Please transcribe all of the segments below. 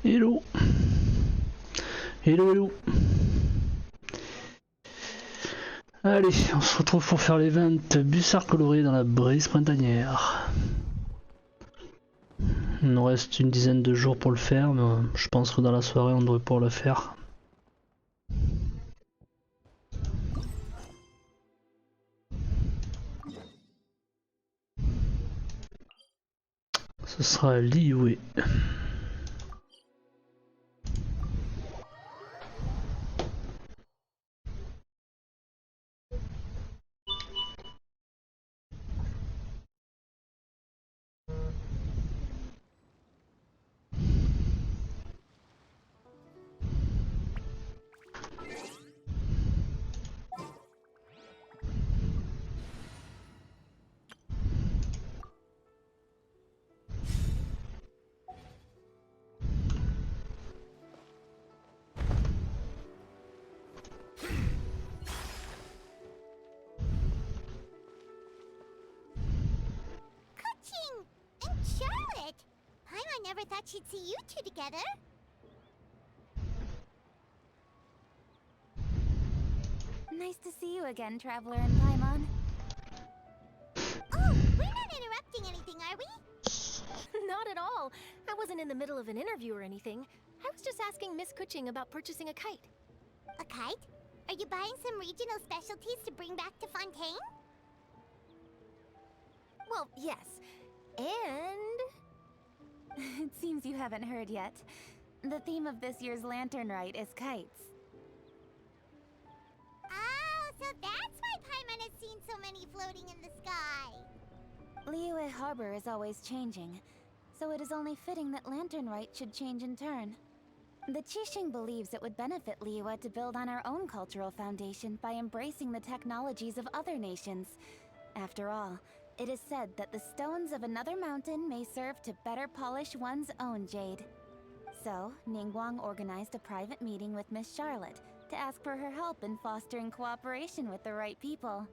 Hello. Hello, hello. Allez, on se retrouve pour faire l'event Busards colorés dans la brise printanière. Il nous reste une dizaine de jours pour le faire, mais je pense que dans la soirée on devrait pouvoir le faire. Ce sera Liyue. I never thought she'd see you two together. Nice to see you again, Traveler and Paimon. Oh, we're not interrupting anything, are we? Not at all. I wasn't in the middle of an interview or anything. I was just asking Miss Kuching about purchasing a kite. A kite? Are you buying some regional specialties to bring back to Fontaine? Well, yes. And... It seems you haven't heard yet. The theme of this year's Lantern Rite is kites. Oh, so that's why Paimon has seen so many floating in the sky. Liyue Harbor is always changing, so it is only fitting that Lantern Rite should change in turn. The Qixing believes it would benefit Liyue to build on our own cultural foundation by embracing the technologies of other nations. After all, it is said that the stones of another mountain may serve to better polish one's own jade. So, Ningguang organized a private meeting with Miss Charlotte to ask for her help in fostering cooperation with the right people.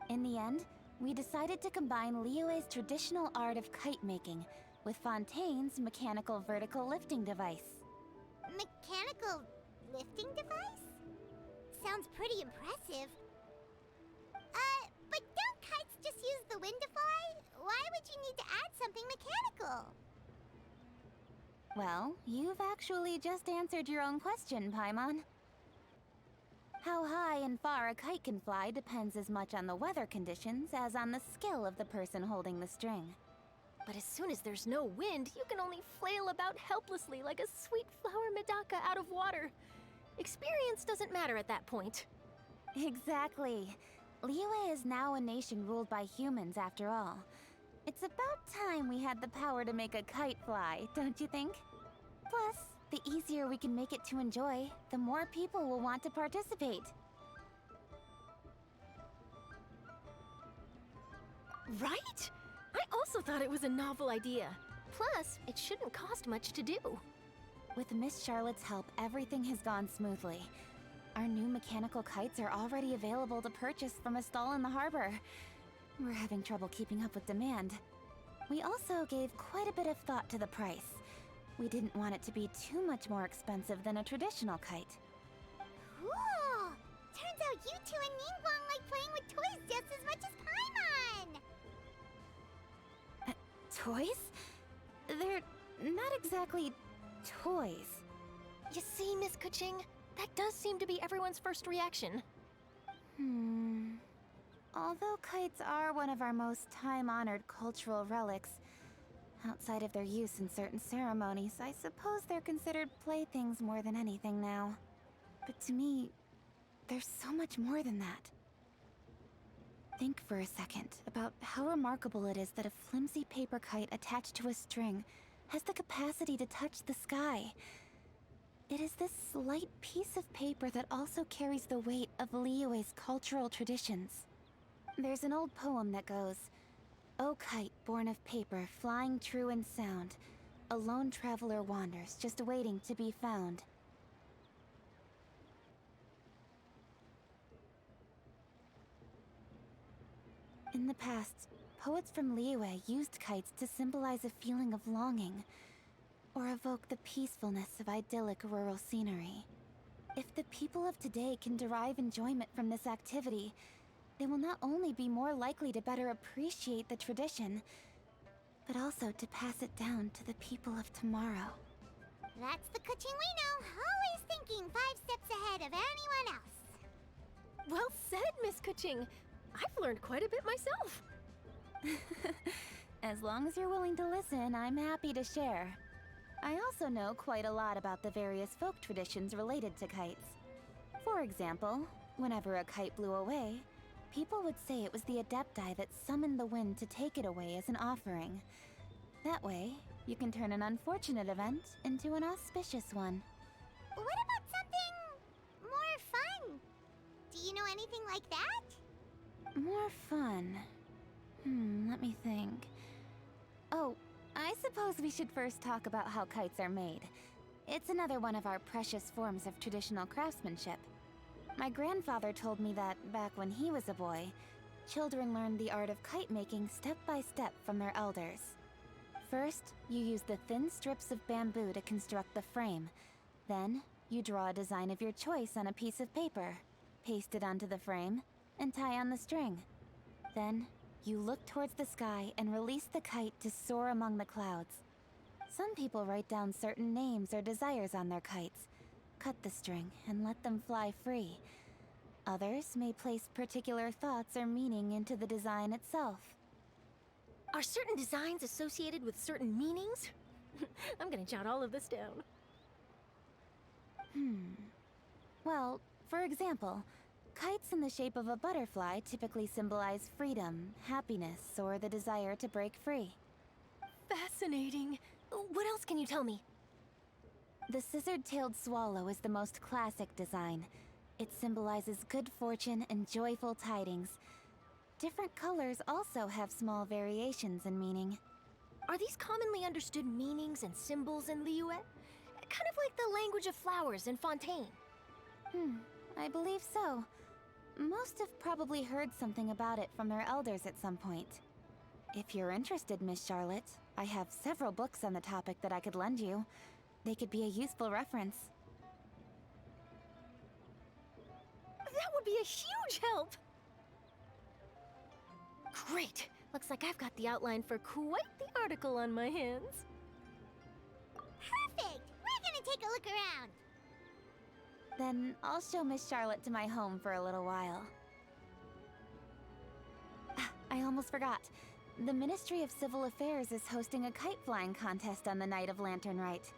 In the end, we decided to combine Liyue's traditional art of kite making with Fontaine's mechanical vertical lifting device. Mechanical lifting device? Sounds pretty impressive. But don't kites just use the wind to fly? Why would you need to add something mechanical? Well, you've actually just answered your own question, Paimon. How high and far a kite can fly depends as much on the weather conditions as on the skill of the person holding the string. But as soon as there's no wind, you can only flail about helplessly like a sweet flower medaka out of water. Experience doesn't matter at that point. Exactly. Liyue is now a nation ruled by humans, after all. It's about time we had the power to make a kite fly, don't you think? Plus, the easier we can make it to enjoy, the more people will want to participate. Right? I also thought it was a novel idea. Plus, it shouldn't cost much to do. With Miss Charlotte's help, everything has gone smoothly. Our new mechanical kites are already available to purchase from a stall in the harbor. We're having trouble keeping up with demand. We also gave quite a bit of thought to the price. We didn't want it to be too much more expensive than a traditional kite. Cool! Turns out you two and Ningguang like playing with toys just as much as Paimon! Toys? They're not exactly toys. You see, Miss Kuching? That does seem to be everyone's first reaction. Although kites are one of our most time-honored cultural relics, outside of their use in certain ceremonies, I suppose they're considered playthings more than anything now. But to me, there's so much more than that. Think for a second about how remarkable it is that a flimsy paper kite attached to a string has the capacity to touch the sky. It is this slight piece of paper that also carries the weight of Liyue's cultural traditions. There's an old poem that goes, "O kite born of paper, flying true in sound, a lone traveler wanders, just waiting to be found." In the past, poets from Liyue used kites to symbolize a feeling of longing. or evoke the peacefulness of idyllic rural scenery. If the people of today can derive enjoyment from this activity, they will not only be more likely to better appreciate the tradition, but also to pass it down to the people of tomorrow. That's the Kuching we know, always thinking 5 steps ahead of anyone else. Well said, Miss Kuching. I've learned quite a bit myself. As long as you're willing to listen, I'm happy to share. I also know quite a lot about the various folk traditions related to kites. For example, whenever a kite blew away, people would say it was the Adepti that summoned the wind to take it away as an offering. That way, you can turn an unfortunate event into an auspicious one. What about something more fun? Do you know anything like that? More fun. Let me think. Oh, I suppose we should first talk about how kites are made. It's another one of our precious forms of traditional craftsmanship. My grandfather told me that back when he was a boy, children learned the art of kite making step by step from their elders. First, you use the thin strips of bamboo to construct the frame. Then, you draw a design of your choice on a piece of paper, paste it onto the frame, and tie on the string. Then, you look towards the sky and release the kite to soar among the clouds. Some people write down certain names or desires on their kites, cut the string, and let them fly free. Others may place particular thoughts or meaning into the design itself. Are certain designs associated with certain meanings? I'm gonna jot all of this down. Well, for example, kites in the shape of a butterfly typically symbolize freedom, happiness, or the desire to break free. Fascinating. What else can you tell me? The scissor-tailed swallow is the most classic design. It symbolizes good fortune and joyful tidings. Different colors also have small variations in meaning. Are these commonly understood meanings and symbols in Liyue? Kind of like the language of flowers in Fontaine. I believe so. Most have probably heard something about it from their elders at some point. If you're interested, Miss Charlotte, I have several books on the topic that I could lend you. They could be a useful reference. That would be a huge help! Great! Looks like I've got the outline for quite the article on my hands. Perfect! We're gonna take a look around. Then I'll show Miss Charlotte to my home for a little while. I almost forgot. The Ministry of Civil Affairs is hosting a kite flying contest on the night of Lantern Rite.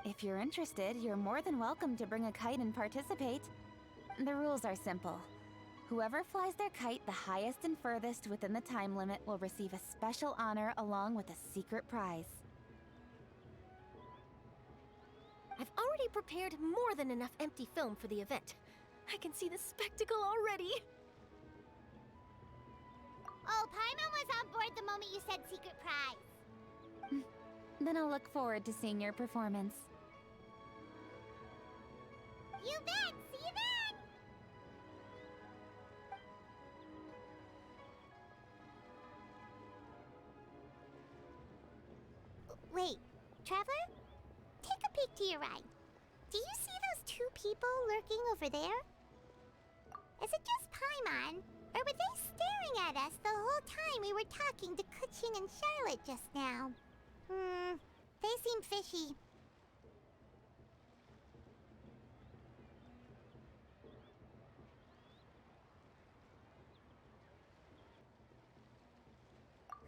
If you're interested, you're more than welcome to bring a kite and participate. The rules are simple. Whoever flies their kite the highest and furthest within the time limit will receive a special honor along with a secret prize. I've already prepared more than enough empty film for the event. I can see the spectacle already. Oh, Paimon was on board the moment you said secret prize. Then I'll look forward to seeing your performance. You bet! See you then! Wait, Traveler? Take a peek to your right. Do you see those 2 people lurking over there? Is it just Paimon? Or were they staring at us the whole time we were talking to Kuching and Charlotte just now? They seem fishy.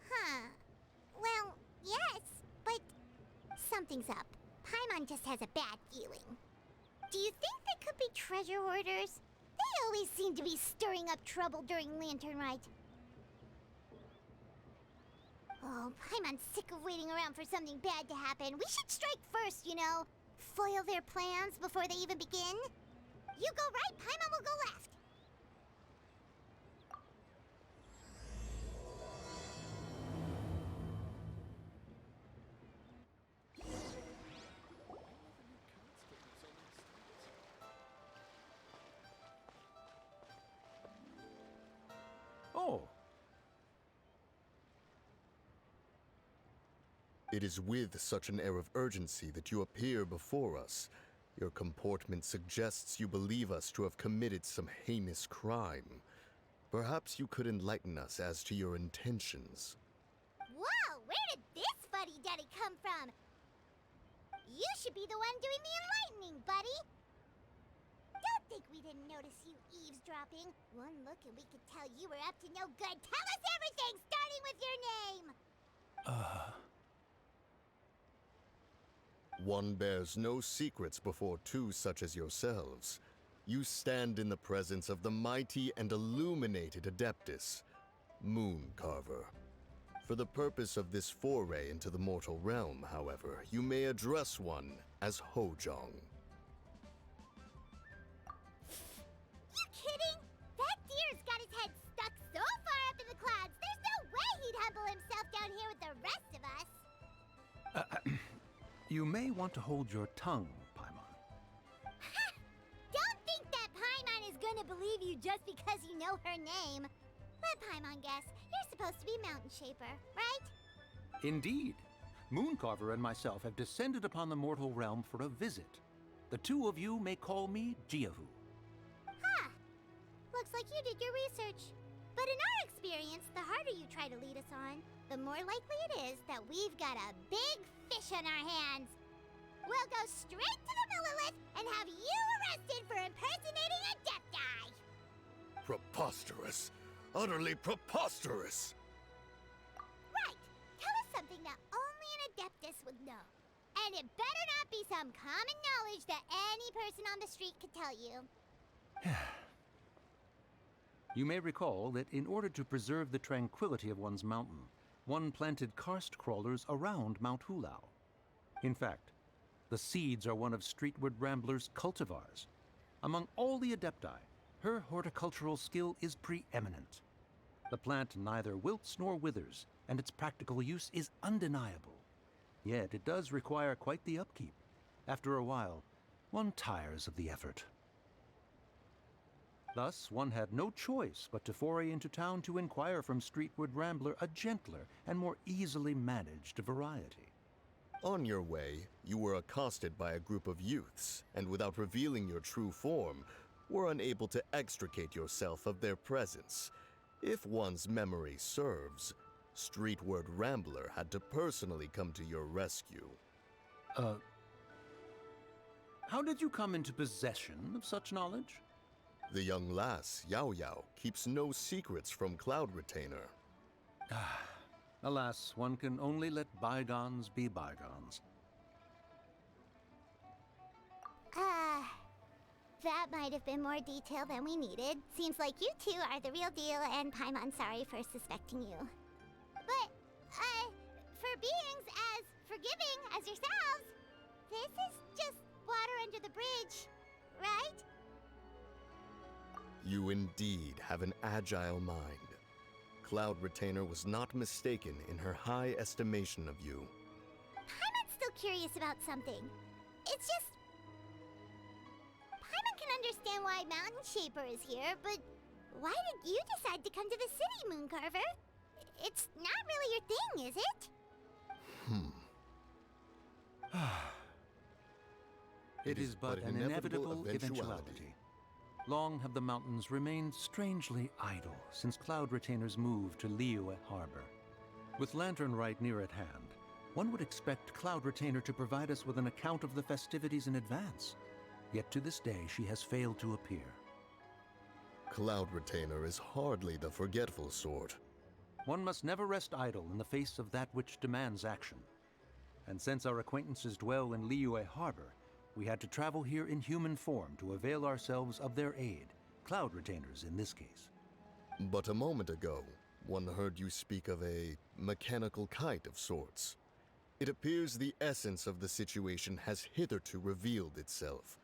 Huh. Well, yes, but something's up. Paimon just has a bad feeling. Do you think they could be treasure hoarders? They always seem to be stirring up trouble during Lantern Rite. Oh, Paimon's sick of waiting around for something bad to happen. We should strike first, you know. Foil their plans before they even begin. You go right, Paimon will go left. Oh. It is with such an air of urgency that you appear before us. Your comportment suggests you believe us to have committed some heinous crime. Perhaps you could enlighten us as to your intentions. Whoa, where did this fuddy-duddy come from? You should be the one doing the enlightening, buddy. Don't think we didn't notice you eavesdropping. One look and we could tell you were up to no good. Tell us everything, starting with your name. One bears no secrets before two such as yourselves. You stand in the presence of the mighty and illuminated Adeptus, Mooncarver. For the purpose of this foray into the mortal realm, however, you may address one as Hojong. You kidding? That deer's got his head stuck so far up in the clouds, there's no way he'd humble himself down here with the rest of us. You may want to hold your tongue, Paimon. Ha! Don't think that Paimon is gonna believe you just because you know her name. Let Paimon guess. You're supposed to be Mountain Shaper, right? Indeed. Mooncarver and myself have descended upon the mortal realm for a visit. The two of you may call me Jiahu. Huh. Looks like you did your research. But in our experience, the harder you try to lead us on, the more likely it is that we've got a big fish on our hands. We'll go straight to the Millilith and have you arrested for impersonating a Adepti. Preposterous! Utterly preposterous! Right. Tell us something that only an Adeptus would know. And it better not be some common knowledge that any person on the street could tell you. You may recall that in order to preserve the tranquility of one's mountain, one planted karst crawlers around Mount Hulao. In fact, the seeds are one of Streetward Rambler's cultivars. Among all the Adepti, her horticultural skill is preeminent. The plant neither wilts nor withers, and its practical use is undeniable. Yet it does require quite the upkeep. After a while, one tires of the effort. Thus, one had no choice but to foray into town to inquire from Streetward Rambler a gentler and more easily managed variety. On your way, you were accosted by a group of youths, and without revealing your true form, were unable to extricate yourself of their presence. If one's memory serves, Streetward Rambler had to personally come to your rescue. How did you come into possession of such knowledge? The young lass, Yao Yao, keeps no secrets from Cloud Retainer. Alas, one can only let bygones be bygones. That might have been more detail than we needed. Seems like you two are the real deal, and Paimon's sorry for suspecting you. But, for beings as forgiving as yourselves, this is just water under the bridge, right? You indeed have an agile mind. Cloud Retainer was not mistaken in her high estimation of you. Paimon's still curious about something. It's just... Paimon can understand why Mountain Shaper is here, but why did you decide to come to the city, Mooncarver? It's not really your thing, is it? It is but an inevitable eventuality. Long have the mountains remained strangely idle since Cloud Retainer's move to Liyue Harbor. With Lantern Rite near at hand, one would expect Cloud Retainer to provide us with an account of the festivities in advance. Yet to this day, she has failed to appear. Cloud Retainer is hardly the forgetful sort. One must never rest idle in the face of that which demands action. And since our acquaintances dwell in Liyue Harbor, we had to travel here in human form to avail ourselves of their aid, Cloud Retainers in this case. But a moment ago, one heard you speak of a mechanical kite of sorts. It appears the essence of the situation has hitherto revealed itself.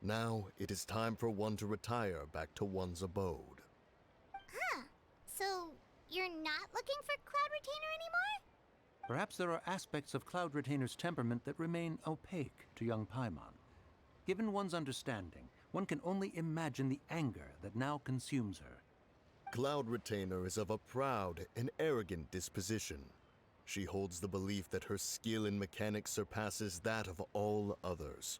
Now it is time for one to retire back to one's abode. Huh. So, you're not looking for Cloud Retainer anymore? Perhaps there are aspects of Cloud Retainer's temperament that remain opaque to young Paimon. Given one's understanding, one can only imagine the anger that now consumes her. Cloud Retainer is of a proud and arrogant disposition. she holds the belief that her skill in mechanics surpasses that of all others.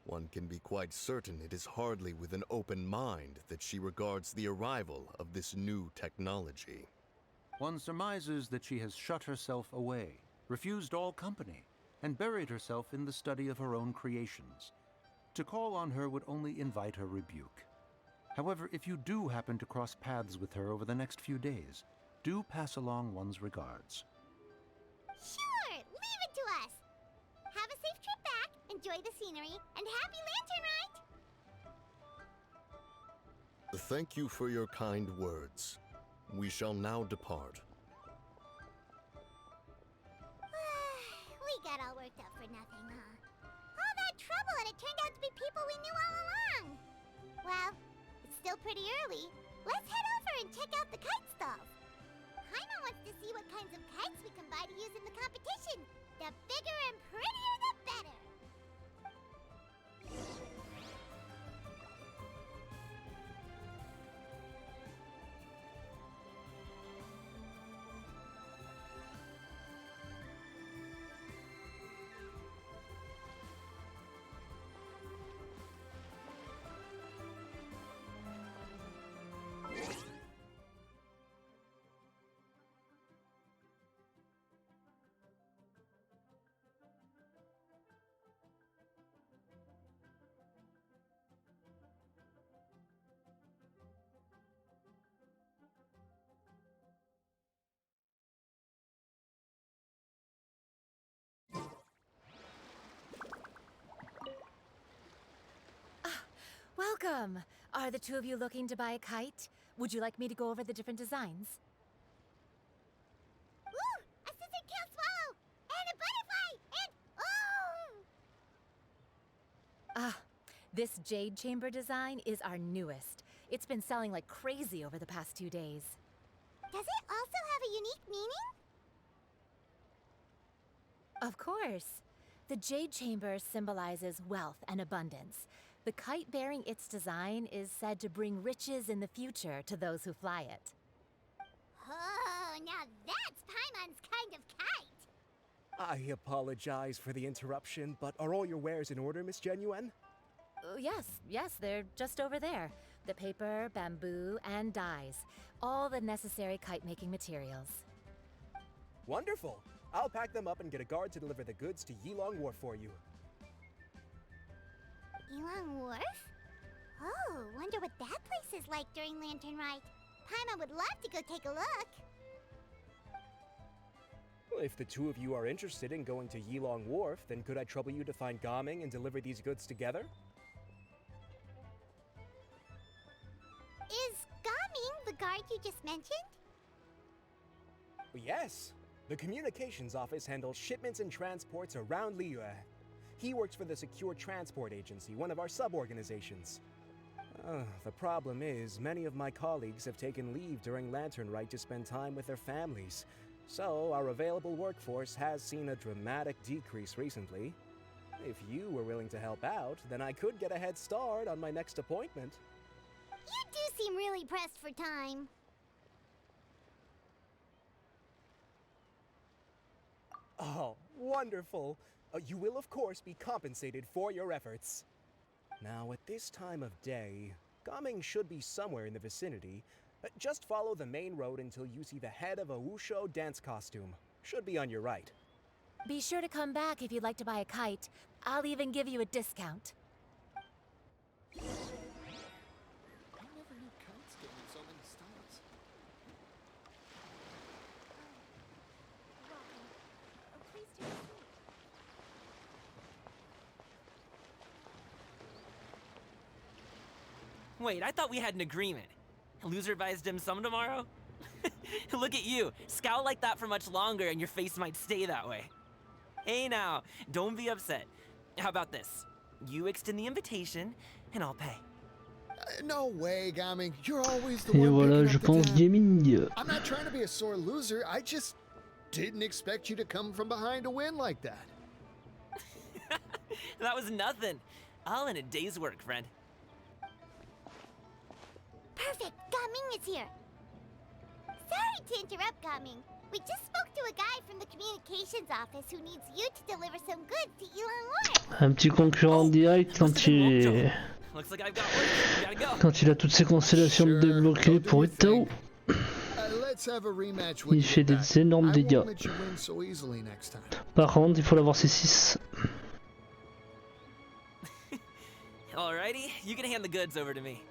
One can be quite certain it is hardly with an open mind that she regards the arrival of this new technology. One surmises that she has shut herself away, refused all company, and buried herself in the study of her own creations. To call on her would only invite her rebuke. However, if you do happen to cross paths with her over the next few days, do pass along one's regards. Sure, leave it to us. Have a safe trip back, enjoy the scenery, and happy lantern ride! Thank you for your kind words. We shall now depart. We got all worked up for nothing, huh? All that trouble and it turned out to be people we knew all along! Well, it's still pretty early. Let's head over and check out the kite stalls. Paimon wants to see what kinds of kites we can buy to use in the competition. The bigger and prettier, the better! Welcome! Are the two of you looking to buy a kite? Would you like me to go over the different designs? Ooh! A scissor can't swallow! And a butterfly! And oh! This jade chamber design is our newest. It's been selling like crazy over the past 2 days. Does it also have a unique meaning? Of course. The jade chamber symbolizes wealth and abundance. The kite bearing its design is said to bring riches in the future to those who fly it. Oh, now that's Paimon's kind of kite! I apologize for the interruption, but are all your wares in order, Miss Genuine? Yes, they're just over there. The paper, bamboo, and dyes. All the necessary kite-making materials. Wonderful! I'll pack them up and get a guard to deliver the goods to Yilong Wharf for you. Yilong Wharf? Oh, wonder what that place is like during Lantern Rite. Paimon would love to go take a look. Well, if the two of you are interested in going to Yilong Wharf, then could I trouble you to find Gaming and deliver these goods together? Is Gaming the guard you just mentioned? Well, yes. The communications office handles shipments and transports around Liyue. He works for the Secure Transport Agency, one of our sub-organizations. The problem is, many of my colleagues have taken leave during Lantern Rite to spend time with their families. So, our available workforce has seen a dramatic decrease recently. If you were willing to help out, then I could get a head start on my next appointment. You do seem really pressed for time. Oh, wonderful! You will, of course, be compensated for your efforts. Now, at this time of day, Gaming should be somewhere in the vicinity. Just follow the main road until you see the head of a Wushu dance costume. Should be on your right. Be sure to come back if you'd like to buy a kite. I'll even give you a discount. I never knew kites came in so many styles. Please take a seat. Wait, I thought we had an agreement. Loser buys dim sum tomorrow? Look at you. Scowl like that for much longer and your face might stay that way. Hey now, don't be upset. How about this? You extend the invitation and I'll pay. No way, Gaming. You're always the Et one voilà, je picking up the pense tab. gaming. I'm not trying to be a sore loser. I just didn't expect you to come from behind to win like that. That was nothing. All in a day's work, friend. Perfect, Gaming is here. Sorry to interrupt, Gaming, We just spoke to a guy from the communications office who needs you to deliver some goods to Elon Wharf. Un petit concurrent direct Looks like I've got work. Gotta go. quand il a toutes ses constellations Sure, débloquées go do pour your thing. Utao. Let's have a rematch when Il you fait get back. des énormes I dégâts. won't let you win so easily next time. Par contre, il faut l'avoir C6. Alrighty, you can hand the goods over to me.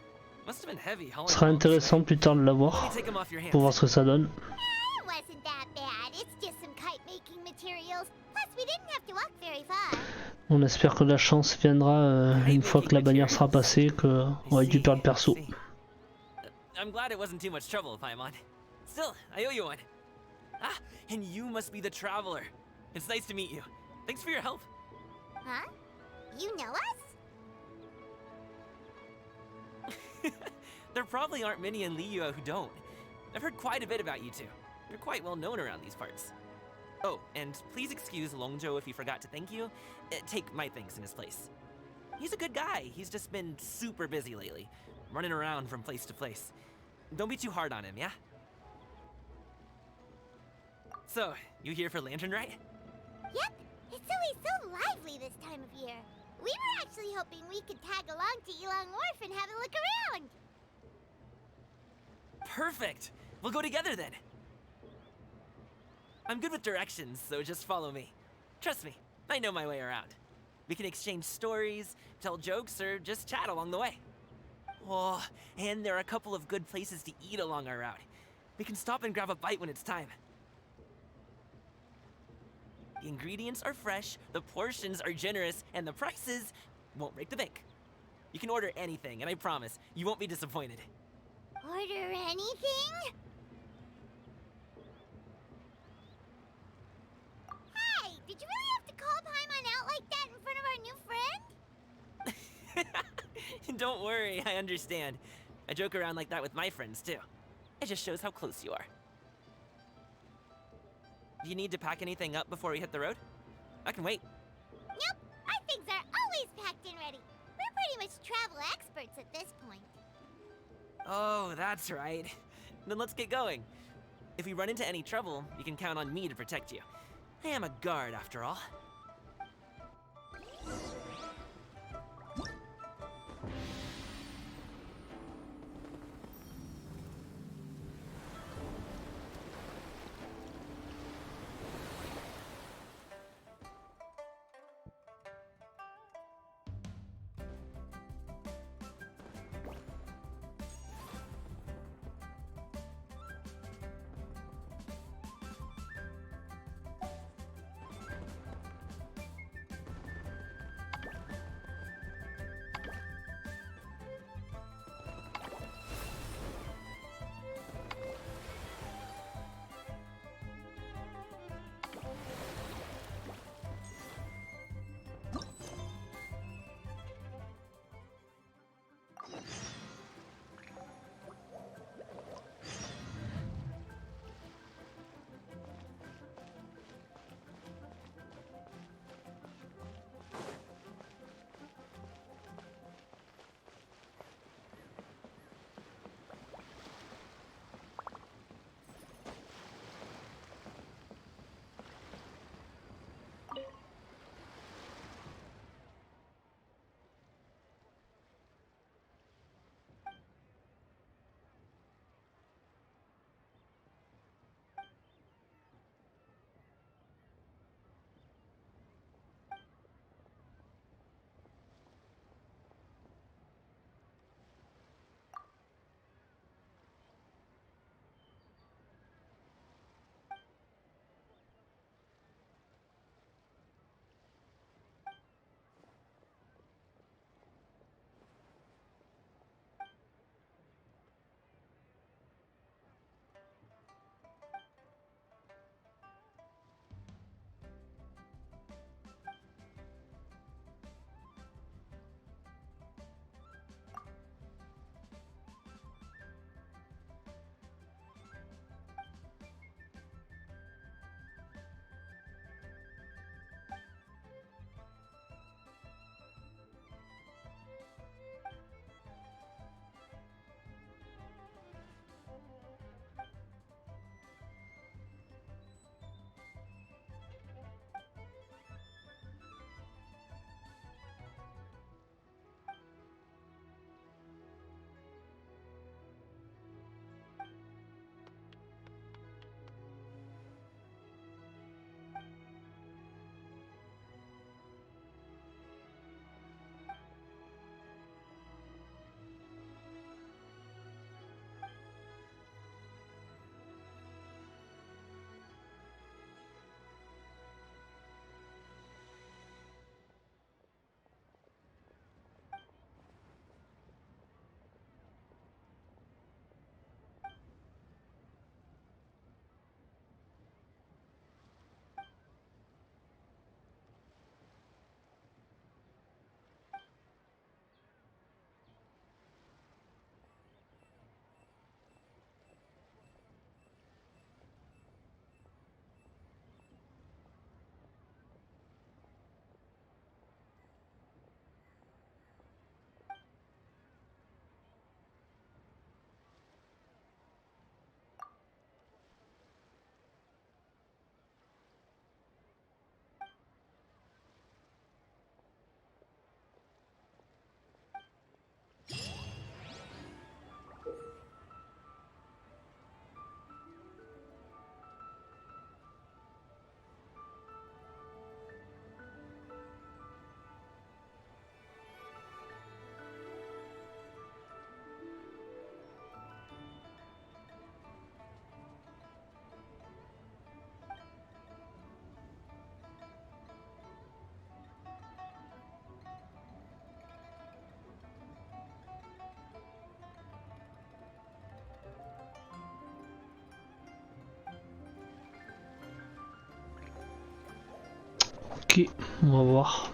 Must have been heavy hauling Ce sera them all this way. intéressant plus tard de Let l'avoir me take them off your hands. pour voir ce que ça donne. It wasn't that bad. It's just some kite making materials. Plus, we didn't have to walk very far. On espère que la chance viendra une fois que la bannière sera passée, qu'on récupère le perso. I see. I'm glad it wasn't too much trouble, Paimon. Still, I owe you one. Ah, and you must be the traveler. It's nice to meet you. Thanks for your help. Huh? You know us? There probably aren't many in Liyue who don't. I've heard quite a bit about you two. You're quite well known around these parts. Oh, and please excuse Longzhou if he forgot to thank you. Take my thanks in his place. He's a good guy. He's just been super busy lately, running around from place to place. Don't be too hard on him, yeah? So, you here for Lantern Rite? Yep. It's always so lively this time of year. We were actually hoping we could tag along to Elon Wharf and have a look around. Perfect! We'll go together then. I'm good with directions, so just follow me. Trust me, I know my way around. We can exchange stories, tell jokes, or just chat along the way. Oh, and there are a couple of good places to eat along our route. We can stop and grab a bite when it's time. The ingredients are fresh, the portions are generous, and the prices won't break the bank. You can order anything, and I promise, you won't be disappointed. Order anything? Hey, did you really have to call Paimon out like that in front of our new friend? Don't worry, I understand. I joke around like that with my friends, too. It just shows how close you are. Do you need to pack anything up before we hit the road? I can wait. Nope, our things are always packed and ready. We're pretty much travel experts at this point. Oh, that's right. Then let's get going. If we run into any trouble, you can count on me to protect you. I am a guard, after all. Ok, on va voir.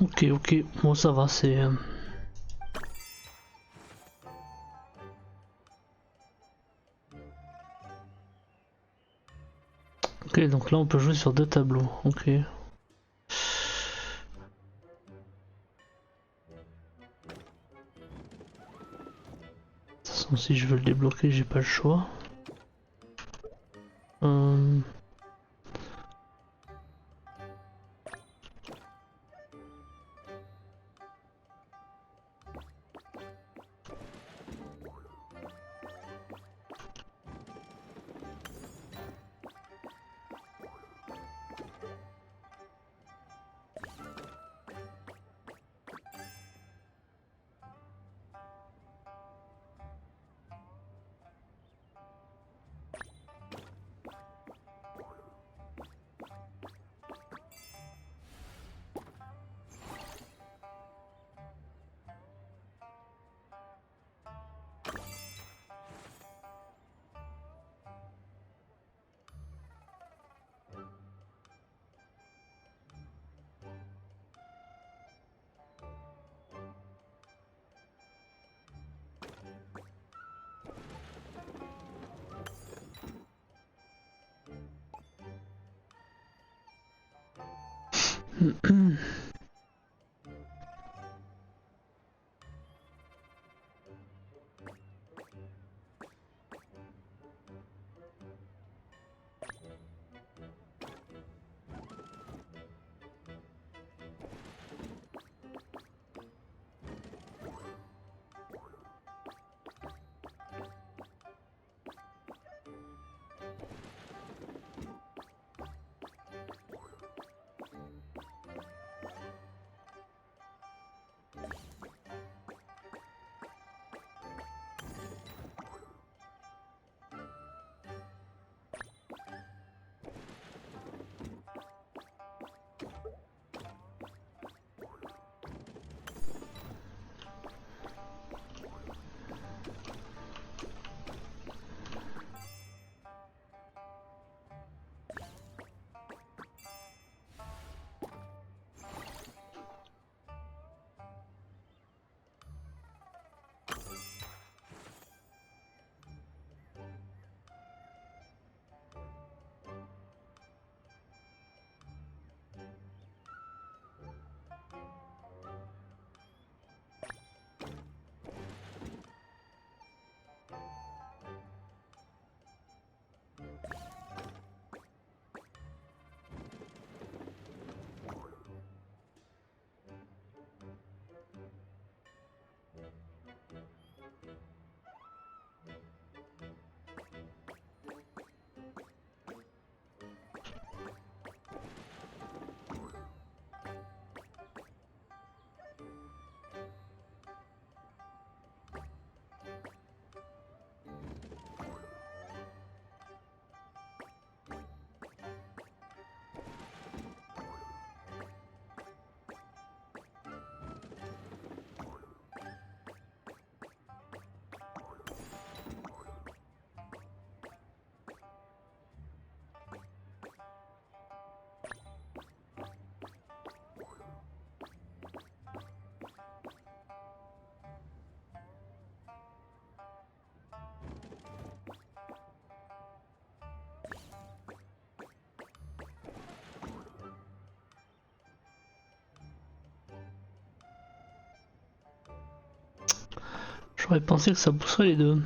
Ok, ok, bon ça va, c'est... Ok, donc là on peut jouer sur 2 tableaux, ok. De toute façon, si je veux le débloquer, j'ai pas le choix. J'aurais pensé que ça pousserait les deux.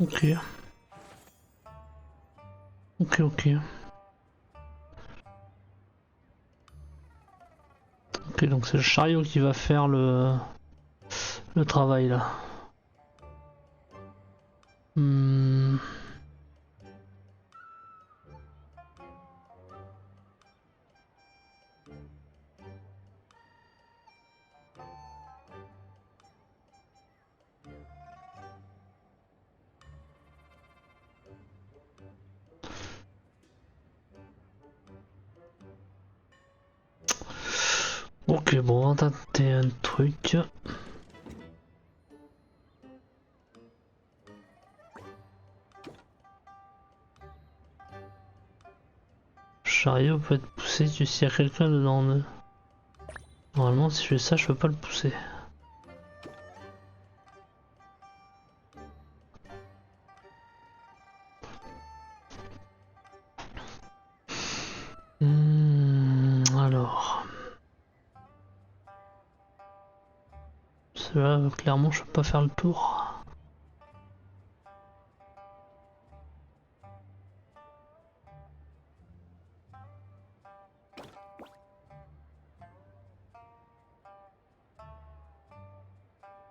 Ok. Ok, ok. Ok, donc c'est le chariot qui va faire le travail là. Hmm. Ok, bon, on va tenter un truc. Chariot peut être poussé s'il y a quelqu'un dedans. Normalement, si je fais ça, je peux pas le pousser. Alors. Cela, clairement, je peux pas faire le tour.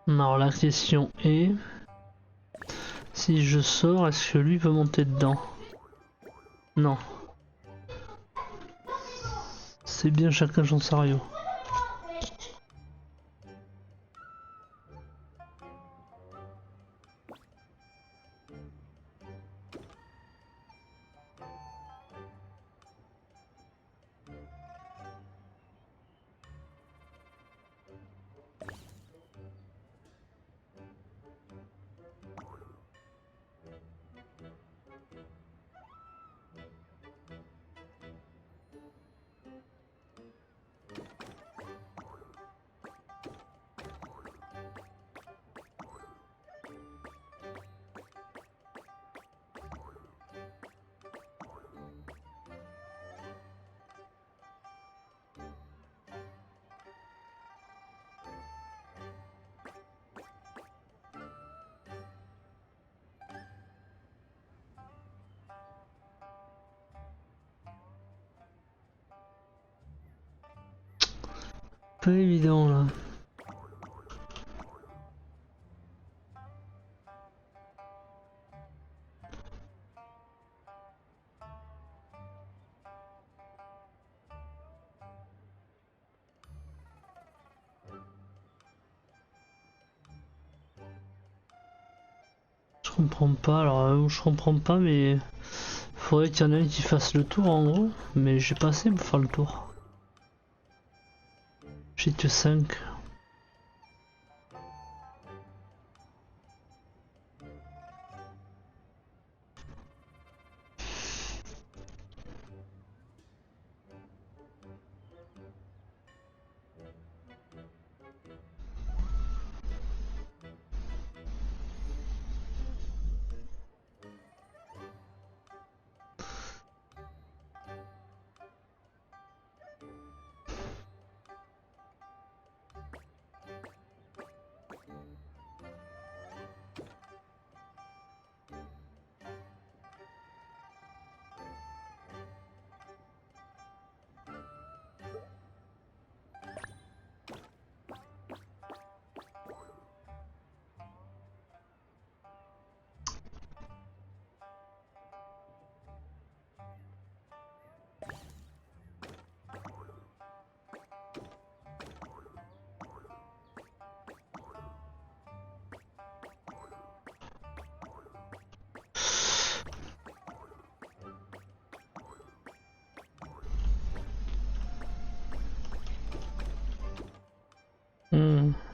Alors la question est, si je sors, est-ce que lui peut monter dedans? Non. C'est bien chacun son chariot. Pas évident là. Je comprends pas, alors je comprends pas, mais faudrait qu'il y en ait un qui fasse le tour en gros, mais j'ai pas assez pour faire le tour. J'ai que 5.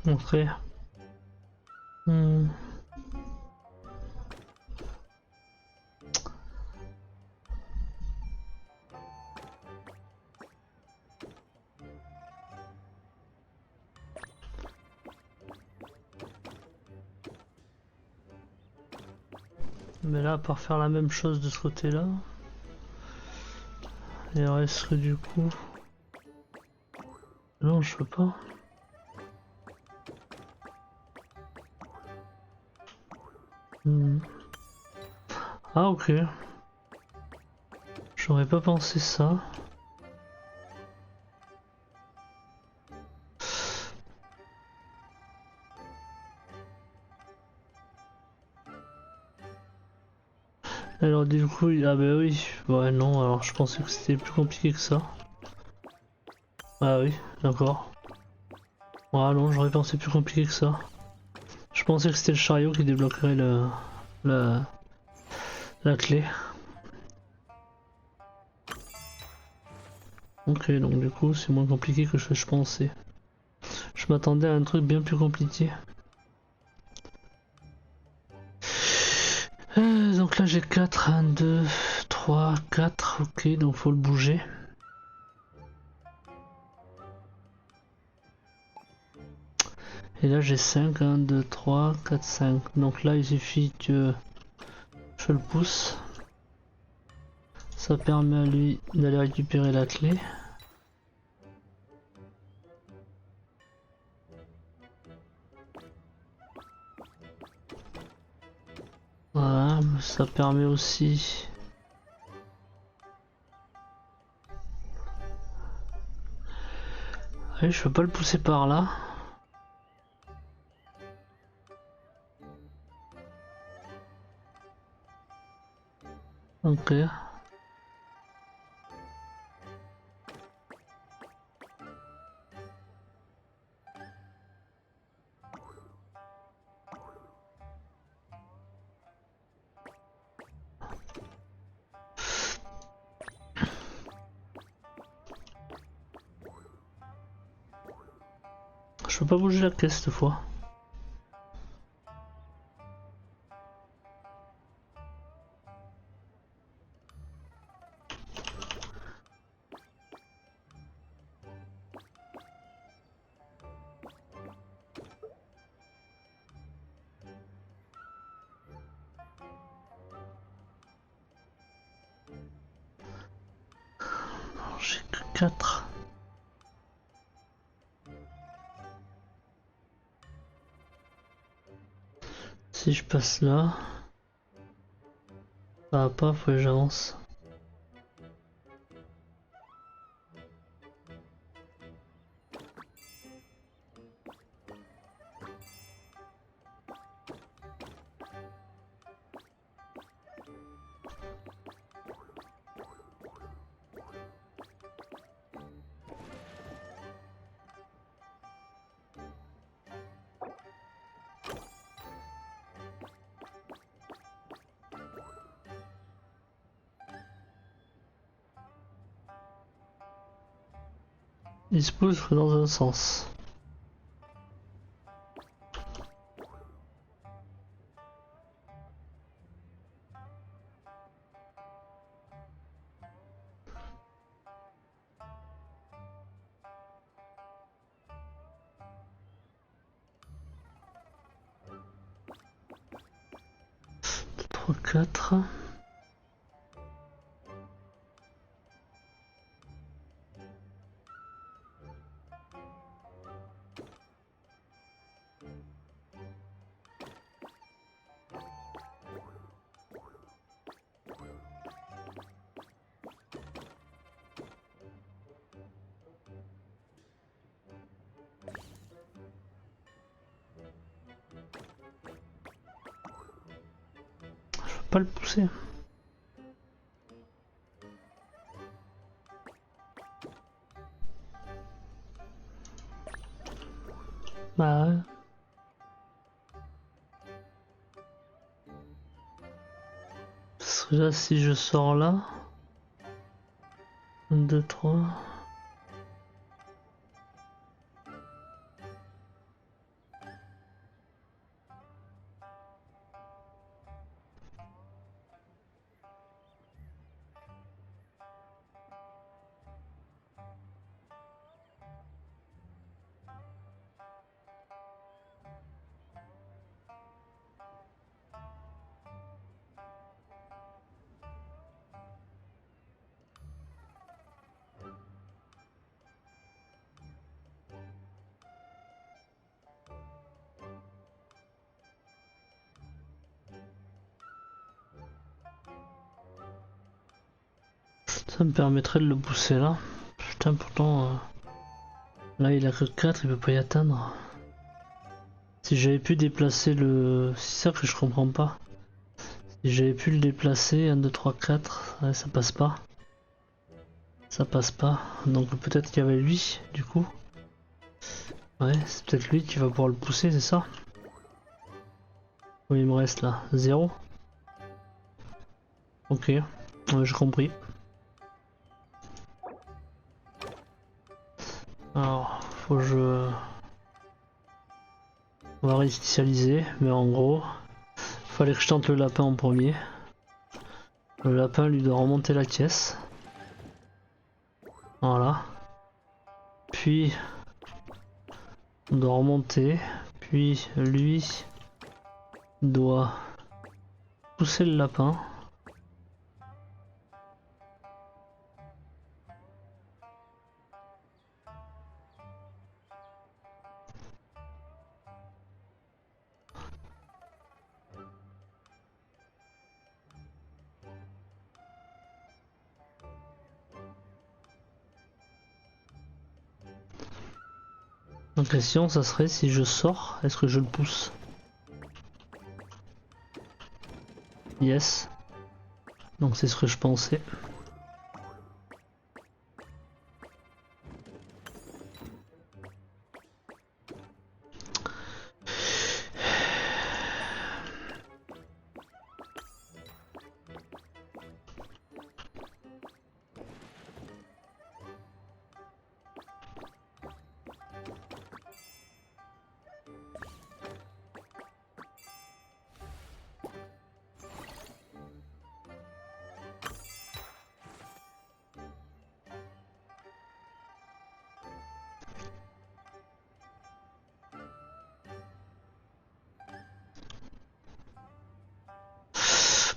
Ok. Hmm. Mais là, à part faire la même chose de ce côté-là, il reste que du coup... Non, je peux pas. Hmm. Ah ok. J'aurais pas pensé ça. Alors du coup, ah bah oui. Ouais non, alors je pensais que c'était plus compliqué que ça. Ah oui, d'accord. Ah non, j'aurais pensé plus compliqué que ça. Je pensais que c'était le chariot qui débloquerait la, la clé. Ok, donc du coup c'est moins compliqué que je pensais. Je m'attendais à un truc bien plus compliqué. Donc là j'ai 4, 1, 2, 3, 4, ok, donc faut le bouger. Et là j'ai 5, 1, 2, 3, 4, 5. Donc là il suffit que je le pousse. Ça permet à lui d'aller récupérer la clé. Voilà, ça permet aussi... Allez, je peux pas le pousser par là. Ok. Je peux pas bouger la caisse cette fois. J'ai que 4. Si je passe là, ça va pas, faut que j'avance. Il se pousse que dans un sens. Trois, 4. Je peux pas le pousser. Bah ouais. Parce que là, si je sors là... 1, 2, 3... Ça me permettrait de le pousser là. Putain, pourtant... là, il a que 4, il peut pas y atteindre. Si j'avais pu déplacer le... C'est ça que je comprends pas. Si j'avais pu le déplacer, 1, 2, 3, 4, ouais, ça passe pas. Ça passe pas. Donc peut-être qu'il y avait lui, du coup. Ouais, c'est peut-être lui qui va pouvoir le pousser, c'est ça? Oui, il me reste là. 0. Ok, ouais, j'ai compris. Alors, faut que je... On va réinitialiser, mais en gros, fallait que je tente le lapin en premier. Le lapin lui doit remonter la caisse. Voilà. Puis, on doit remonter. Puis, lui doit pousser le lapin. La question, ça serait si je sors, est-ce que je le pousse? Yes. Donc c'est ce que je pensais.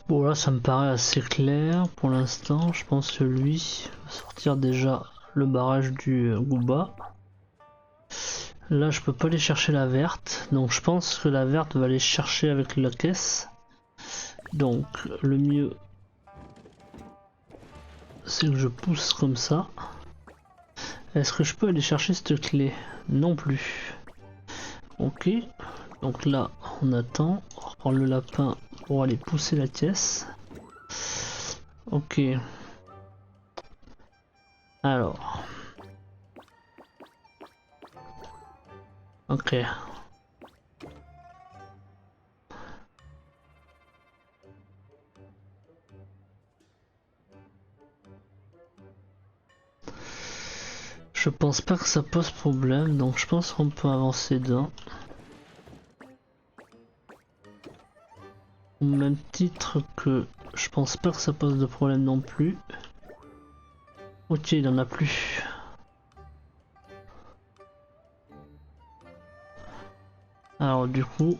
Bon là ça me paraît assez clair pour l'instant. Je pense que lui va sortir déjà le barrage du Gooba. Là je peux pas aller chercher la verte. Donc je pense que la verte va aller chercher avec la caisse. Donc le mieux c'est que je pousse comme ça. Est-ce que je peux aller chercher cette clé? Non plus. Ok. Donc là on attend. On va reprendre le lapin pour aller pousser la caisse. Ok. Alors. Ok. Je pense pas que ça pose problème, donc je pense qu'on peut avancer d'un. Au même titre que je pense pas que ça pose de problème non plus. Ok, il en a plus. Alors du coup...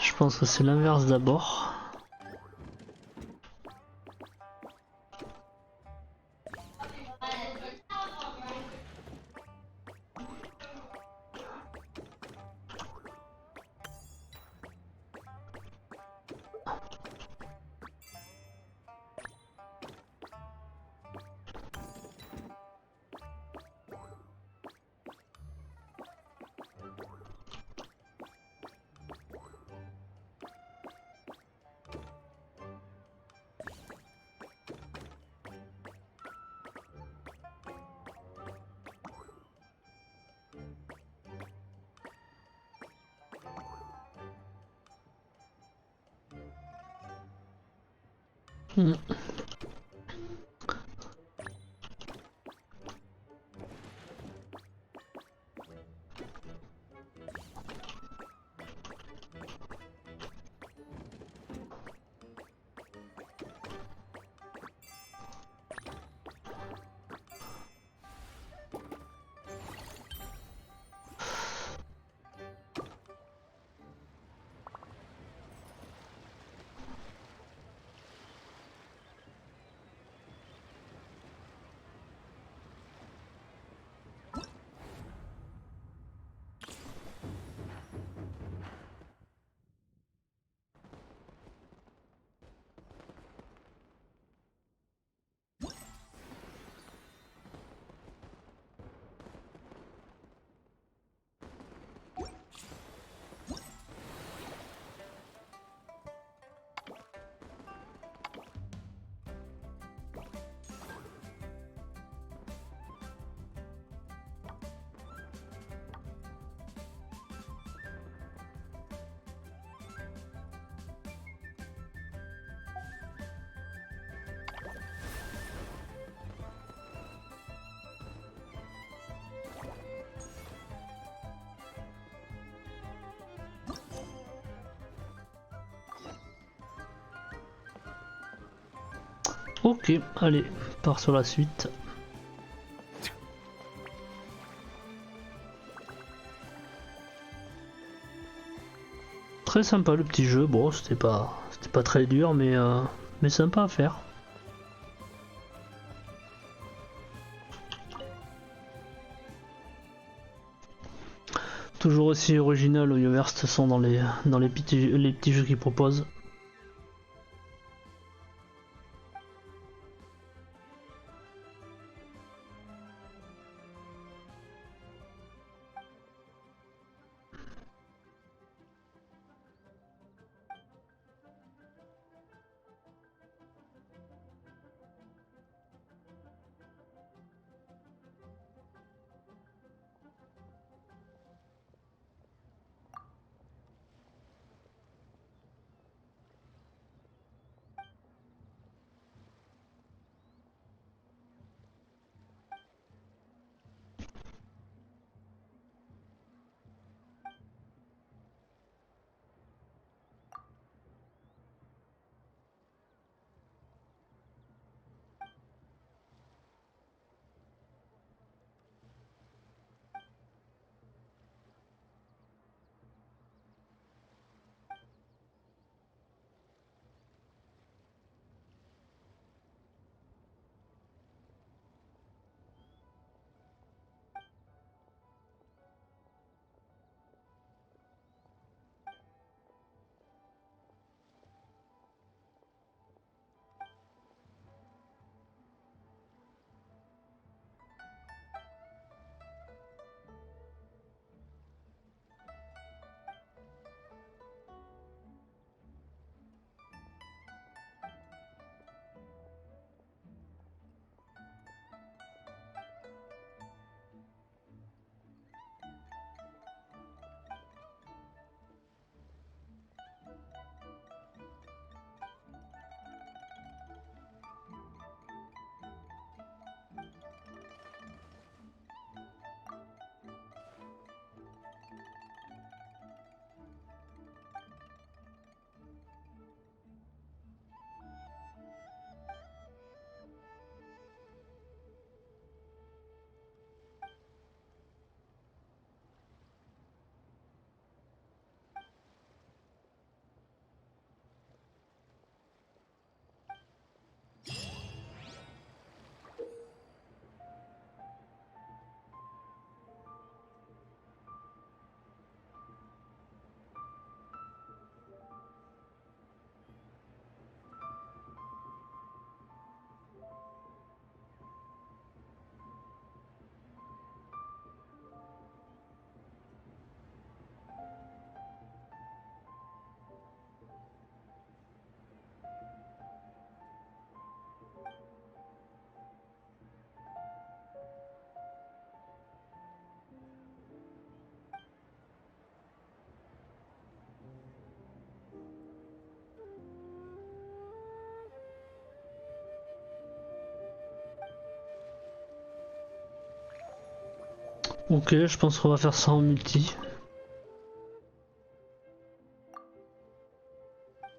Je pense que c'est l'inverse d'abord. Ok, allez, part sur la suite. Très sympa le petit jeu, bon c'était pas très dur mais sympa à faire. Toujours aussi original, Yoverst sont dans les petits jeux qu'ils proposent. Ok, je pense qu'on va faire ça en multi.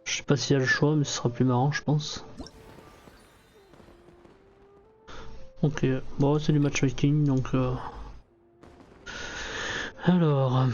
Je sais pas s'il y a le choix, mais ce sera plus marrant, je pense. Ok, bon, c'est du matchmaking, donc... Alors...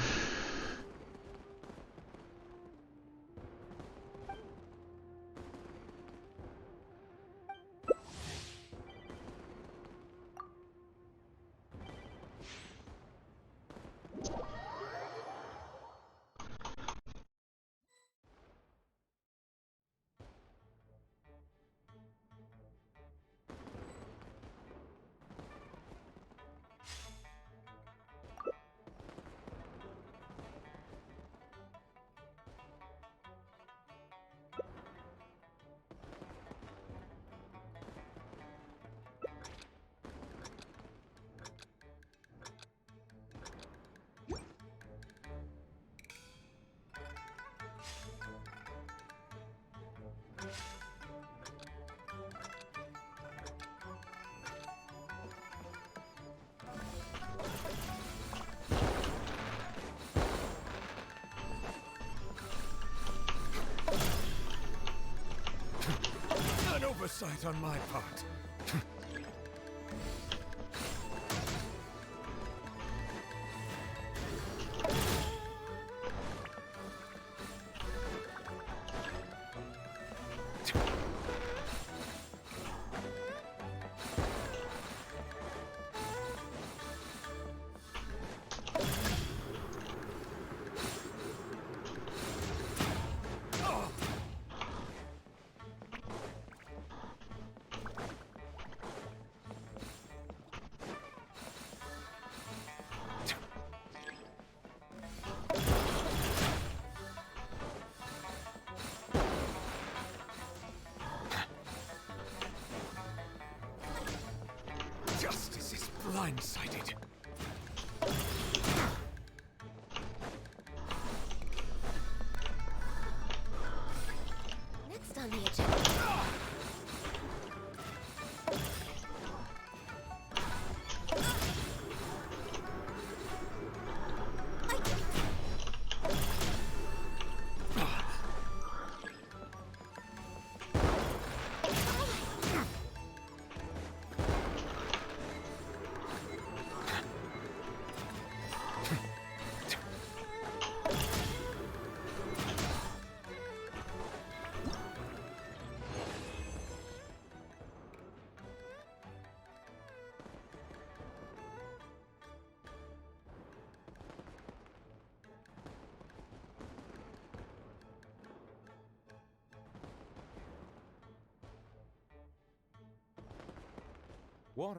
oversight on my part. Justice is blindsided. Next on the agenda. What?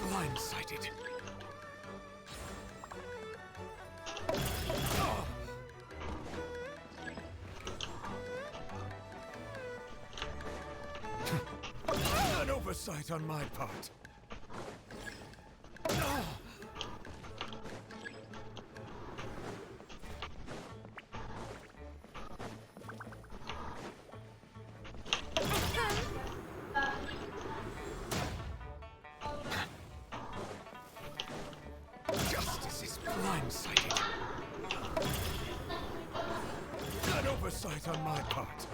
blindsided. An oversight on my part. Justice is blindsided. An oversight on my part.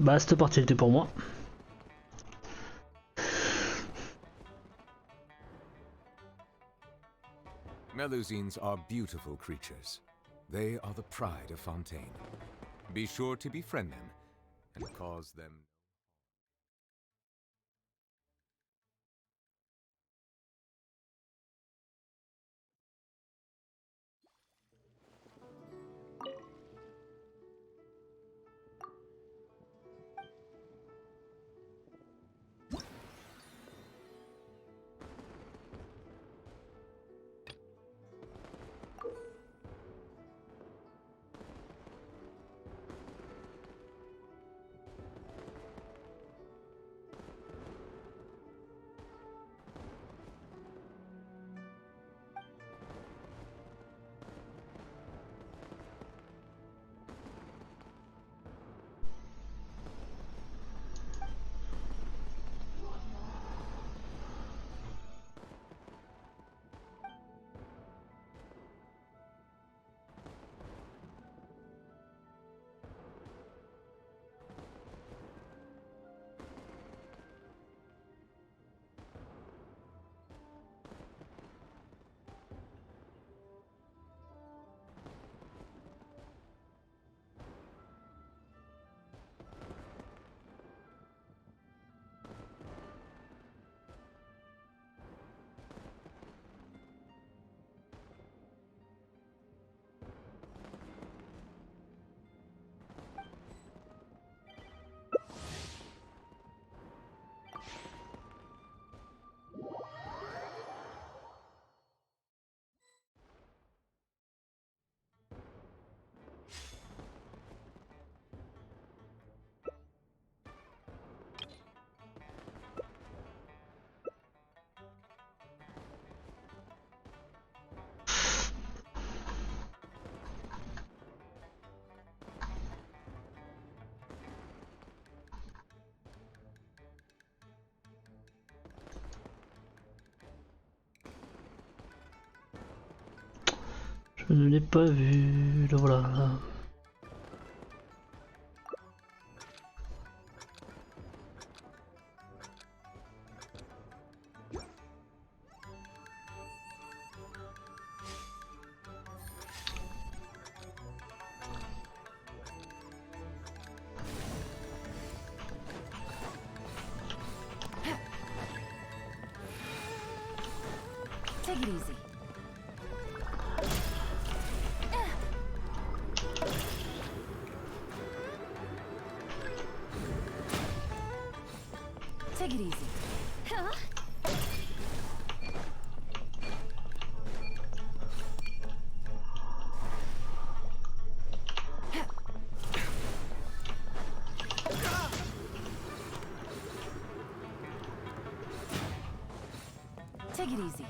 Bah cette partie était pour moi. Melusines are beautiful creatures. They are the pride of Fontaine. Be sure to befriend them and cause them... Je ne l'ai pas vu, le voilà. Take it easy. Take it easy. Huh? Take it easy.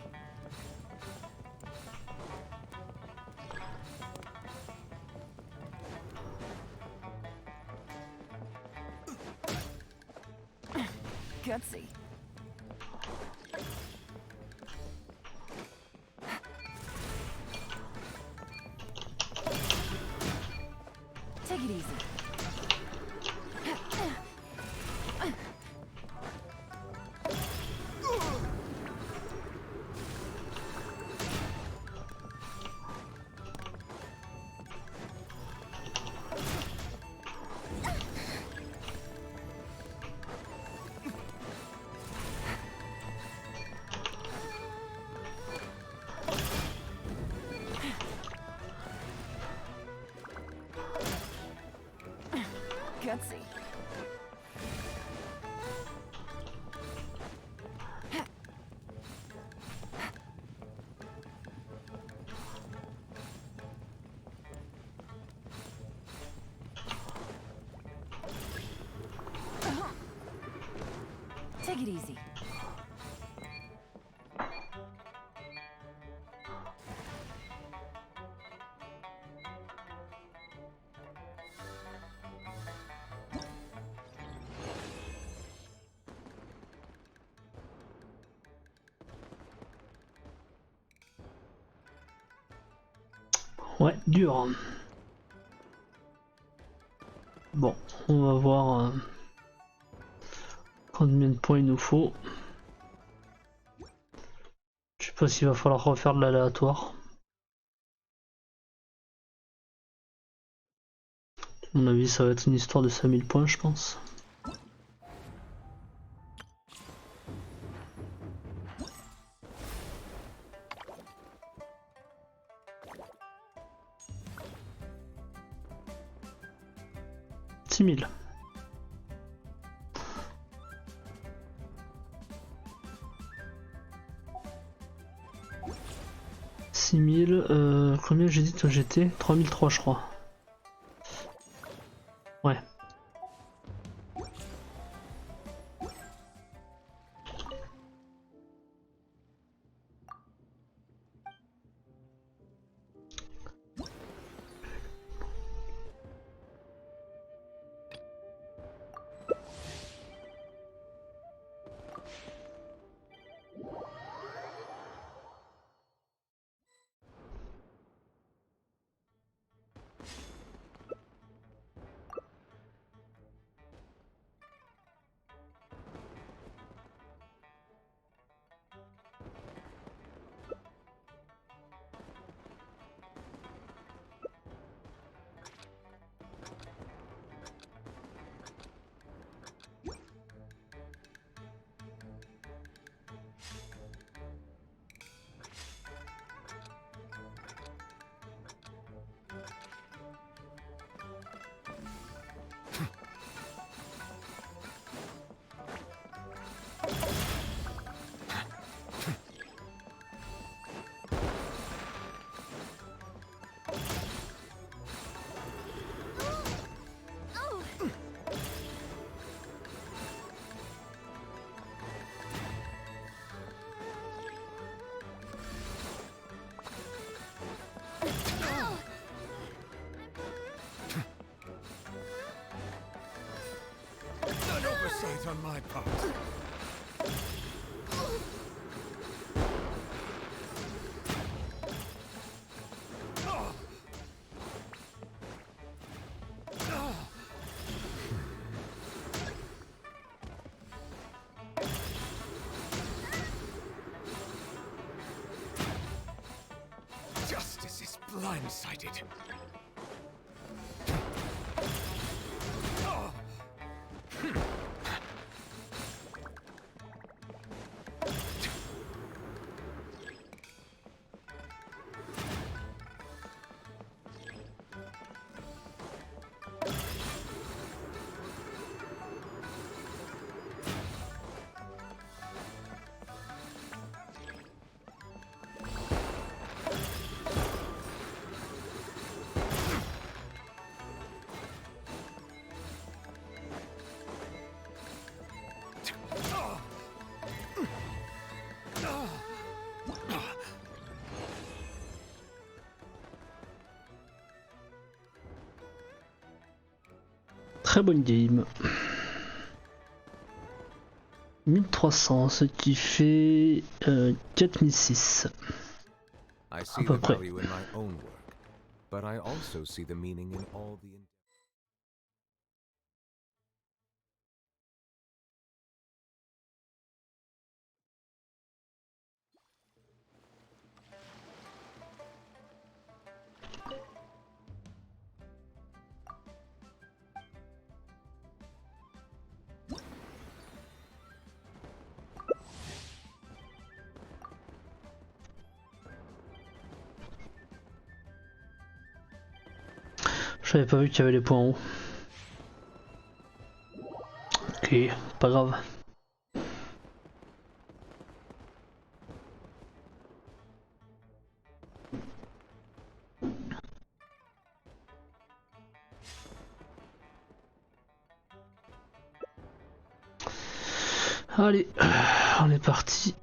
Gutsy. Take it easy. Gutsy. Take it easy. Ouais, dur. Bon, on va voir combien de points il nous faut. Je sais pas s'il va falloir refaire de l'aléatoire. À mon avis, ça va être une histoire de 5000 points, je pense. $6 000. 6000, combien j'ai dit toi j'étais 3003 je crois. Ouais. An oversight on my part. Justice is blindsided. Très bonne game. 1300, ce qui fait 4006. I see peu the près. value in my own work, but I also see the meaning in all the J'avais pas vu qu'il y avait les points en haut. Ok, pas grave. Allez, on est parti.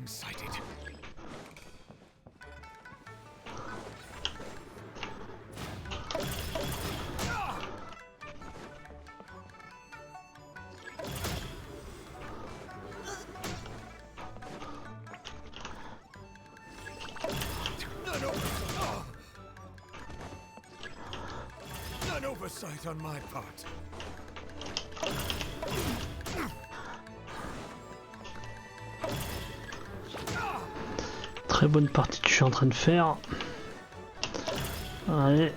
Something sighted. An oversight on my part. Très bonne partie que je suis en train de faire. Allez.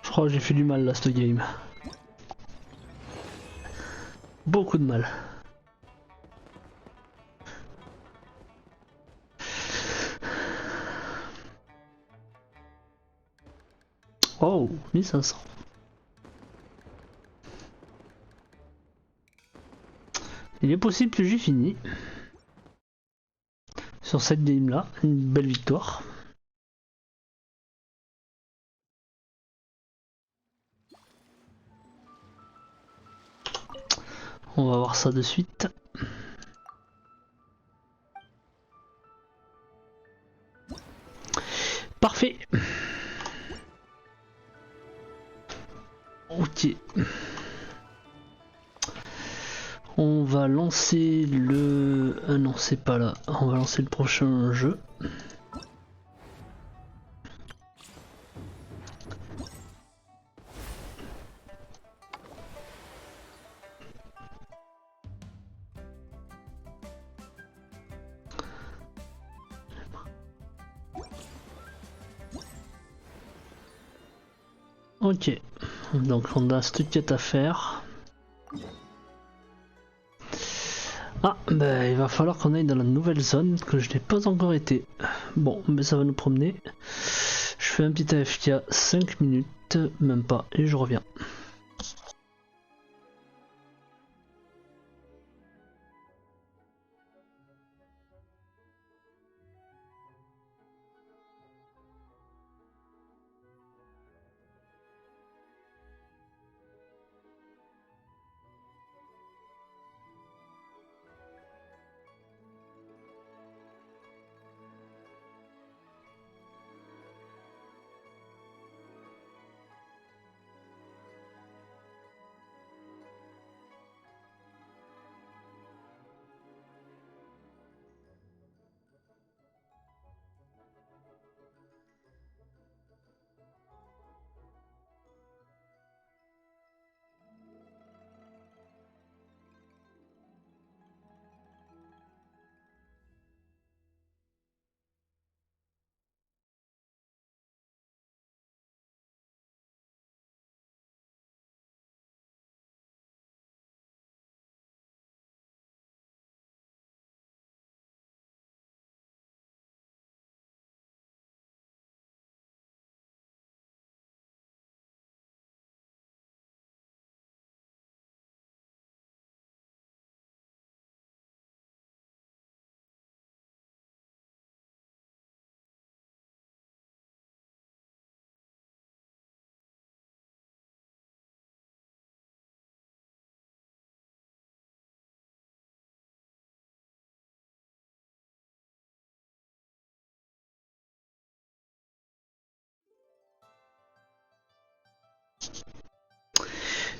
Je crois que j'ai fait du mal là, cette game. Beaucoup de mal. Oh, 1500. Il est possible que j'ai fini. Sur cette game là, une belle victoire. On va voir ça de suite. Parfait. Ok. On va lancer le... Ah non, c'est pas là. On va lancer le prochain jeu. Ok, donc on a cette quête à faire. Ah, ben il va falloir qu'on aille dans la nouvelle zone que je n'ai pas encore été. Bon, mais ça va nous promener. Je fais un petit AFK 5 minutes, même pas, et je reviens.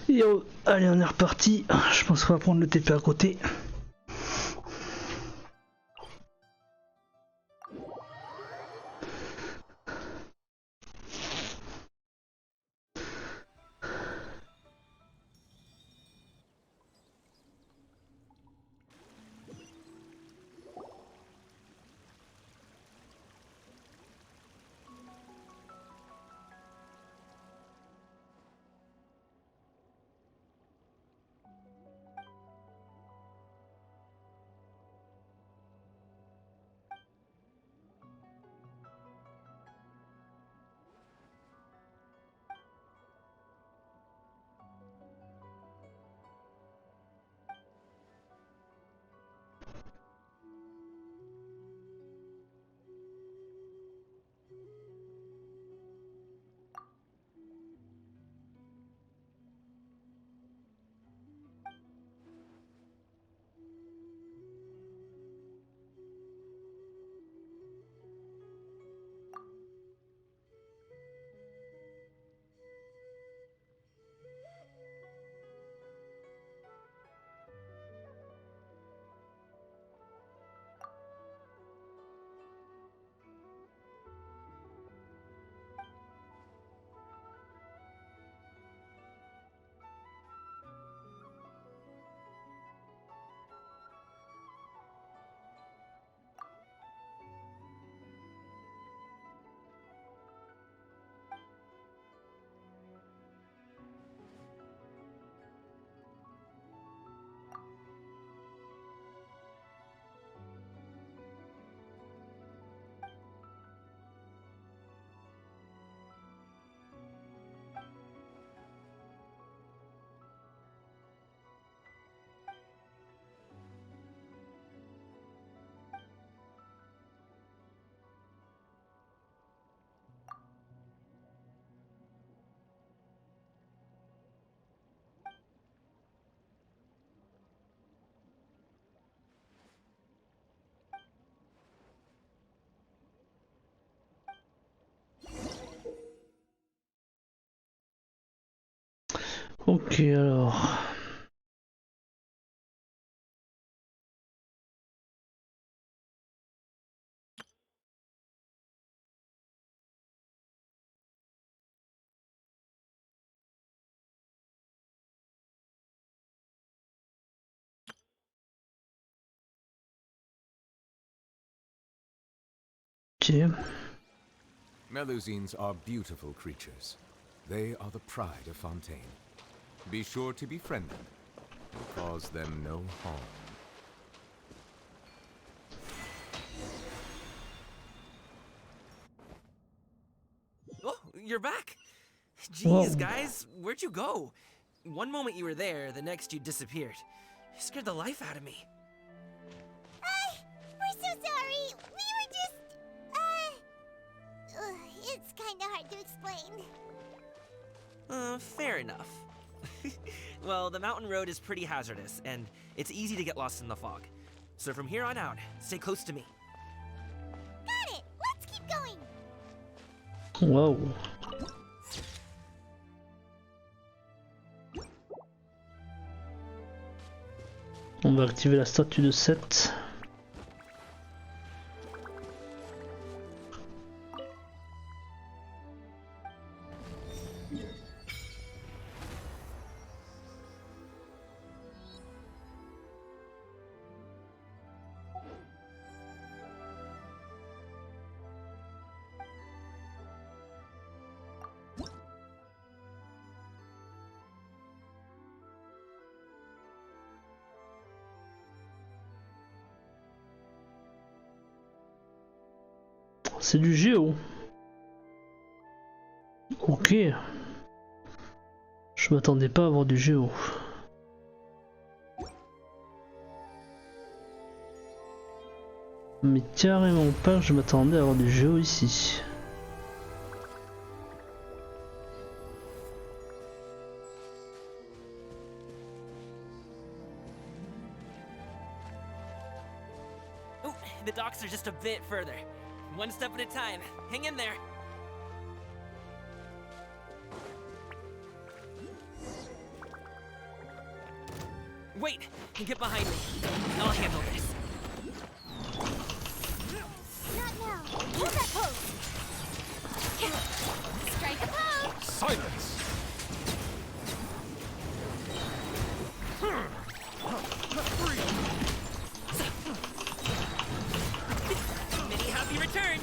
Yo, allez on est reparti. Je pense qu'on va prendre le TP à côté. Ok alors. Ok. Melusines are beautiful creatures. They are the pride of Fontaine. Be sure to befriend them and cause them no harm. Oh, you're back. Whoa. Jeez, guys, where'd you go? One moment you were there, the next you disappeared. You scared the life out of me. We're so sorry. We were just, it's kinda hard to explain. Fair enough. Well, the mountain road is pretty hazardous, and it's easy to get lost in the fog. So from here on out, stay close to me. Got it! Let's keep going! Wow. On va activer la statue de 7. C'est du géo. Ok. Je m'attendais pas à avoir du géo. Mais carrément pas, je m'attendais à avoir du géo ici. Ooh, the docks are just a bit further. One step at a time. Hang in there. Wait! Get behind me. I'll handle this. Not now. Hold that pose! Strike a pose! Silence! Many happy returns!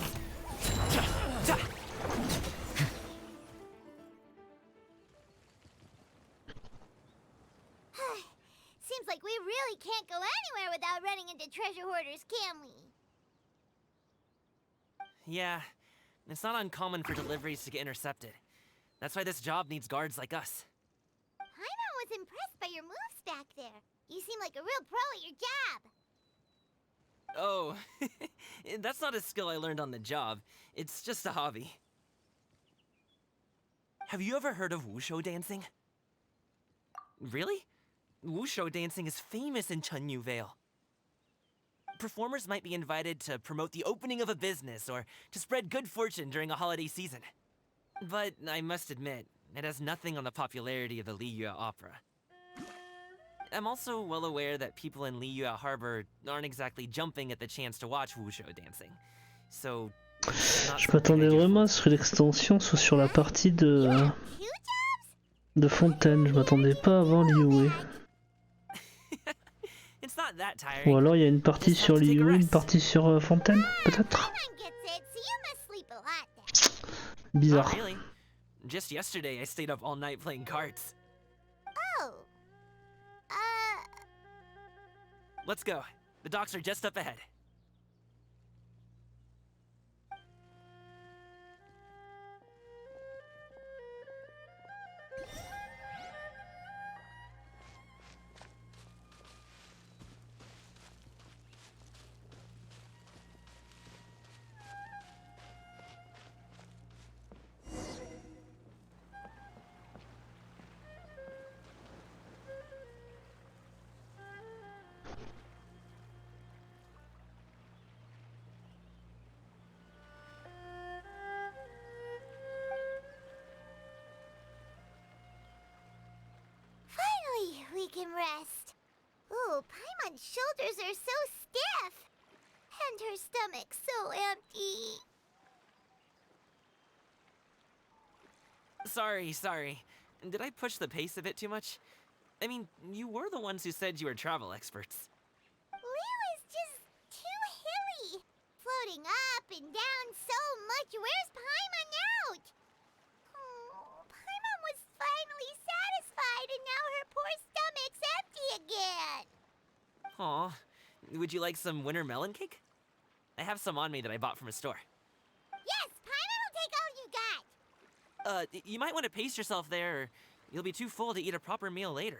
Seems like we really can't go anywhere without running into treasure hoarders, can we? Yeah, it's not uncommon for deliveries to get intercepted. That's why this job needs guards like us. Paimon was impressed by your moves back there. You seem like a real pro at your jab. Oh, that's not a skill I learned on the job. It's just a hobby. Have you ever heard of wushu dancing? Really? Wushu dancing is famous in Chunyu Vale. Performers might be invited to promote the opening of a business or to spread good fortune during a holiday season. But I must admit, it has nothing on the popularity of the Liyue Opera. I'm also well aware that people in Liyue Harbor aren't exactly jumping at the chance to watch wushu dancing. So, Je m'attendais vraiment à ce que l'extension soit sur la partie de Fontaine. Je m'attendais pas avant Liyue. It's not that tiring. Ou alors il y a une partie sur Liyue, une partie sur Fontaine, peut-être. Paimon gets it, so you must sleep a lot then. Bizarre. Not really. Just yesterday, I stayed up all night playing cards. Oh. Let's go. The docks are just up ahead. can rest. Ooh, Paimon's shoulders are so stiff. And her stomach so empty. Sorry. Did I push the pace a bit too much? I mean, you were the ones who said you were travel experts. Leo is just too hilly. Floating up and down so much. Where's Paimon out? Oh, Paimon was finally satisfied and now her poor stomach's empty again. Aw, would you like some winter melon cake? I have some on me that I bought from a store. Yes, Paimon will take all you got. You might want to pace yourself there, or you'll be too full to eat a proper meal later.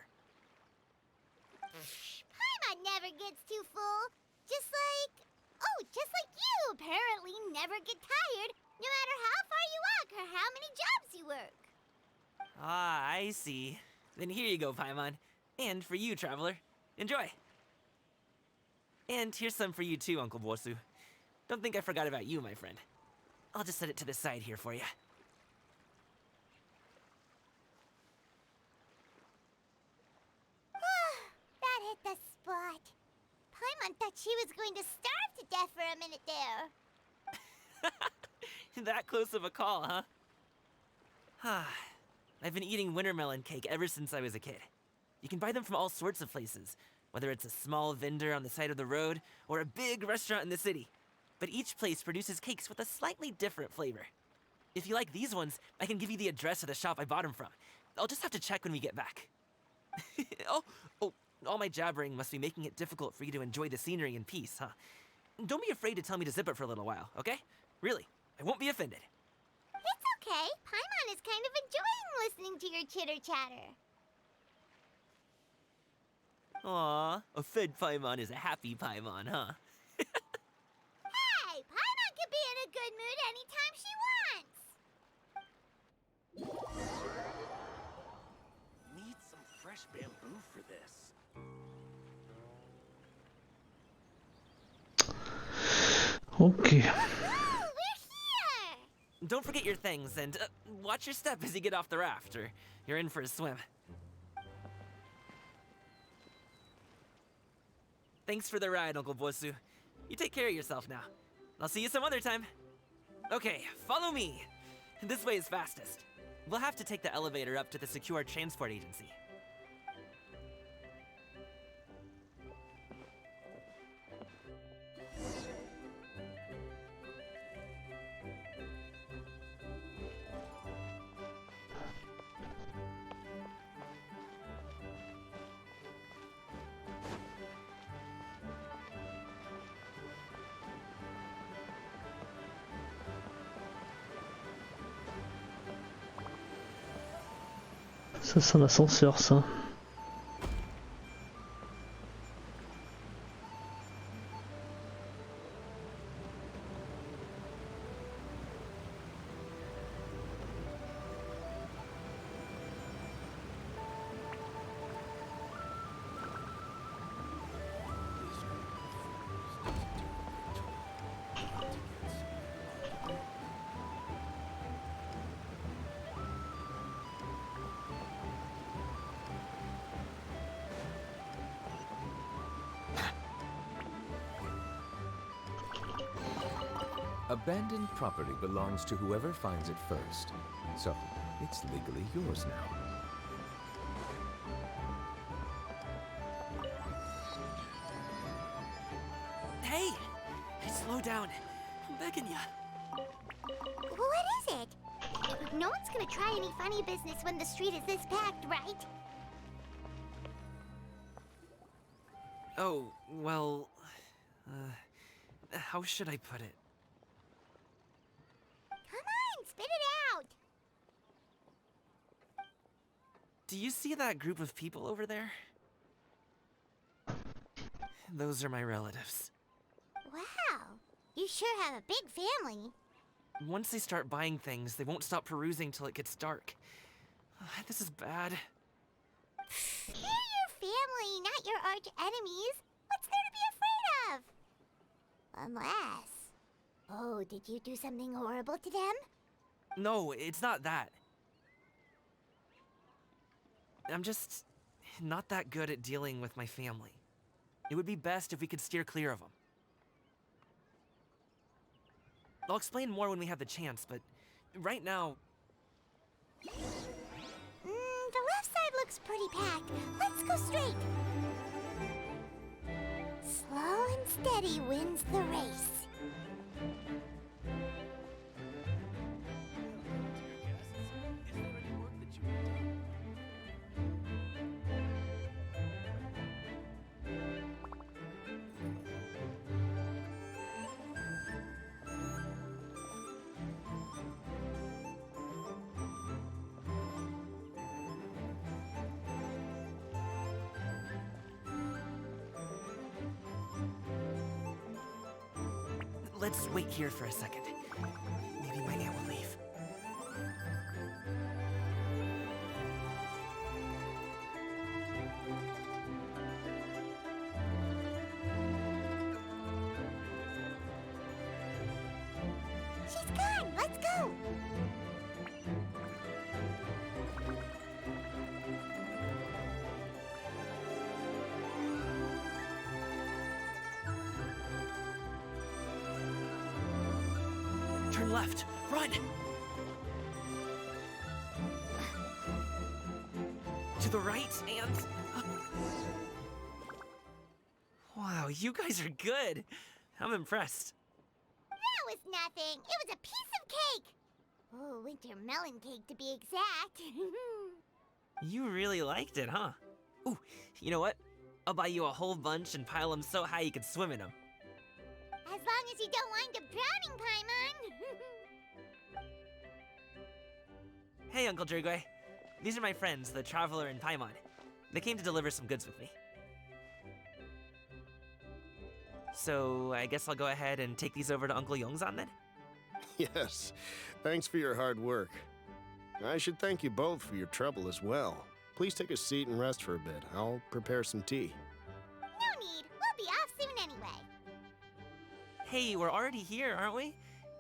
Paimon never gets too full. Just like you apparently never get tired, no matter how far you walk or how many jobs you work. Ah, I see. Then here you go, Paimon. And for you, traveler. Enjoy. And here's some for you too, Uncle Bosu. Don't think I forgot about you, my friend. I'll just set it to the side here for you. That hit the spot. Paimon thought she was going to starve to death for a minute there. That close of a call, huh? I've been eating winter melon cake ever since I was a kid. You can buy them from all sorts of places, whether it's a small vendor on the side of the road or a big restaurant in the city. But each place produces cakes with a slightly different flavor. If you like these ones, I can give you the address of the shop I bought them from. I'll just have to check when we get back. Oh, all my jabbering must be making it difficult for you to enjoy the scenery in peace, huh? Don't be afraid to tell me to zip it for a little while, okay? Really, I won't be offended. It's okay. Paimon is kind of enjoying listening to your chitter-chatter. Aw, a fed Paimon is a happy Paimon, huh? Hey, Paimon can be in a good mood anytime she wants. Need some fresh bamboo for this. Ok. Oh, we're here! Don't forget your things, and watch your step as you get off the raft, or you're in for a swim. Thanks for the ride, Uncle Bosu. You take care of yourself now. I'll see you some other time. Okay, follow me. This way is fastest. We'll have to take the elevator up to the secure transport agency. Ça c'est un ascenseur ça. Abandoned property belongs to whoever finds it first, so it's legally yours now. Hey! Slow down. I'm begging ya. What is it? No one's gonna try any funny business when the street is this packed, right? Oh, well... how should I put it? Come on, spit it out! Do you see that group of people over there? Those are my relatives. Wow, you sure have a big family. Once they start buying things, they won't stop perusing till it gets dark. This is bad. They're your family, not your arch enemies. What's there to be afraid of? Unless... Oh, did you do something horrible to them? No, it's not that. I'm just not that good at dealing with my family. It would be best if we could steer clear of them. I'll explain more when we have the chance, but right now... The left side looks pretty packed. Let's go straight. Slow and steady wins the race. Let's wait here for a second. Maybe my aunt will leave. She's gone. Let's go. Turn left. Run! To the right, and... Wow, you guys are good. I'm impressed. That was nothing. It was a piece of cake. Oh, winter melon cake to be exact. You really liked it, huh? Ooh, you know what? I'll buy you a whole bunch and pile them so high you could swim in them. As long as you don't wind up drowning, Paimon. Hey, Uncle Drugway. These are my friends, the Traveler and Paimon. They came to deliver some goods with me. So, I guess I'll go ahead and take these over to Uncle Yongzan then? Yes, thanks for your hard work. I should thank you both for your trouble as well. Please take a seat and rest for a bit. I'll prepare some tea. No need. We'll be off soon anyway. Hey, we're already here, aren't we?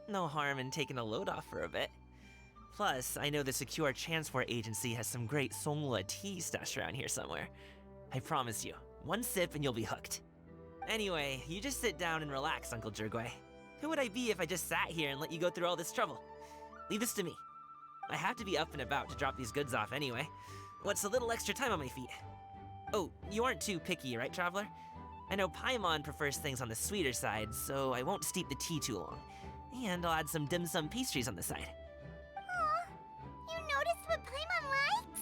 No harm in taking a load off for a bit. Plus, I know the Secure Transport Agency has some great Songhua tea stashed around here somewhere. I promise you, one sip and you'll be hooked. Anyway, you just sit down and relax, Uncle Drugway. Who would I be if I just sat here and let you go through all this trouble? Leave this to me. I have to be up and about to drop these goods off anyway. What's a little extra time on my feet? Oh, you aren't too picky, right, Traveler? I know Paimon prefers things on the sweeter side, so I won't steep the tea too long. And I'll add some dim sum pastries on the side. Aw, you noticed what Paimon likes?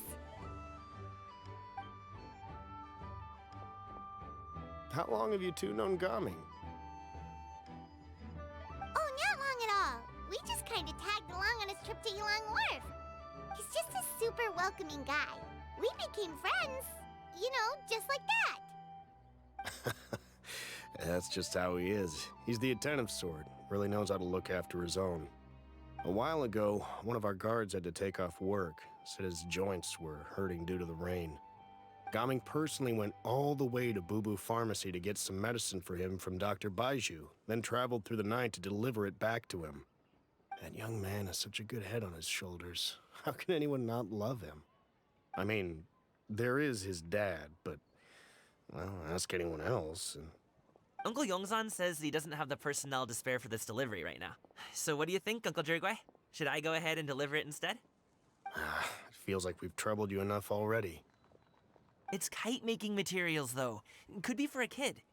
How long have you two known Gaming? Oh, not long at all. We just kind of tagged along on his trip to Yulong Wharf. He's just a super welcoming guy. We became friends, you know, just like that. That's just how he is. He's the attentive sort, really knows how to look after his own. A while ago, one of our guards had to take off work, said his joints were hurting due to the rain. Gaming personally went all the way to Boo Boo Pharmacy to get some medicine for him from Dr. Baiju, then traveled through the night to deliver it back to him. That young man has such a good head on his shoulders. How can anyone not love him? I mean, there is his dad, but, well, ask anyone else. And... Uncle Yongzan says he doesn't have the personnel to spare for this delivery right now. So what do you think, Uncle Drugway? Should I go ahead and deliver it instead? It feels like we've troubled you enough already. It's kite-making materials, though. Could be for a kid.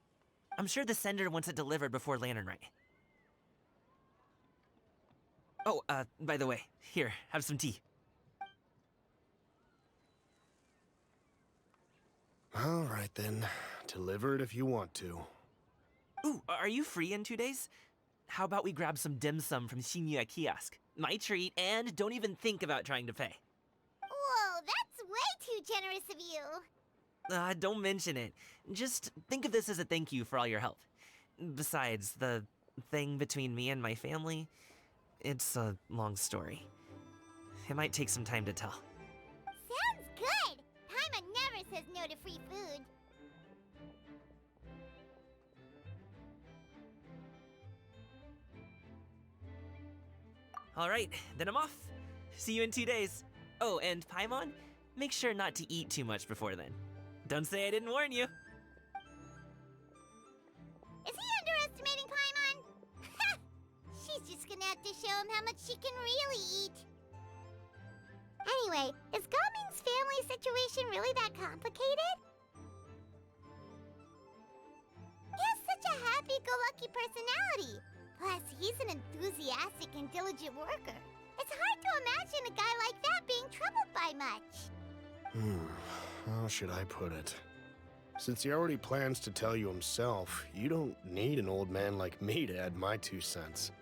I'm sure the sender wants it delivered before Lantern Rite. Oh, by the way, here, have some tea. All right, then. Deliver it if you want to. Ooh, are you free in 2 days? How about we grab some dim sum from Shinya Kiosk? My treat, and don't even think about trying to pay. Whoa, that's way too generous of you. Don't mention it. Just think of this as a thank you for all your help. Besides, the thing between me and my family, it's a long story. It might take some time to tell. Sounds good. Paimon never says no to free food. All right, then I'm off. See you in 2 days. Oh, and Paimon, make sure not to eat too much before then. Don't say I didn't warn you. Is he underestimating Paimon? She's just gonna have to show him how much she can really eat. Anyway, is Gaming's family situation really that complicated? He has such a happy-go-lucky personality. Plus, he's an enthusiastic and diligent worker. It's hard to imagine a guy like that being troubled by much. How should I put it? Since he already plans to tell you himself, you don't need an old man like me to add my 2 cents.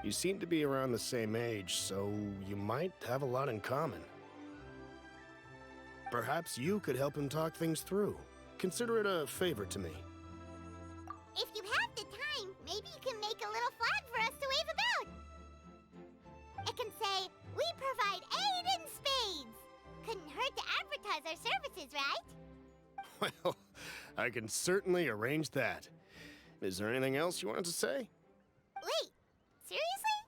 You seem to be around the same age, so you might have a lot in common. Perhaps you could help him talk things through. Consider it a favor to me. If you have the time, maybe you can make a little flag for us to wave about. It can say, "We provide aid in spades." Couldn't hurt to advertise our services, right? Well, I can certainly arrange that. Is there anything else you wanted to say? Wait, seriously?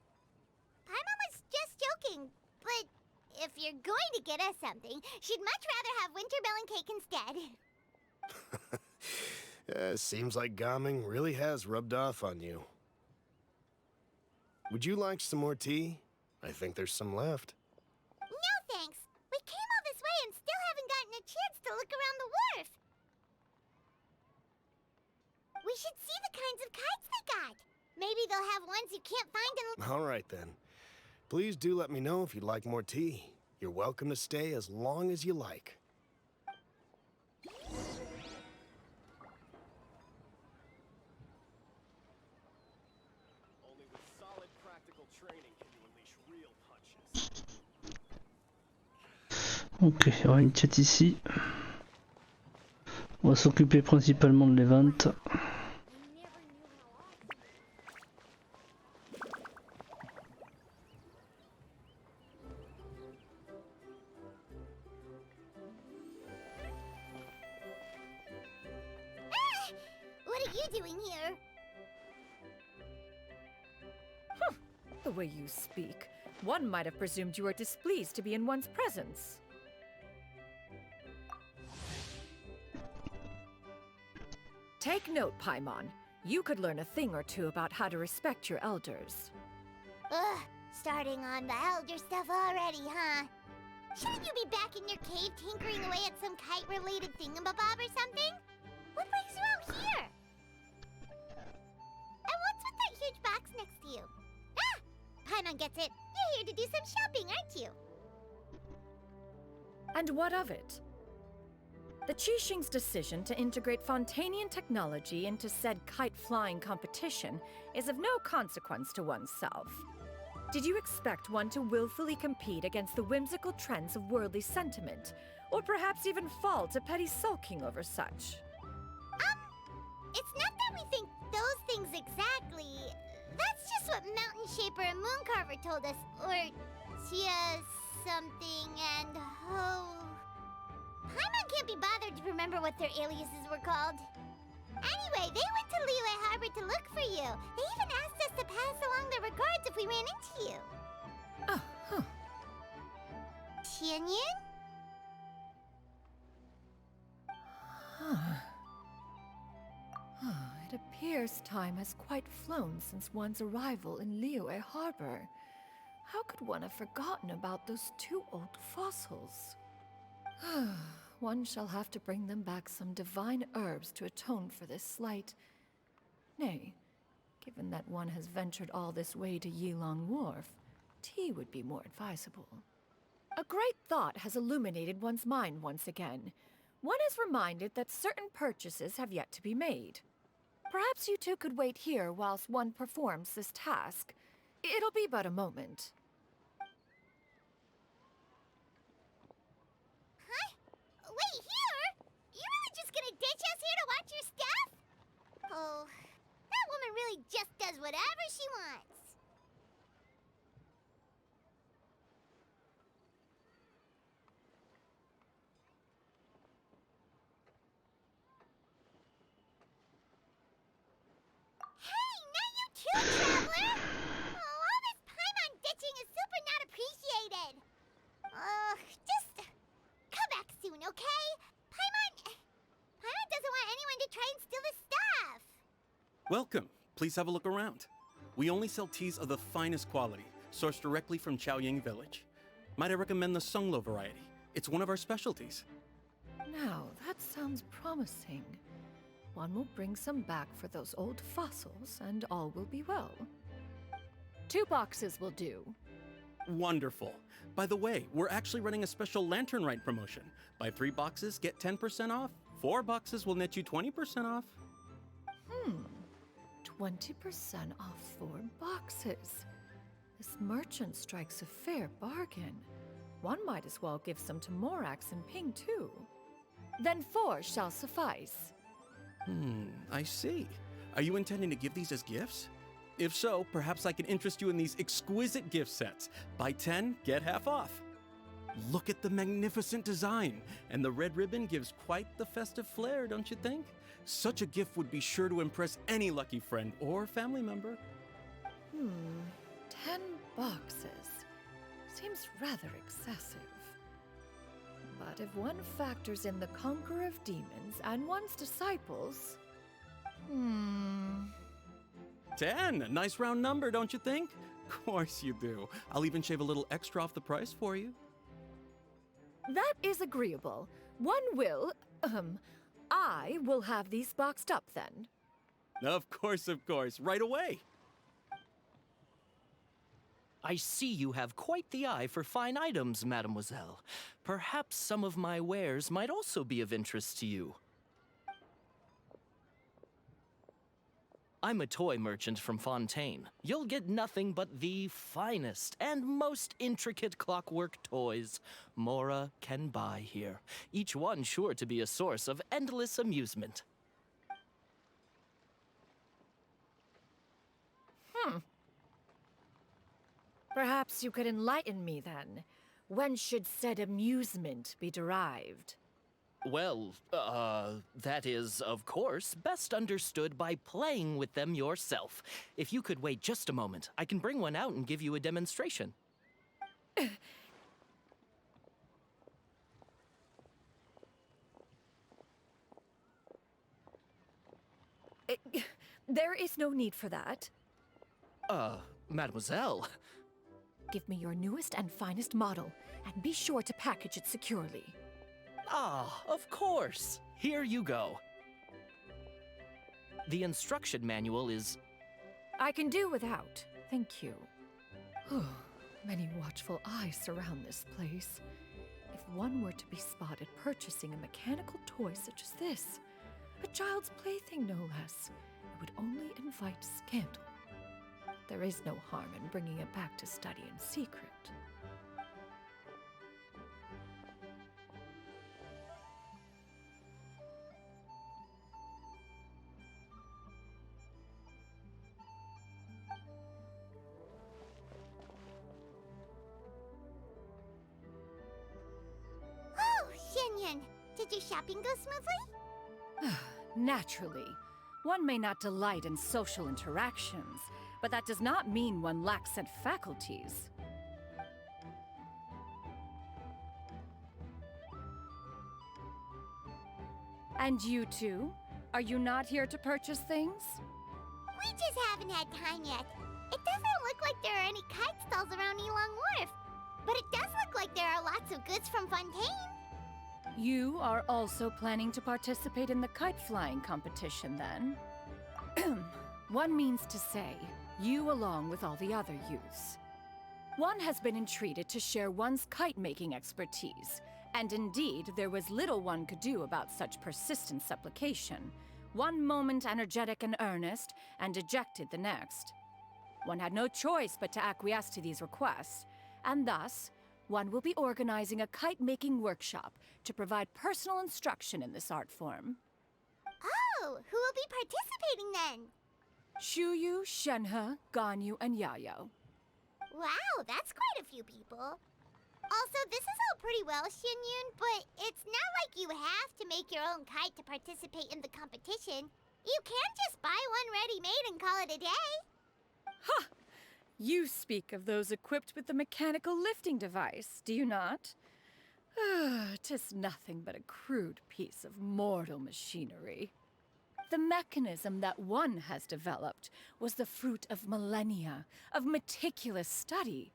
Paimon was just joking, but if you're going to get us something, she'd much rather have winter melon cake instead. Seems like Gaming really has rubbed off on you. Would you like some more tea? I think there's some left. No thanks. We came all this way and still haven't gotten a chance to look around the wharf. We should see the kinds of kites they got. Maybe they'll have ones you can't find in... All right, then. Please do let me know if you'd like more tea. You're welcome to stay as long as you like. Only with solid practical training can you unleash real punches. Ok, il y aura une quête ici. On va s'occuper principalement de l'event. What are you doing here? The way you speak, one might have presumed you were displeased to be in one's presence. Take note, Paimon. You could learn a thing or two about how to respect your elders. Ugh, starting on the elder stuff already, huh? Shouldn't you be back in your cave tinkering away at some kite-related thingamabob or something? What brings you out here? And what's with that huge box next to you? Ah! Paimon gets it. You're here to do some shopping, aren't you? And what of it? The Qixing's decision to integrate Fontanian technology into said kite-flying competition is of no consequence to oneself. Did you expect one to willfully compete against the whimsical trends of worldly sentiment, or perhaps even fall to petty sulking over such? It's not that we think those things exactly. That's just what Mountain Shaper and Mooncarver told us, or Tia something and Ho... Paimon can't be bothered to remember what their aliases were called. Anyway, they went to Liyue Harbor to look for you. They even asked us to pass along their regards if we ran into you. Oh, huh. Tianyin? It appears time has quite flown since one's arrival in Liyue Harbor. How could one have forgotten about those 2 old fossils? One shall have to bring them back some divine herbs to atone for this slight. Nay, given that one has ventured all this way to Yilong Wharf, tea would be more advisable. A great thought has illuminated one's mind once again. One is reminded that certain purchases have yet to be made. Perhaps you two could wait here whilst one performs this task. It'll be but a moment. Huh? Wait, here? You're really just gonna ditch us here to watch your stuff? Oh, that woman really just does whatever she wants. Traveler! Oh, all this Paimon ditching is super not appreciated. Just come back soon, okay? Paimon, Welcome. Please have a look around. We only sell teas of the finest quality, sourced directly from Chaoying Village. Might I recommend the Sunglo variety? It's one of our specialties. Now, that sounds promising. One will bring some back for those old fossils, and all will be well. 2 boxes will do. Wonderful. By the way, we're actually running a special lantern rite promotion. Buy 3 boxes, get 10% off. 4 boxes will net you 20% off. 20% off 4 boxes. This merchant strikes a fair bargain. One might as well give some to Morax and Ping, too. Then 4 shall suffice. I see. Are you intending to give these as gifts? If so, perhaps I can interest you in these exquisite gift sets. Buy 10, get half off. Look at the magnificent design, and the red ribbon gives quite the festive flair, don't you think? Such a gift would be sure to impress any lucky friend or family member. 10 boxes. Seems rather excessive. But if one factors in the Conqueror of Demons and one's disciples... 10! A nice round number, don't you think? Of course you do. I'll even shave a little extra off the price for you. That is agreeable. One will... I will have these boxed up then. Of course, right away. I see you have quite the eye for fine items, mademoiselle. Perhaps some of my wares might also be of interest to you. I'm a toy merchant from Fontaine. You'll get nothing but the finest and most intricate clockwork toys Mora can buy here, each one sure to be a source of endless amusement. Perhaps you could enlighten me then. When should said amusement be derived? Well, that is, of course, best understood by playing with them yourself. If you could wait just a moment, I can bring one out and give you a demonstration. There is no need for that. Mademoiselle. Give me your newest and finest model, and be sure to package it securely. Ah, of course. Here you go. The instruction manual is... I can do without, thank you. Many watchful eyes surround this place. If one were to be spotted purchasing a mechanical toy such as this, a child's plaything no less, it would only invite scandal. There is no harm in bringing it back to study in secret. Oh, Xianyun, did your shopping go smoothly? Naturally. One may not delight in social interactions, but that does not mean one lacks said faculties. And you two? Are you not here to purchase things? We just haven't had time yet. It doesn't look like there are any kite stalls around Elong Wharf, but it does look like there are lots of goods from Fontaine. You are also planning to participate in the kite flying competition, then? One means to say, you along with all the other youths. One has been entreated to share one's kite-making expertise, and indeed, there was little one could do about such persistent supplication. One moment energetic and earnest, and dejected the next. One had no choice but to acquiesce to these requests, and thus, one will be organizing a kite-making workshop to provide personal instruction in this art form. Oh, who will be participating then? Shuyu, Shenhe, Ganyu, and Yayo. Wow, that's quite a few people. Also, this is all pretty well, Xianyun, but it's not like you have to make your own kite to participate in the competition. You can just buy one ready-made and call it a day. Ha! You speak of those equipped with the mechanical lifting device, do you not? 'Tis nothing but a crude piece of mortal machinery. The mechanism that one has developed was the fruit of millennia of meticulous study.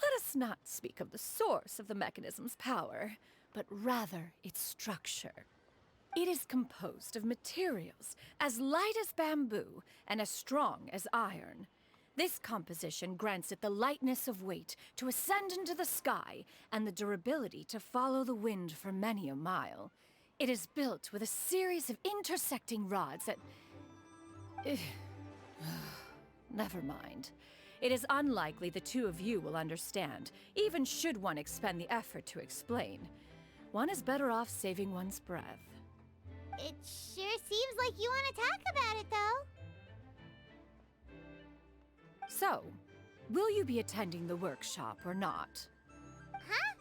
Let us not speak of the source of the mechanism's power, but rather its structure. It is composed of materials as light as bamboo and as strong as iron. This composition grants it the lightness of weight to ascend into the sky and the durability to follow the wind for many a mile. It is built with a series of intersecting rods that... Never mind. It is unlikely the two of you will understand, even should one expend the effort to explain. One is better off saving one's breath. It sure seems like you want to talk about it, though. So, will you be attending the workshop or not? Huh?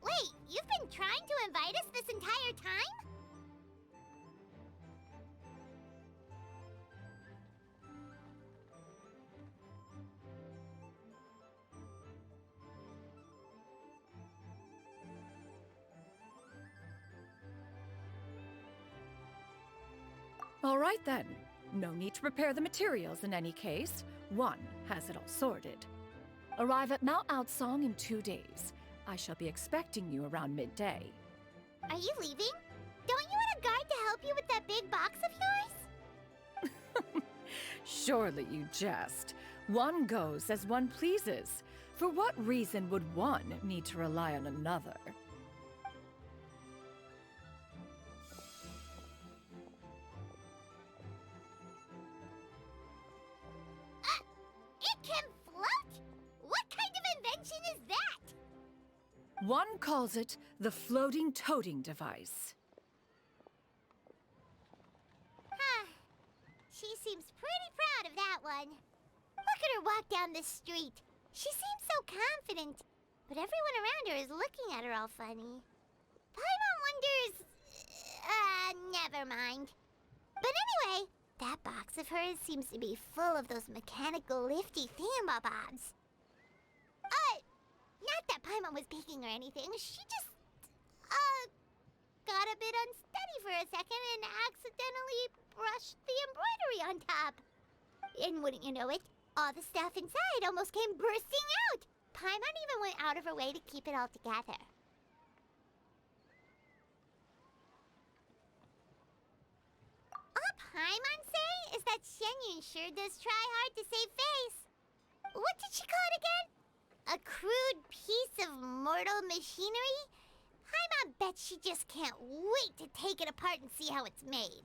Wait, you've been trying to invite us this entire time? All right then. No need to prepare the materials in any case. One has it all sorted. Arrive at Mount Outsong in 2 days. I shall be expecting you around midday. Are you leaving? Don't you want a guard to help you with that big box of yours? Surely you jest. One goes as one pleases. For what reason would one need to rely on another? It can float? What kind of invention is that? One calls it the floating toting device. Huh. She seems pretty proud of that one. Look at her walk down the street. She seems so confident, but everyone around her is looking at her all funny. Paimon wonders... never mind. But anyway, that box of hers seems to be full of those mechanical lifty thingamabobs. Not that Paimon was peeking or anything. She just, got a bit unsteady for a second and accidentally brushed the embroidery on top. And wouldn't you know it, all the stuff inside almost came bursting out. Paimon even went out of her way to keep it all together. All Paimon say is that Shenyun sure does try hard to save face. What did she call it again? A crude piece of mortal machinery? Paimon bets she just can't wait to take it apart and see how it's made.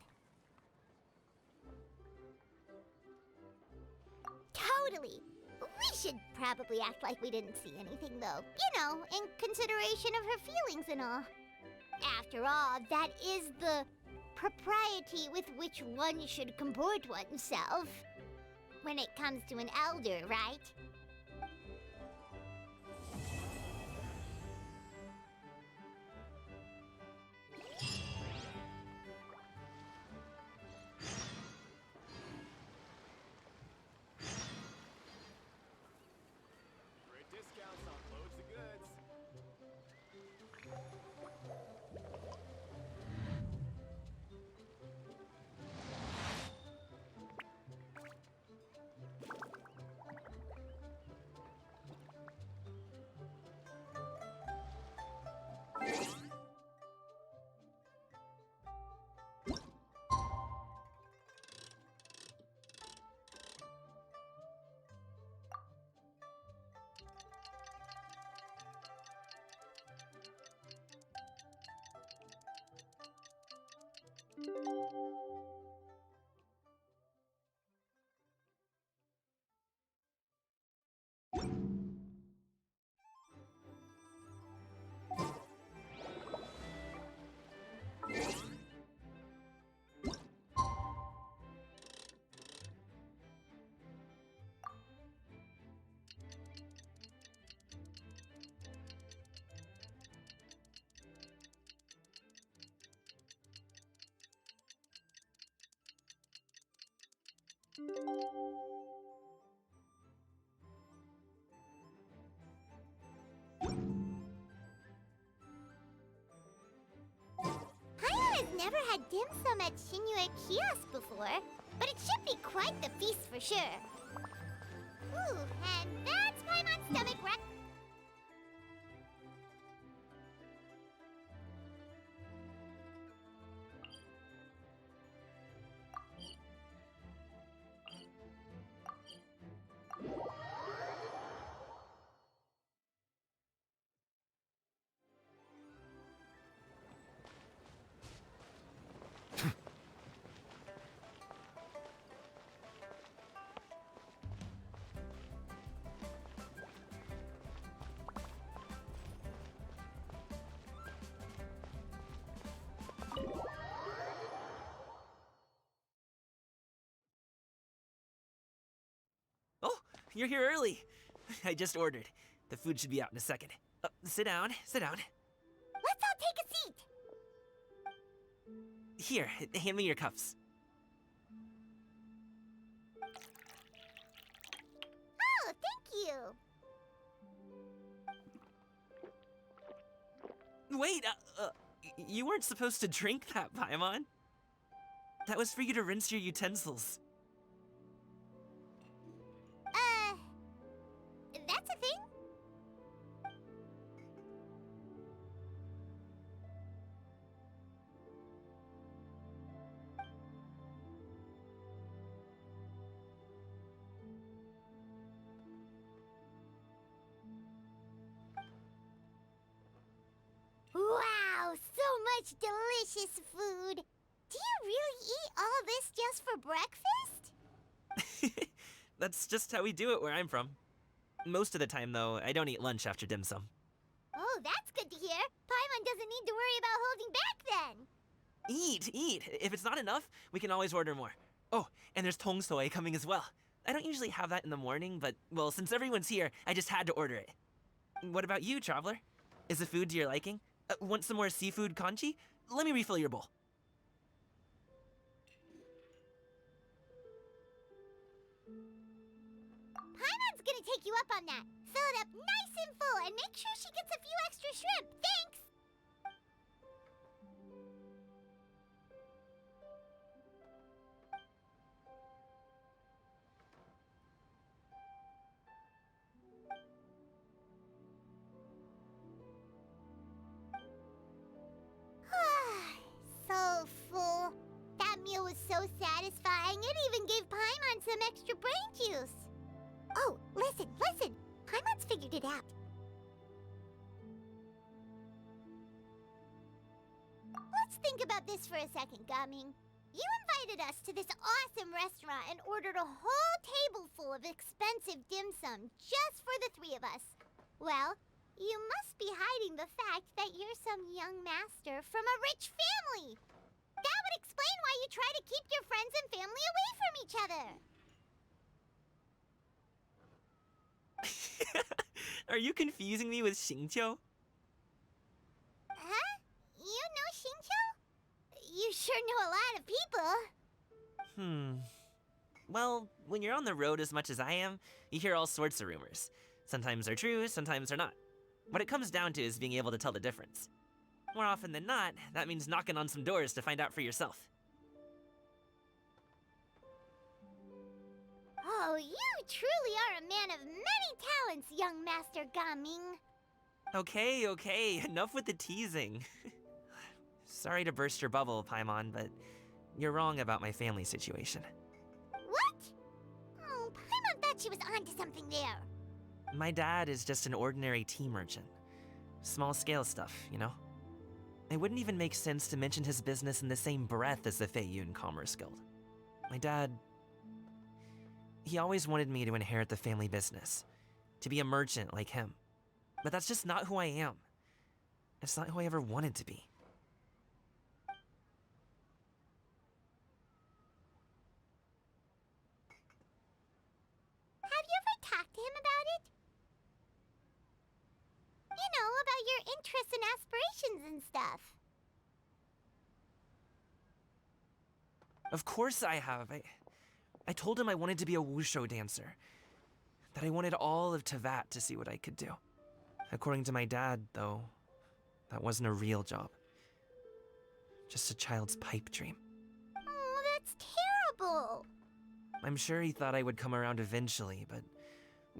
Totally. We should probably act like we didn't see anything, though. You know, in consideration of her feelings and all. After all, that is the propriety with which one should comport oneself. When it comes to an elder, right? Great discounts on loads of goods. had dim sum at Shinue Kiosk before, but it should be quite the feast for sure. Ooh, and that's Paimon's stomach wreck. Oh, you're here early. I just ordered. The food should be out in a second. Sit down, sit down. Let's all take a seat. Here, hand me your cups. Oh, thank you. Wait, you weren't supposed to drink that, Paimon. That was for you to rinse your utensils. That's a thing? Wow, so much delicious food. Do you really eat all this just for breakfast? That's just how we do it where I'm from. Most of the time, though, I don't eat lunch after dim sum. Oh, that's good to hear. Paimon doesn't need to worry about holding back then. Eat, eat. If it's not enough, we can always order more. Oh, and there's tong soy coming as well. I don't usually have that in the morning, but, well, since everyone's here, I just had to order it. What about you, traveler? Is the food to your liking? Want some more seafood kanchi? Let me refill your bowl. Paimon's gonna take you up on that. Fill it up nice and full and make sure she gets a few extra shrimp. Thanks! So full. That meal was so satisfying, it even gave Paimon some extra brain juice. Oh, listen, listen! Paimon's figured it out. Let's think about this for a second, Gaming. You invited us to this awesome restaurant and ordered a whole table full of expensive dim sum just for the three of us. Well, you must be hiding the fact that you're some young master from a rich family. That would explain why you try to keep your friends and family away from each other. Are you confusing me with Xingqiu? Huh? You know Xingqiu? You sure know a lot of people. Well, when you're on the road as much as I am, you hear all sorts of rumors. Sometimes they're true, sometimes they're not. What it comes down to is being able to tell the difference. More often than not, that means knocking on some doors to find out for yourself. Oh, you truly are a man of many talents, young Master Gaming. Okay, enough with the teasing. Sorry to burst your bubble, Paimon, but you're wrong about my family situation. What? Oh, Paimon thought she was onto something there. My dad is just an ordinary tea merchant. Small-scale stuff, you know? It wouldn't even make sense to mention his business in the same breath as the Feiyun Commerce Guild. My dad... he always wanted me to inherit the family business, to be a merchant like him. But that's just not who I am. It's not who I ever wanted to be. Have you ever talked to him about it? You know, about your interests and aspirations and stuff. Of course I have. I told him I wanted to be a wushu dancer. That I wanted all of Tevat to see what I could do. According to my dad, though, that wasn't a real job. Just a child's pipe dream. Oh, that's terrible. I'm sure he thought I would come around eventually, but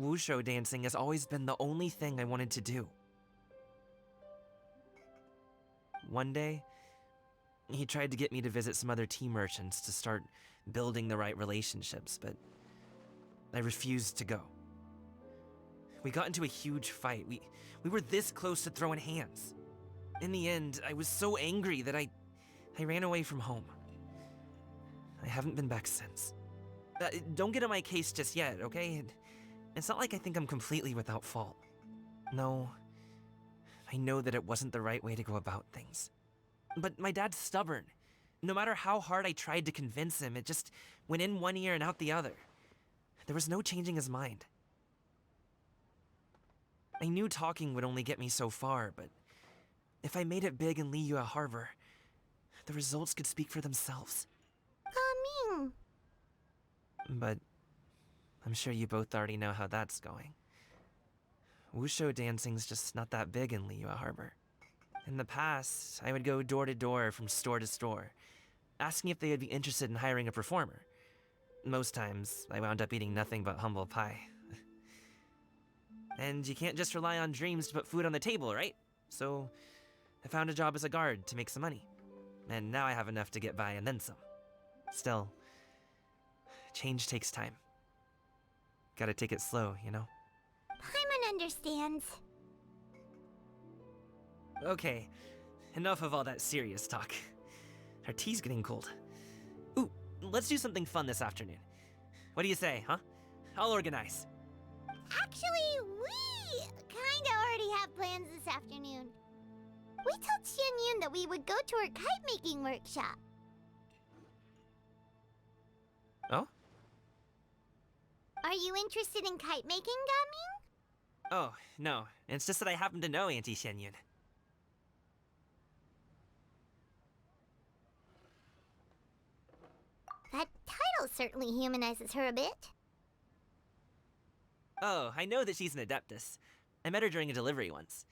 wushu dancing has always been the only thing I wanted to do. One day, he tried to get me to visit some other tea merchants to start building the right relationships, but I refused to go. We got into a huge fight. We were this close to throwing hands. In the end, I was so angry that I ran away from home. I haven't been back since. Don't get on my case just yet, okay? It's not like I think I'm completely without fault. No, I know that it wasn't the right way to go about things. But my dad's stubborn. No matter how hard I tried to convince him, it just went in one ear and out the other. There was no changing his mind. I knew talking would only get me so far, but if I made it big in Liyue Harbor, the results could speak for themselves. Ming. But I'm sure you both already know how that's going. Wushu dancing's just not that big in Liyue Harbor. In the past, I would go door to door from store to store, asking if they would be interested in hiring a performer. Most times, I wound up eating nothing but humble pie. And you can't just rely on dreams to put food on the table, right? So, I found a job as a guard to make some money. And now I have enough to get by and then some. Still, change takes time. Gotta take it slow, you know? Paimon understands. Okay, enough of all that serious talk. Our tea's getting cold. Ooh, let's do something fun this afternoon. What do you say, huh? I'll organize. Actually, we kinda already have plans this afternoon. We told Xianyun that we would go to her kite-making workshop. Oh? Are you interested in kite-making, Gaming? Oh, no. It's just that I happen to know Auntie Xianyun. That title certainly humanizes her a bit. Oh, I know that she's an adeptus. I met her during a delivery once.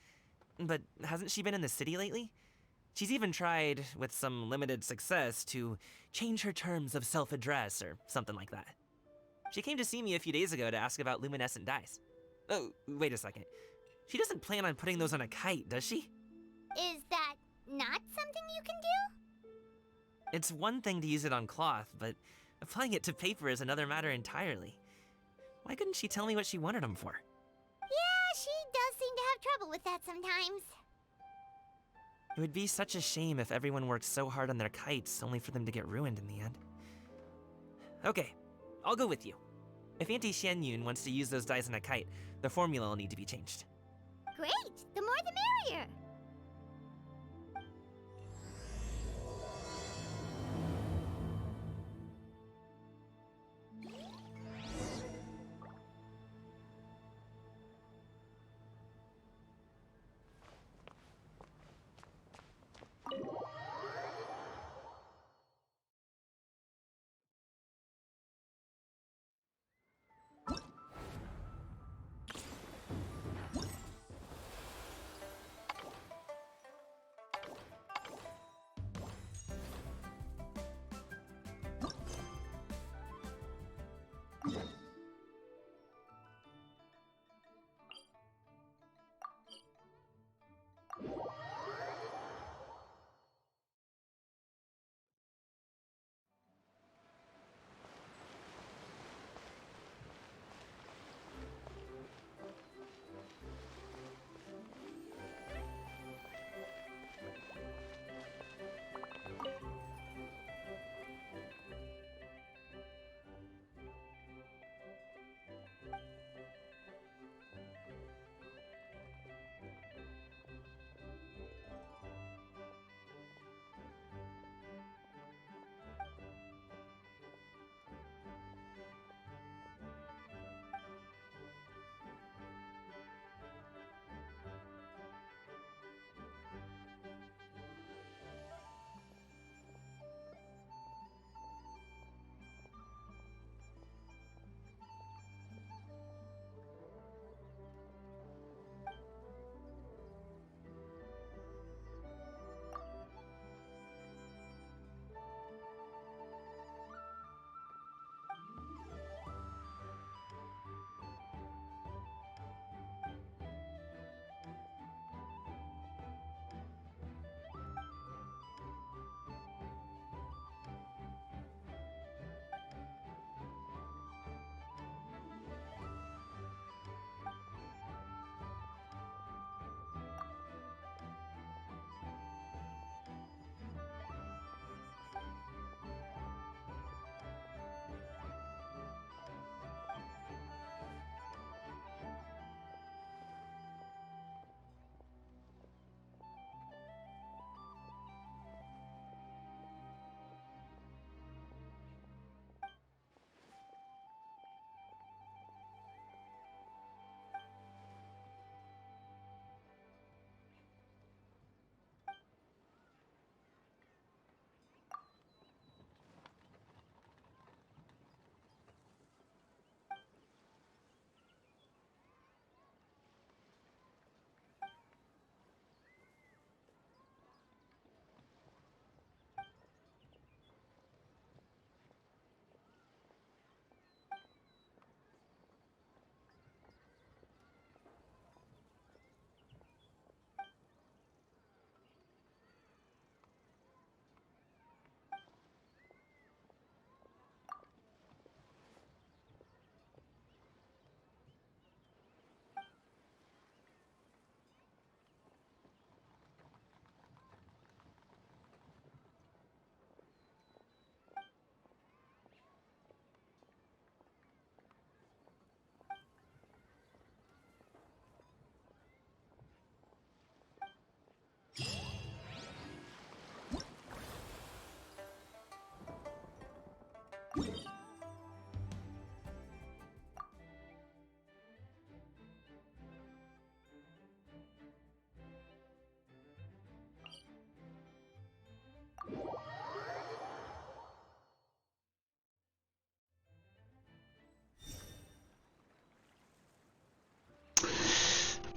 But hasn't she been in the city lately? She's even tried, with some limited success, to change her terms of self-address or something like that. She came to see me a few days ago to ask about luminescent dyes. Oh, wait a second. She doesn't plan on putting those on a kite, does she? Is that not something you can do? It's one thing to use it on cloth, but applying it to paper is another matter entirely. Why couldn't she tell me what she wanted them for? Yeah, she does seem to have trouble with that sometimes. It would be such a shame if everyone worked so hard on their kites only for them to get ruined in the end. Okay, I'll go with you. If Auntie Xianyun wants to use those dyes on a kite, the formula will need to be changed. Great! The more the merrier!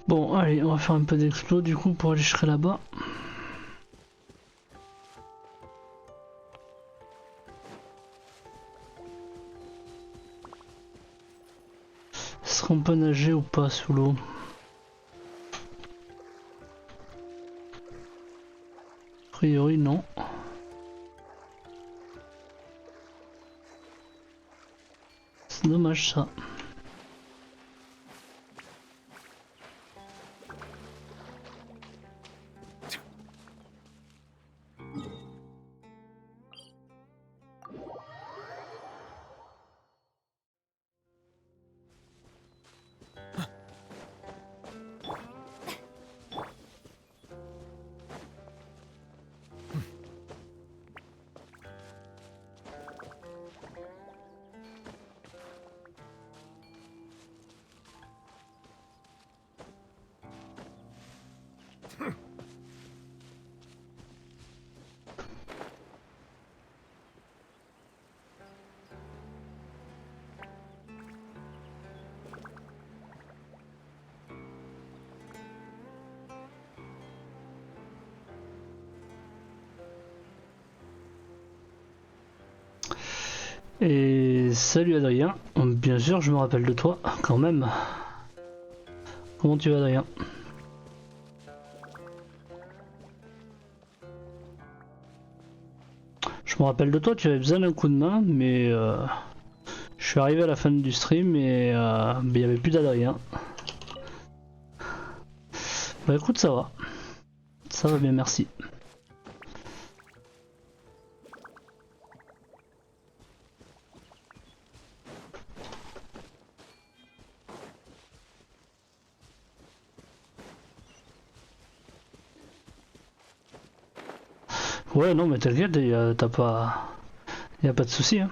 Bon, allez, on va faire un peu d'explo du coup pour aller jusqu'à là-bas. Est-ce qu'on peut nager ou pas sous l'eau? A priori, non. C'est dommage ça. Et salut Adrien, bien sûr je me rappelle de toi, quand même. Comment tu vas Adrien? Je me rappelle de toi, tu avais besoin d'un coup de main, mais je suis arrivé à la fin du stream et il n'y avait plus d'Adrien. Bah écoute, ça va bien, merci. Ouais, non, mais t'inquiète, y a pas de souci. Hein.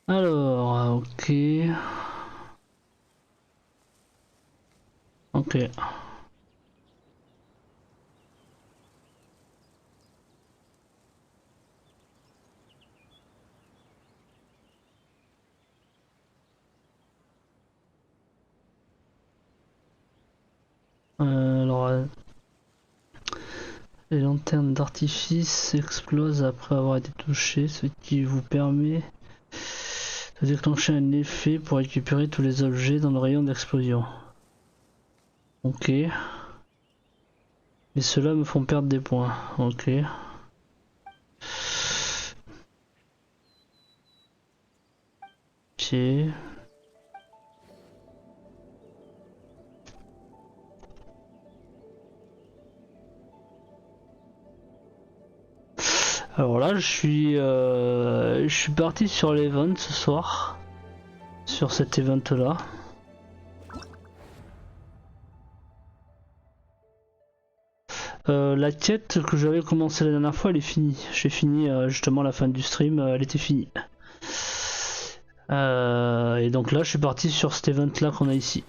Alors, ok. Ok. Alors, les lanternes d'artifice explosent après avoir été touchées, ce qui vous permet de déclencher un effet pour récupérer tous les objets dans le rayon d'explosion. Ok. Et ceux-là me font perdre des points. Ok. Ok. Alors là, je suis parti sur l'event ce soir, sur cet event là. La quête que j'avais commencé la dernière fois, elle est finie. J'ai fini justement la fin du stream, elle était finie. Et donc là, je suis parti sur cet event là qu'on a ici.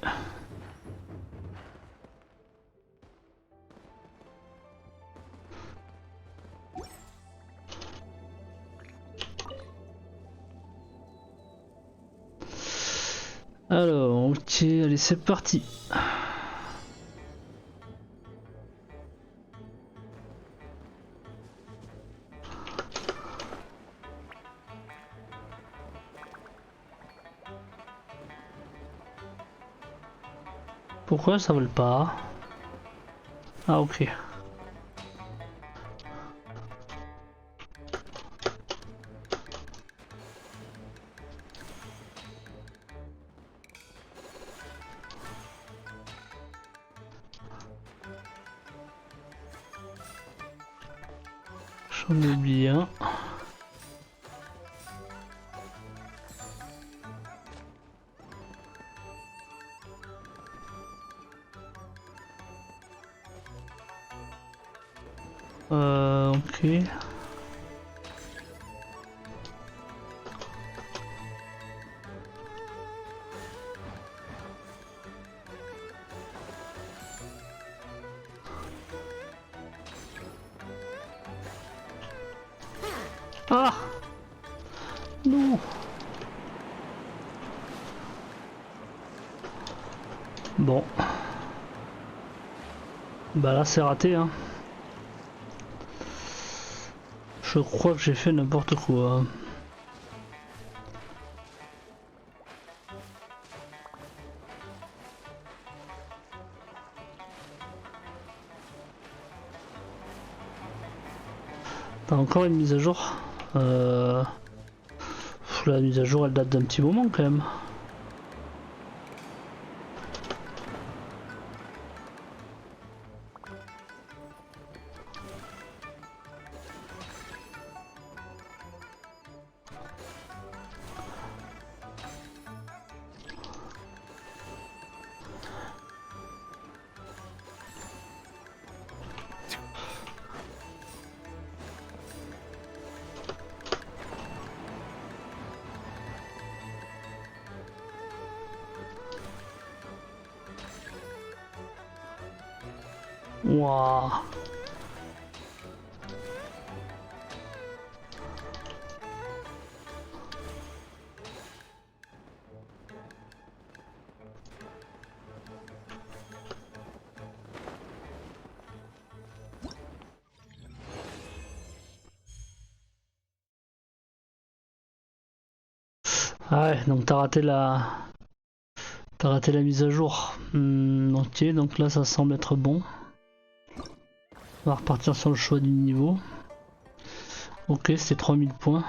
Alors, ok, allez, c'est parti. Pourquoi ça vole pas? Ah, ok. J'en ai oublié un. Ok. Ah! Non. Bon. Bah là c'est raté hein. Je crois que j'ai fait n'importe quoi. T'as encore une mise à jour. La mise à jour elle date d'un petit moment quand même. Wouah. Ah ouais, donc t'as raté la mise à jour. Ok, donc là ça semble être bon. On va repartir sur le choix du niveau. Ok, c'est 3000 points.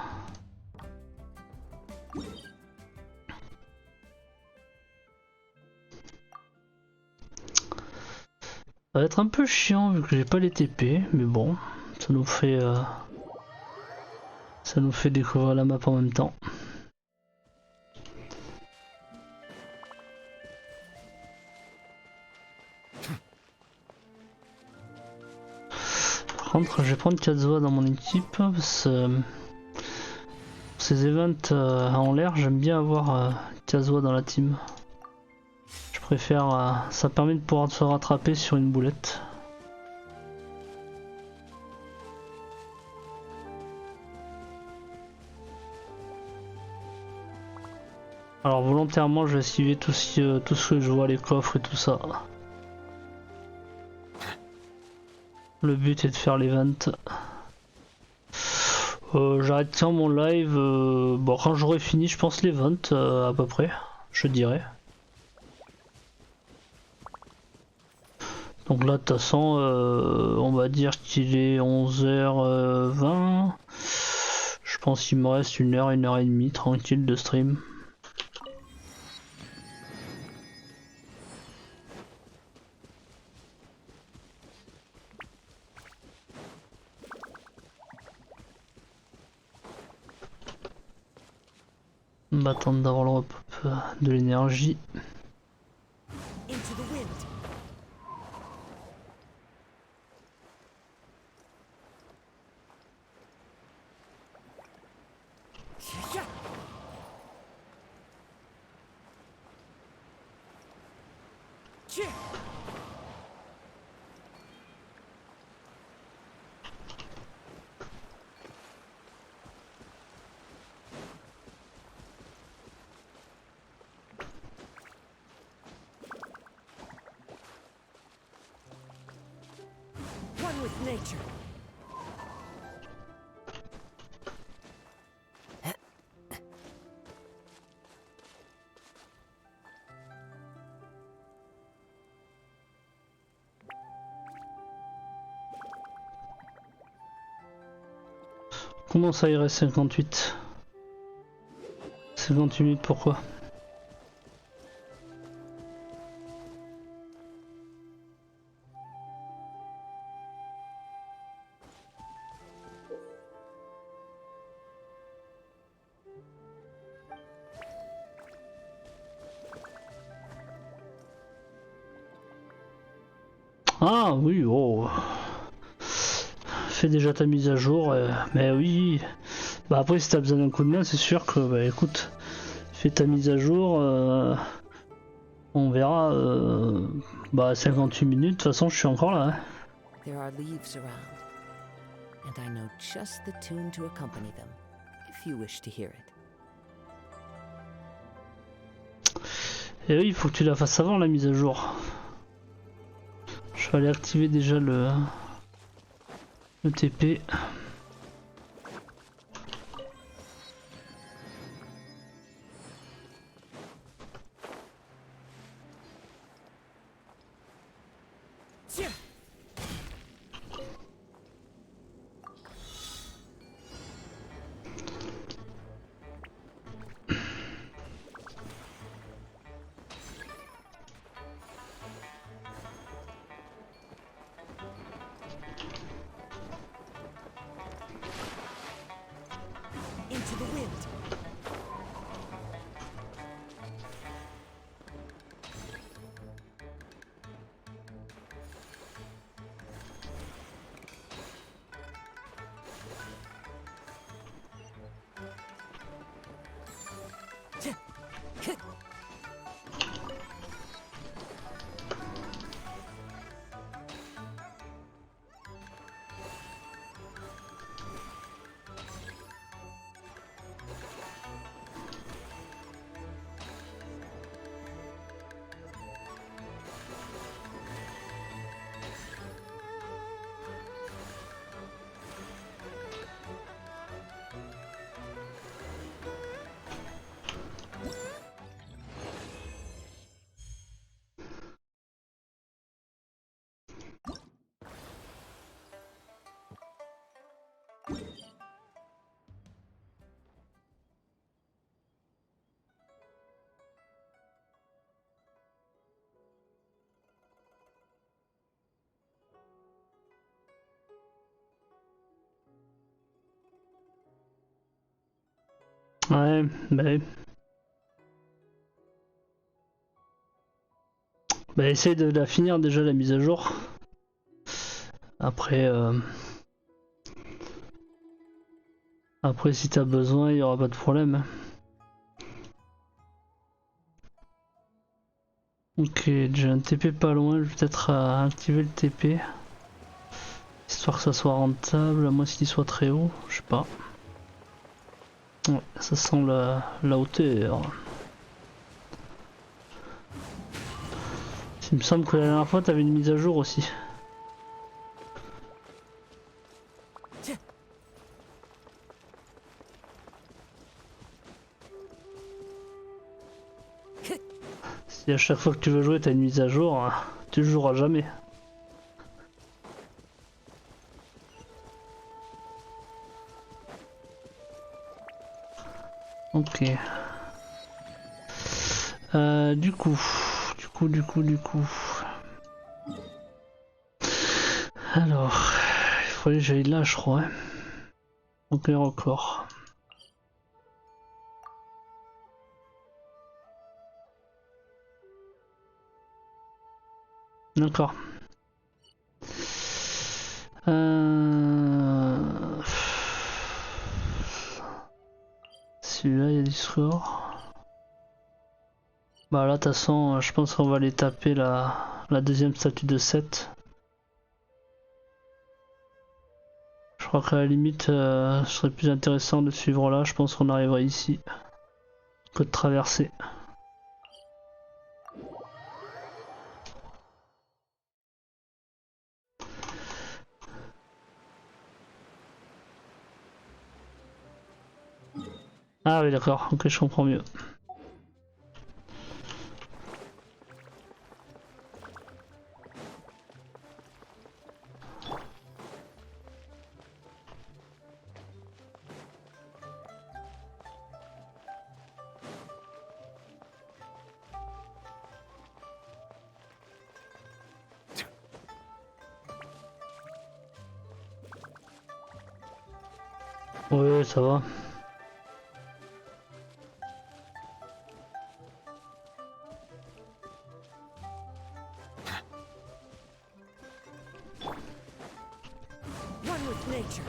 Ça va être un peu chiant vu que j'ai pas les TP, mais bon, ça nous fait découvrir la map en même temps. Par contre, je vais prendre Kazuha dans mon équipe parce que ces events en l'air, j'aime bien avoir Kazuha dans la team. Je préfère, ça permet de pouvoir se rattraper sur une boulette. Alors volontairement, je vais esquiver tout ce que je vois, les coffres et tout ça. Le but est de faire l'event. J'arrête quand mon live, bon quand j'aurai fini je pense l'event à peu près, je dirais. Donc là de toute façon on va dire qu'il est 11h20. Je pense qu'il me reste 1 heure, 1 heure et demie tranquille de stream. On va attendre d'avoir le repop de l'énergie. Comment ça irait 58? 58 minutes pourquoi? Ah oui, oh. Fais déjà ta mise à jour, mais oui. Bah après si t'as besoin d'un coup de main, c'est sûr que bah écoute, fais ta mise à jour, on verra. Bah 58 minutes, de toute façon je suis encore là. Hein. There are leaves around, and I know just the tune to accompany them, if you wish to hear it. Et oui, il faut que tu la fasses avant la mise à jour. Je vais aller activer déjà le TP. Into the wind. Ouais, bah oui. Bah essaye de la finir déjà la mise à jour. Après, après si t'as besoin, il y aura pas de problème. Ok, j'ai un TP pas loin, je vais peut-être activer le TP. Histoire que ça soit rentable, à moins qu'il soit très haut, je sais pas. Ouais, ça sent la hauteur. Il me semble que la dernière fois t'avais une mise à jour aussi. Si à chaque fois que tu veux jouer t'as une mise à jour, tu joueras jamais. Ok. Du coup. Alors, il faudrait que j'aille là, je crois. Hein. Donc les records. D'accord. Celui-là, il y a du score. Bah là, de toute façon, je pense qu'on va aller taper la deuxième statue de 7. Je crois qu'à la limite, ce serait plus intéressant de suivre là. Je pense qu'on arriverait ici que de traverser. Ah oui, d'accord. Ok, je comprends mieux. Oui, ça va. One with nature.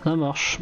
Ça marche.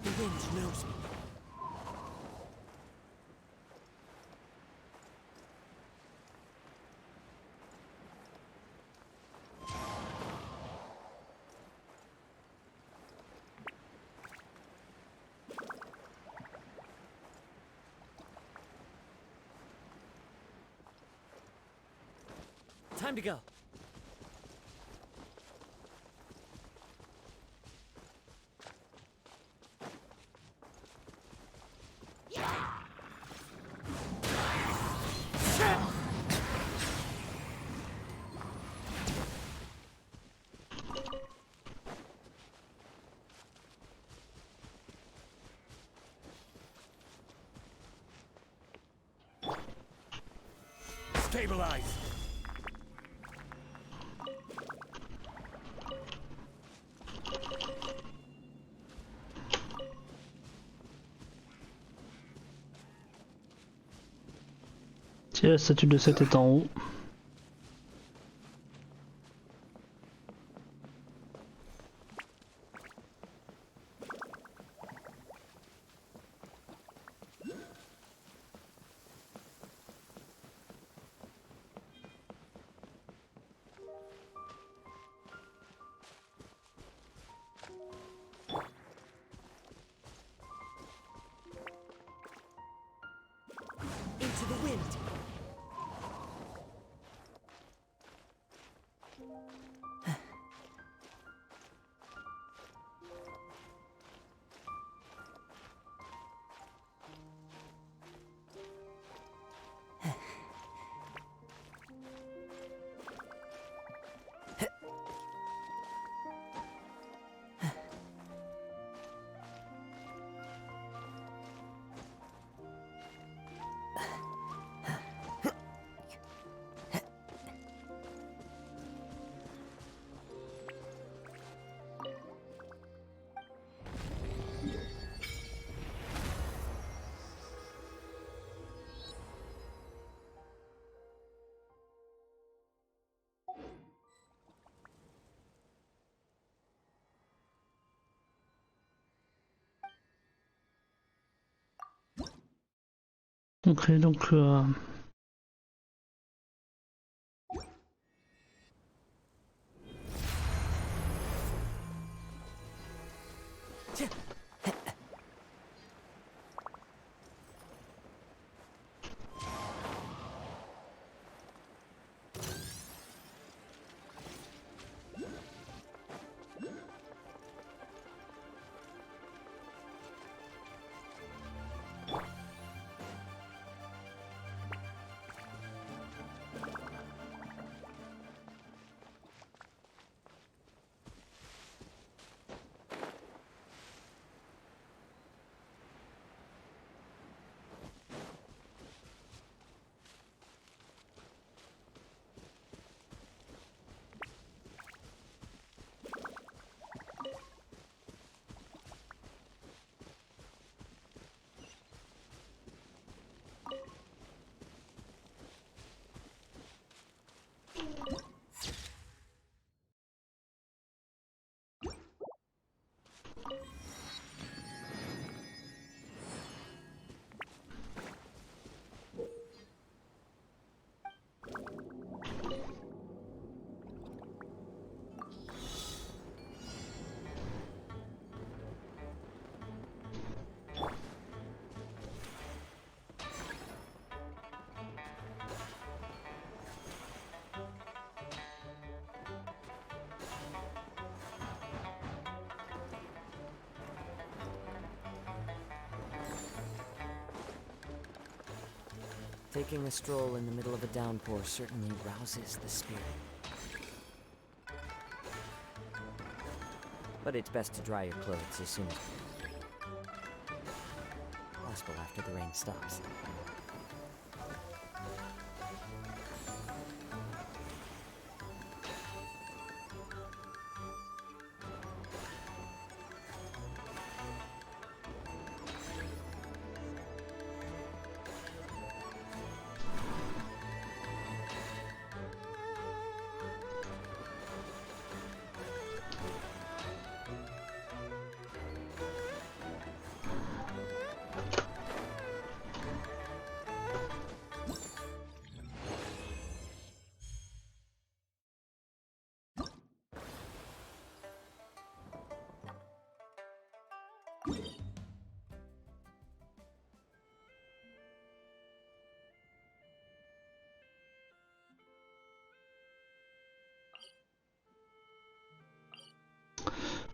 The wind knows me. Time to go. Stabilize. Si la statue de Seth est en haut. Into the wind. Ok, donc Taking a stroll in the middle of a downpour certainly rouses the spirit. But it's best to dry your clothes as soon as possible after the rain stops.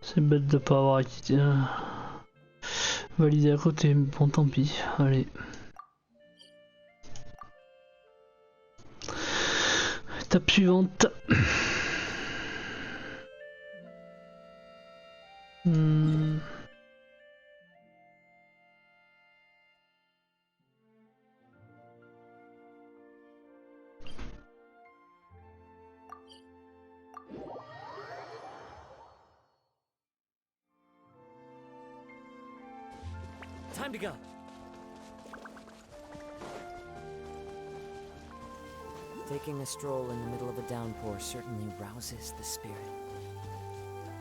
C'est bête de pas avoir été validé à côté, mais bon tant pis, allez. Étape suivante. Time to go. Taking a stroll in the middle of a downpour certainly rouses the spirit.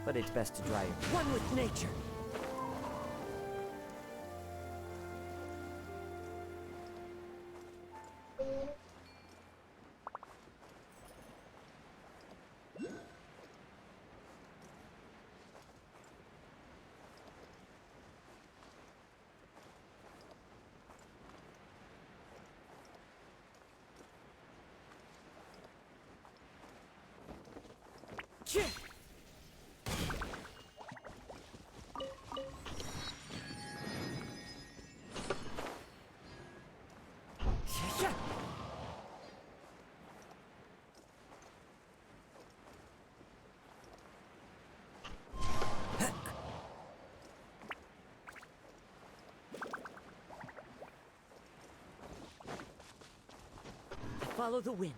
But it's best to dry your... One with nature! Follow the wind.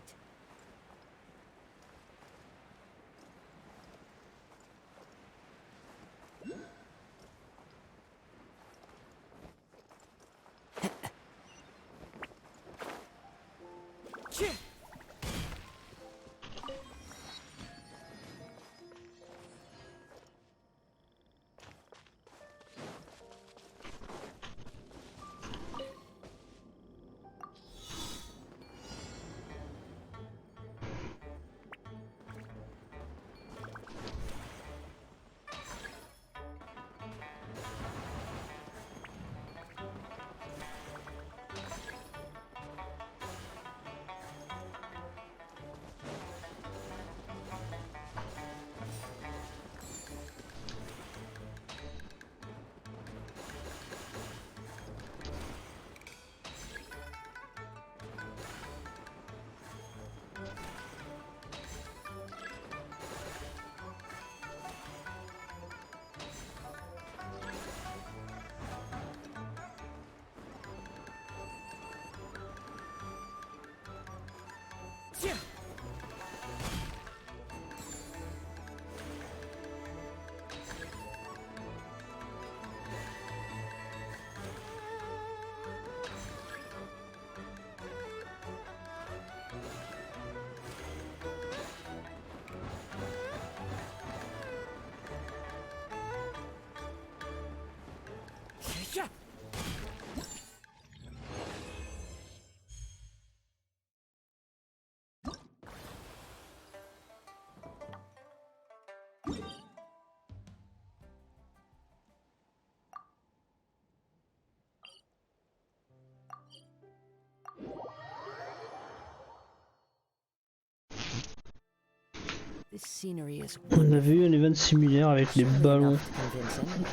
On a vu un event similaire avec les ballons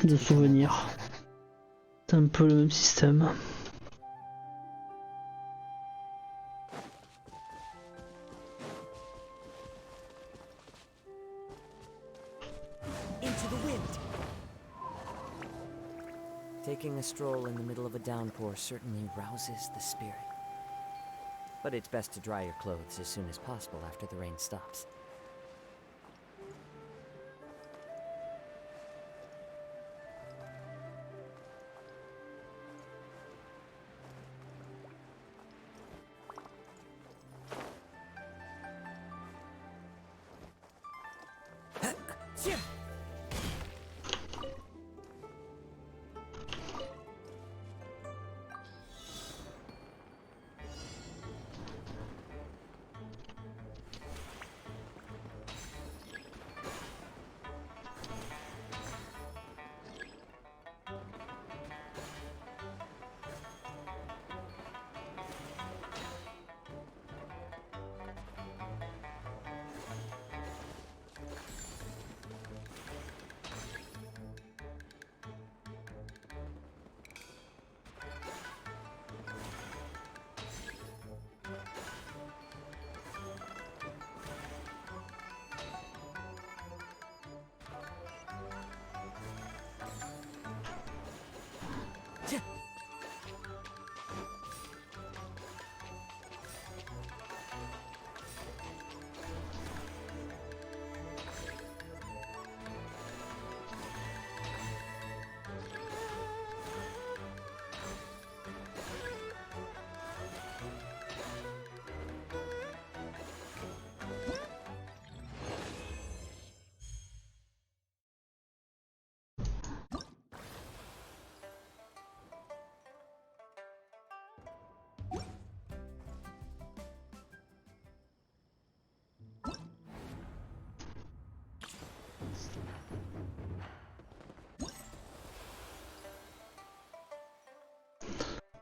de souvenirs. C'est un peu le même système. Taking a stroll in the middle of a downpour certainly rouses the spirit. But it's best to dry your clothes as soon as possible after the rain stops.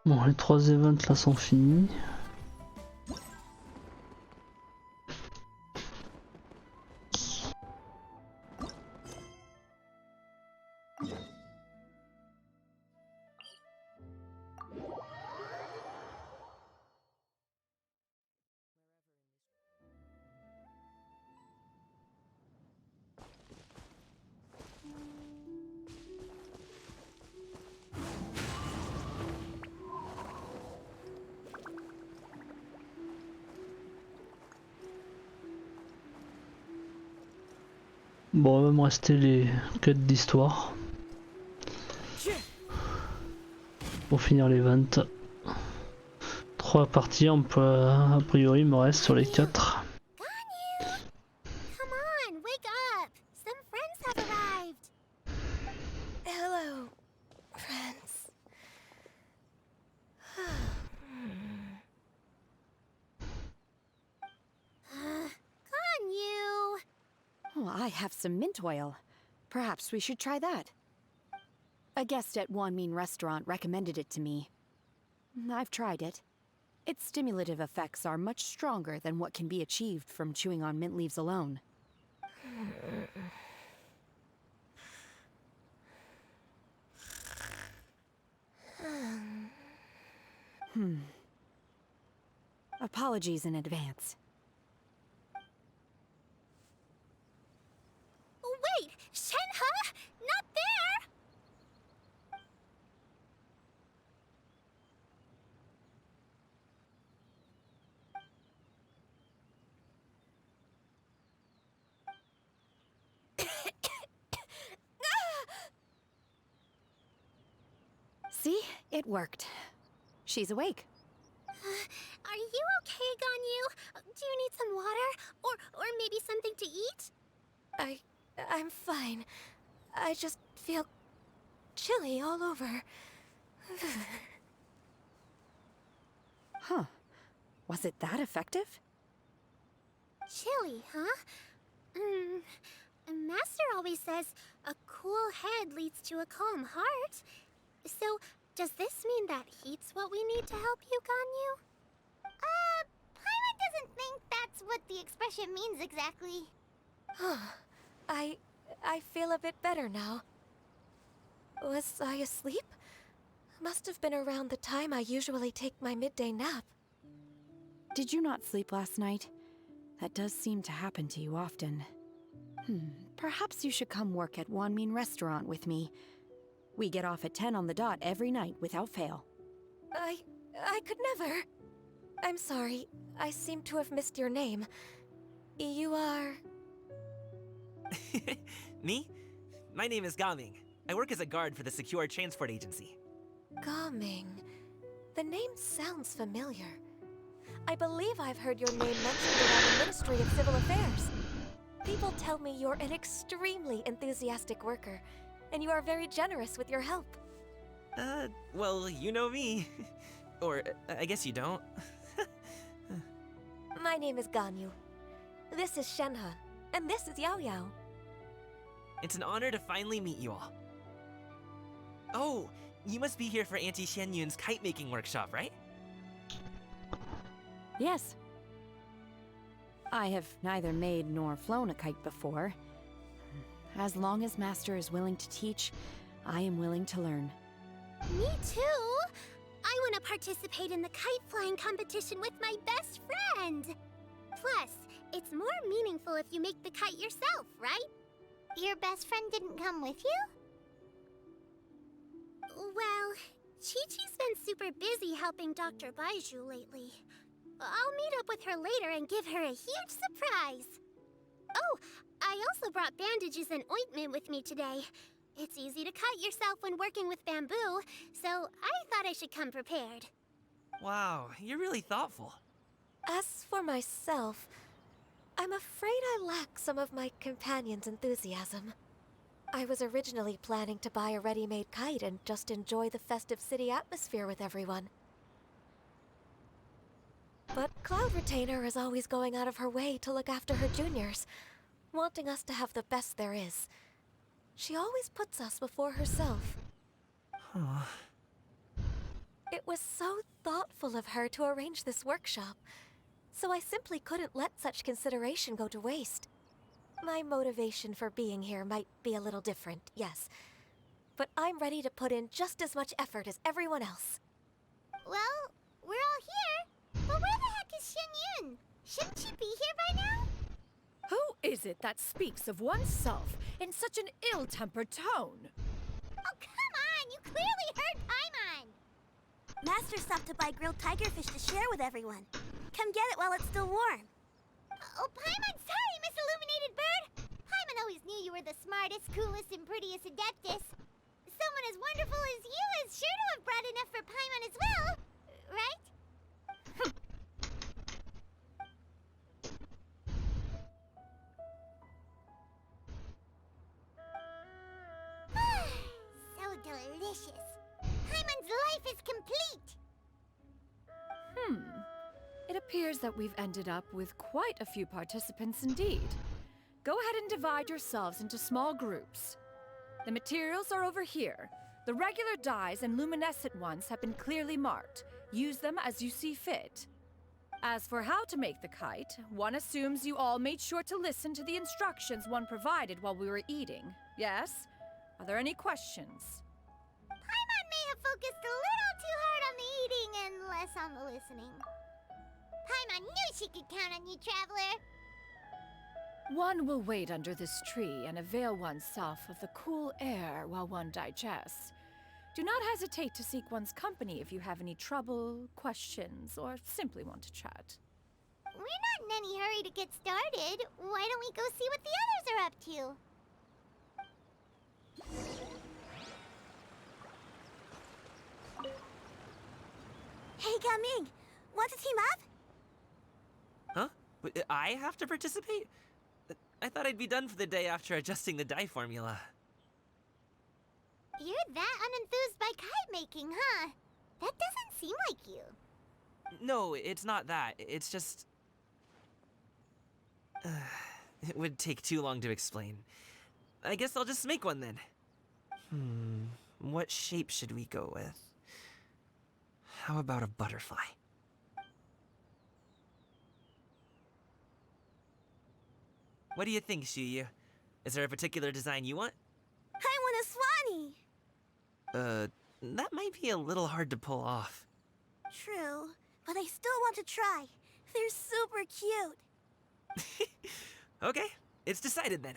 Bon, les 3 events là sont finis. Bon, il va me rester les quêtes d'histoire pour finir les ventes. 3 parties, on peut, a priori il me reste sur les 4. Come on, wake up! Some friends have arrived! Hello, friends. Ganyu! Oh, I have some mint oil. Perhaps we should try that. A guest at Wanmin Restaurant recommended it to me. I've tried it. Its stimulative effects are much stronger than what can be achieved from chewing on mint leaves alone. Apologies in advance. Wait! Shenhe? Not there! See? It worked. She's awake. Are you okay, Ganyu? Do you need some water? Or maybe something to eat? I'm fine. I just feel chilly all over. Huh. Was it that effective? Chilly, huh? Master always says a cool head leads to a calm heart. So, does this mean that heat's what we need to help you, Ganyu? Paimon doesn't think that's what the expression means exactly. I feel a bit better now. Was I asleep? Must have been around the time I usually take my midday nap. Did you not sleep last night? That does seem to happen to you often. Perhaps you should come work at Wanmin Restaurant with me. We get off at 10 on the dot every night without fail. I could never. I'm sorry. I seem to have missed your name. You are... Me? My name is Gaming. I work as a guard for the Secure Transport Agency. Gaming. The name sounds familiar. I believe I've heard your name mentioned around the Ministry of Civil Affairs. People tell me you're an extremely enthusiastic worker, and you are very generous with your help. Well, you know me. Or, I guess you don't. My name is Ganyu. This is Shenhe, and this is Yao Yao. It's an honor to finally meet you all. Oh, you must be here for Auntie Xianyun's kite-making workshop, right? Yes. I have neither made nor flown a kite before. As long as Master is willing to teach, I am willing to learn. Me too! I want to participate in the kite flying competition with my best friend! Plus, it's more meaningful if you make the kite yourself, right? Your best friend didn't come with you? Well, Chi-Chi's been super busy helping Dr. Baizhu lately. I'll meet up with her later and give her a huge surprise. Oh, I also brought bandages and ointment with me today. It's easy to cut yourself when working with bamboo, so I thought I should come prepared. Wow, you're really thoughtful. As for myself, I'm afraid I lack some of my companion's enthusiasm. I was originally planning to buy a ready-made kite and just enjoy the festive city atmosphere with everyone. But Cloud Retainer is always going out of her way to look after her juniors, wanting us to have the best there is. She always puts us before herself. Huh. It was so thoughtful of her to arrange this workshop, so I simply couldn't let such consideration go to waste. My motivation for being here might be a little different, yes, but I'm ready to put in just as much effort as everyone else. Well, we're all here, but where the heck is Xianyun? Shouldn't she be here by now? Who is it that speaks of oneself in such an ill-tempered tone? Oh, come on! You clearly heard Paimon! Master stopped to buy grilled tigerfish to share with everyone. Come get it while it's still warm. Oh, Paimon, sorry, Miss Illuminated Bird! Paimon always knew you were the smartest, coolest, and prettiest Adeptus. Someone as wonderful as you is sure to have brought enough for Paimon as well, right? So delicious. Paimon's life is complete. It appears that we've ended up with quite a few participants indeed. Go ahead and divide yourselves into small groups. The materials are over here. The regular dyes and luminescent ones have been clearly marked. Use them as you see fit. As for how to make the kite, one assumes you all made sure to listen to the instructions one provided while we were eating. Yes? Are there any questions? Paimon may have focused a little too hard on the eating and less on the listening. Paimon knew she could count on you, Traveler. One will wait under this tree and avail oneself of the cool air while one digests. Do not hesitate to seek one's company if you have any trouble, questions, or simply want to chat. We're not in any hurry to get started. Why don't we go see what the others are up to? Hey, Gaming! Want to team up? Huh? I have to participate? I thought I'd be done for the day after adjusting the dye formula. You're that unenthused by kite making, huh? That doesn't seem like you. No, it's not that. It's just... it would take too long to explain. I guess I'll just make one then. What shape should we go with? How about a butterfly? What do you think, Shuyu? Is there a particular design you want? I want a swanee! That might be a little hard to pull off. True, but I still want to try. They're super cute. Okay, it's decided then.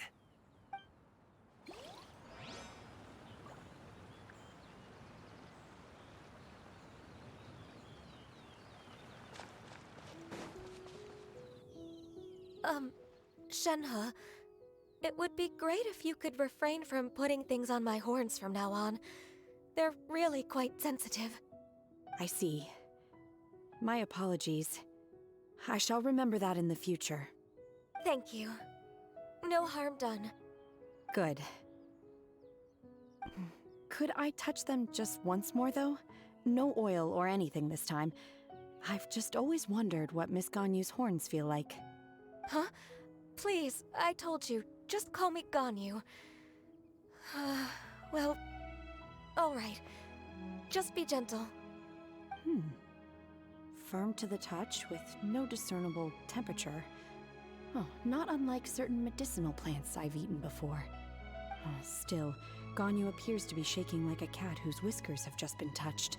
Shenhe, it would be great if you could refrain from putting things on my horns from now on. They're really quite sensitive. I see. My apologies. I shall remember that in the future. Thank you. No harm done. Good. Could I touch them just once more, though? No oil or anything this time. I've just always wondered what Miss Ganyu's horns feel like. Huh? Please, I told you. Just call me Ganyu. Well, alright. Just be gentle. Firm to the touch with no discernible temperature. Oh, not unlike certain medicinal plants I've eaten before. Still, Ganyu appears to be shaking like a cat whose whiskers have just been touched.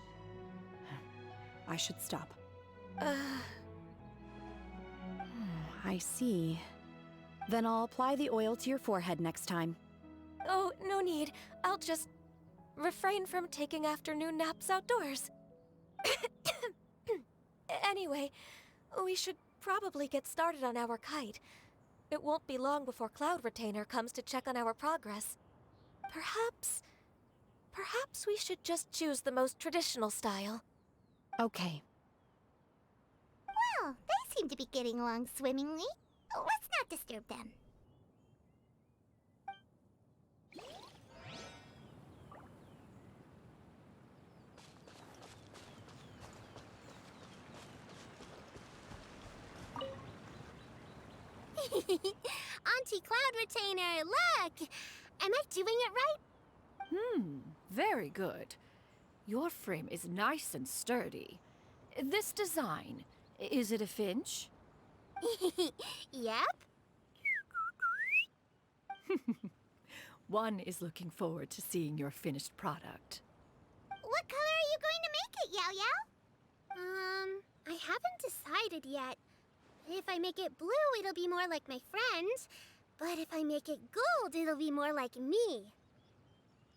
I should stop. I see. Then I'll apply the oil to your forehead next time. Oh, no need. I'll just refrain from taking afternoon naps outdoors. Anyway, we should probably get started on our kite. It won't be long before Cloud Retainer comes to check on our progress. Perhaps we should just choose the most traditional style. Okay. Well, they seem to be getting along swimmingly. Let's not disturb them. Auntie Cloud Retainer, look! Am I doing it right? Very good. Your frame is nice and sturdy. This design, is it a finch? Yep. One is looking forward to seeing your finished product. What color are you going to make it, Yao Yao? I haven't decided yet. If I make it blue, it'll be more like my friend. But if I make it gold, it'll be more like me.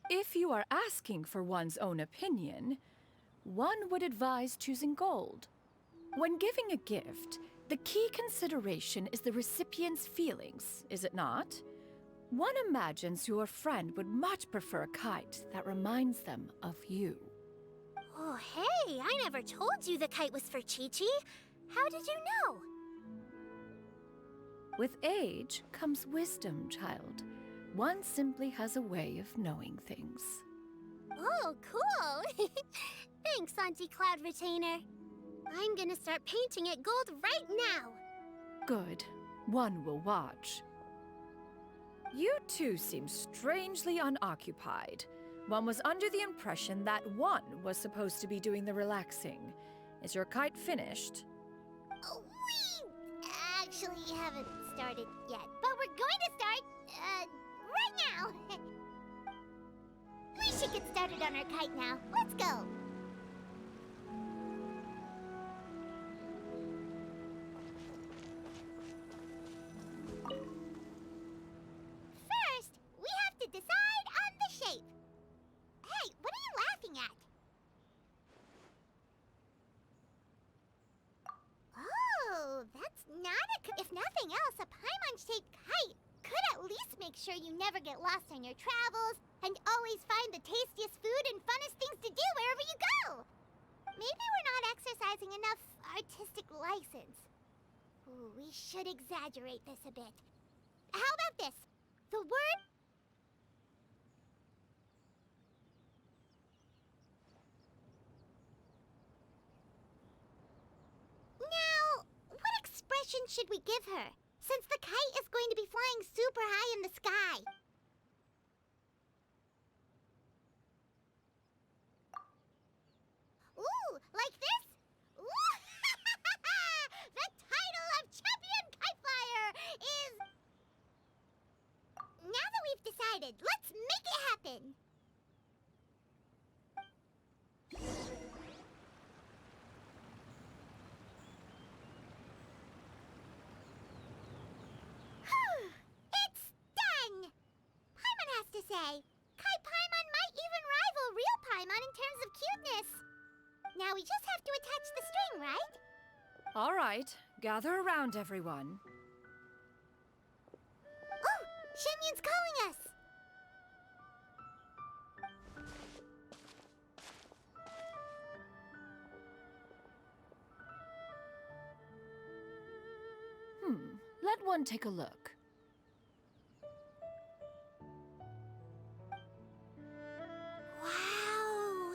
If you are asking for one's own opinion, one would advise choosing gold. When giving a gift, the key consideration is the recipient's feelings, is it not? One imagines your friend would much prefer a kite that reminds them of you. Oh, hey, I never told you the kite was for Chi-Chi. How did you know? With age comes wisdom, child. One simply has a way of knowing things. Oh, cool. Thanks, Auntie Cloud Retainer. I'm gonna start painting it gold right now. Good. One will watch. You two seem strangely unoccupied. One was under the impression that one was supposed to be doing the relaxing. Is your kite finished? We actually haven't started yet, but we're going to start, right now. We should get started on our kite now. Let's go. First, we have to decide on the shape. Hey, what are you laughing at? Oh, that's not if nothing else, a Paimon-shaped kite could at least make sure you never get lost on your travels and always find the tastiest food and funnest things to do wherever you go. Maybe we're not exercising enough artistic license. Ooh, we should exaggerate this a bit. How about this? The word... Now, what expression should we give her, since the kite is going to be flying super high in the sky? Ooh, like this? Ooh, the title of Champion Kite Flyer is... Now that we've decided, let's make it happen! It's done! Paimon has to say, Kite Paimon might even rival real Paimon in terms of cuteness. Now we just have to attach the string, right? All right, gather around, everyone. Someone's calling us! Let one take a look. Wow!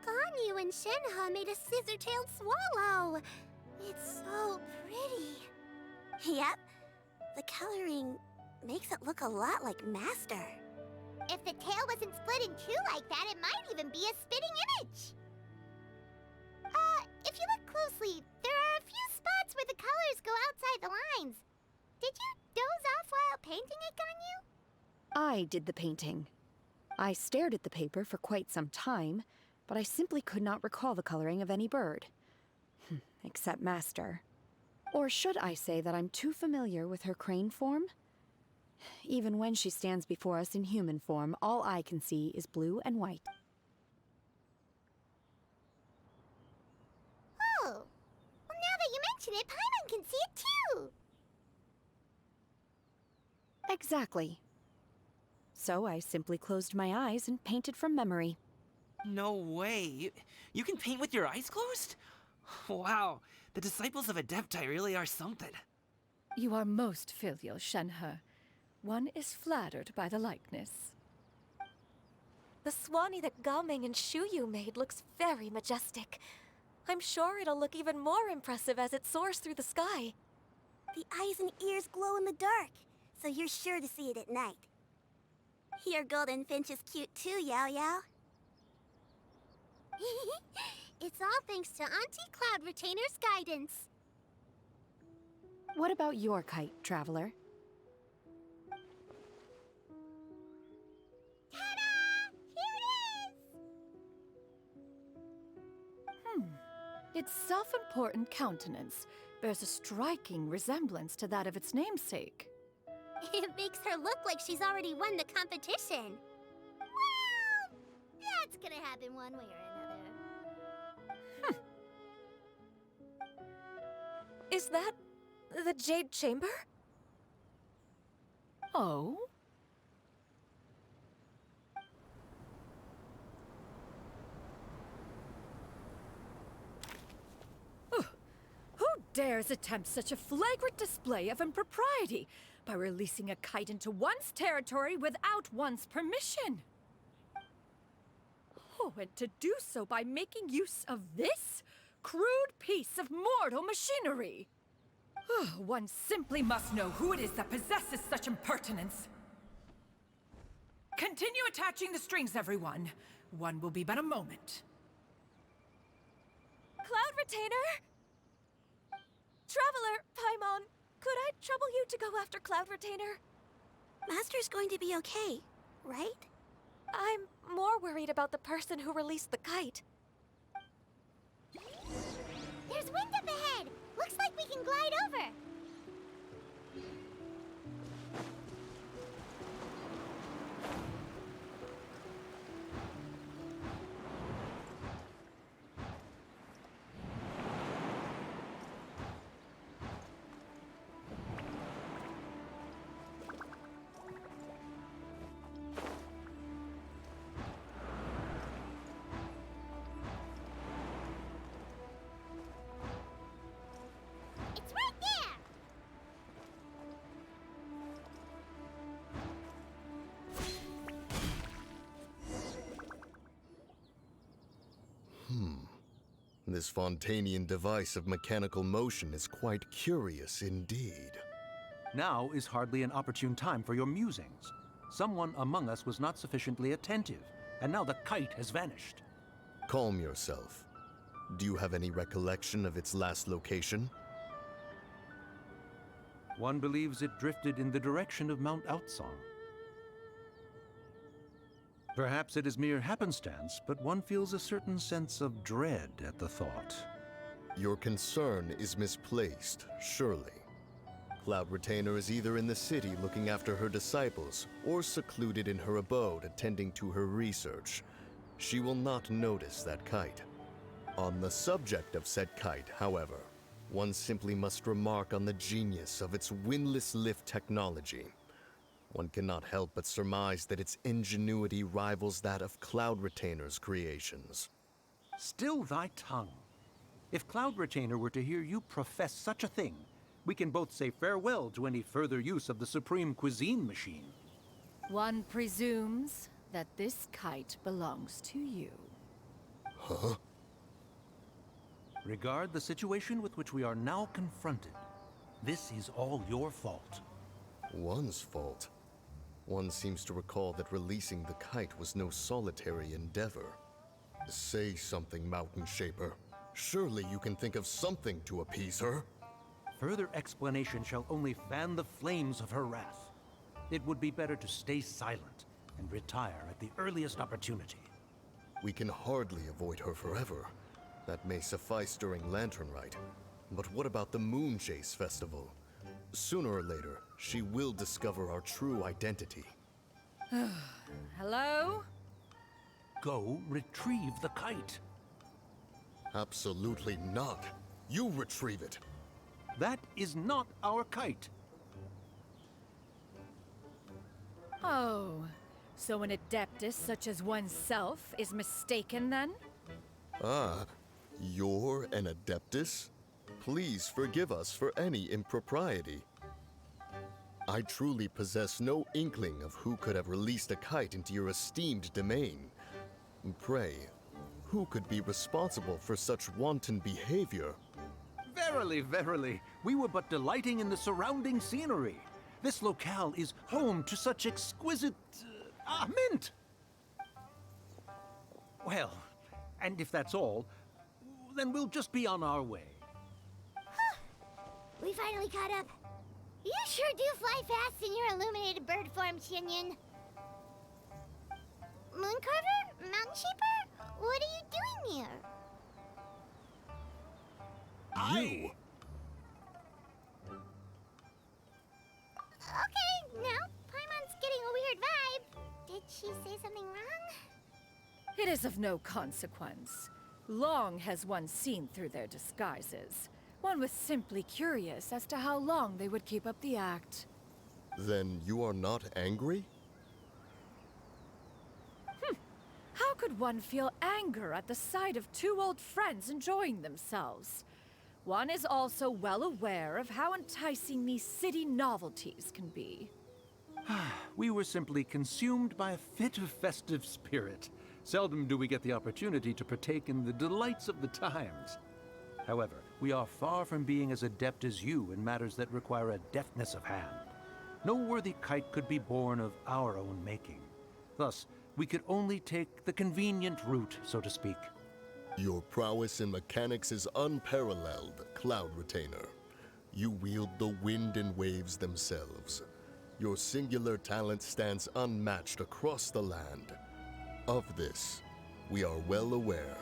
Ganyu and Shenhe made a scissor-tailed swallow! It's so pretty. Yep. The coloring makes it look a lot like Master. If the tail wasn't split in two like that, it might even be a spitting image. If you look closely, there are a few spots where the colors go outside the lines. Did you doze off while painting it, Ganyu? I did the painting. I stared at the paper for quite some time, but I simply could not recall the coloring of any bird. Except Master. Or should I say that I'm too familiar with her crane form? Even when she stands before us in human form, all I can see is blue and white. Oh, well, now that you mention it, Paimon can see it too! Exactly. So I simply closed my eyes and painted from memory. No way. You can paint with your eyes closed? Wow, the disciples of Adepti really are something. You are most filial, Shenhe. One is flattered by the likeness. The Swanee that Gaming and Shuyu made looks very majestic. I'm sure it'll look even more impressive as it soars through the sky. The eyes and ears glow in the dark, so you're sure to see it at night. Your golden finch is cute too, Yao Yao. It's all thanks to Auntie Cloud Retainer's guidance. What about your kite, Traveler? Ta-da! Here it is! Its self-important countenance bears a striking resemblance to that of its namesake. It makes her look like she's already won the competition. Well, that's gonna happen one way or another. Is that the Jade Chamber? Oh? Who dares attempt such a flagrant display of impropriety by releasing a kite into one's territory without one's permission? Oh, and to do so by making use of this crude piece of mortal machinery. One simply must know who it is that possesses such impertinence. Continue attaching the strings, everyone. One will be but a moment. Cloud Retainer? Traveler, Paimon, could I trouble you to go after Cloud Retainer? Master's going to be okay, right? I'm more worried about the person who released the kite. There's wind up ahead! Looks like we can glide over! It's right there! This Fontanian device of mechanical motion is quite curious indeed. Now is hardly an opportune time for your musings. Someone among us was not sufficiently attentive, and now the kite has vanished. Calm yourself. Do you have any recollection of its last location? One believes it drifted in the direction of Mount Outsong. Perhaps it is mere happenstance, but one feels a certain sense of dread at the thought. Your concern is misplaced, surely. Cloud Retainer is either in the city looking after her disciples, or secluded in her abode attending to her research. She will not notice that kite. On the subject of said kite, however, one simply must remark on the genius of its windless lift technology. One cannot help but surmise that its ingenuity rivals that of Cloud Retainer's creations. Still thy tongue. If Cloud Retainer were to hear you profess such a thing, we can both say farewell to any further use of the Supreme Cuisine Machine. One presumes that this kite belongs to you. Huh? Regard the situation with which we are now confronted. This is all your fault. One's fault? One seems to recall that releasing the kite was no solitary endeavor. Say something, Mountain Shaper. Surely you can think of something to appease her. Further explanation shall only fan the flames of her wrath. It would be better to stay silent and retire at the earliest opportunity. We can hardly avoid her forever. That may suffice during Lantern Rite. But what about the Moon Chase Festival? Sooner or later, she will discover our true identity. Hello? Go retrieve the kite. Absolutely not. You retrieve it. That is not our kite. Oh, so an adeptus such as oneself is mistaken then? Ah, you're an Adeptus? Please forgive us for any impropriety. I truly possess no inkling of who could have released a kite into your esteemed domain. Pray, who could be responsible for such wanton behavior? Verily, verily, we were but delighting in the surrounding scenery. This locale is home to such exquisite... mint! Well, and if that's all, then we'll just be on our way. We finally caught up. You sure do fly fast in your illuminated bird form, Shinyan. Mooncarver? Mountain Shaper? What are you doing here? You? Okay, now Paimon's getting a weird vibe. Did she say something wrong? It is of no consequence. Long has one seen through their disguises. One was simply curious as to how long they would keep up the act. Then you are not angry? How could one feel anger at the sight of two old friends enjoying themselves? One is also well aware of how enticing these city novelties can be. We were simply consumed by a fit of festive spirit. Seldom do we get the opportunity to partake in the delights of the times. However, we are far from being as adept as you in matters that require a deftness of hand. No worthy kite could be born of our own making. Thus, we could only take the convenient route, so to speak. Your prowess in mechanics is unparalleled, Cloud Retainer. You wield the wind and waves themselves. Your singular talent stands unmatched across the land. Of this, we are well aware.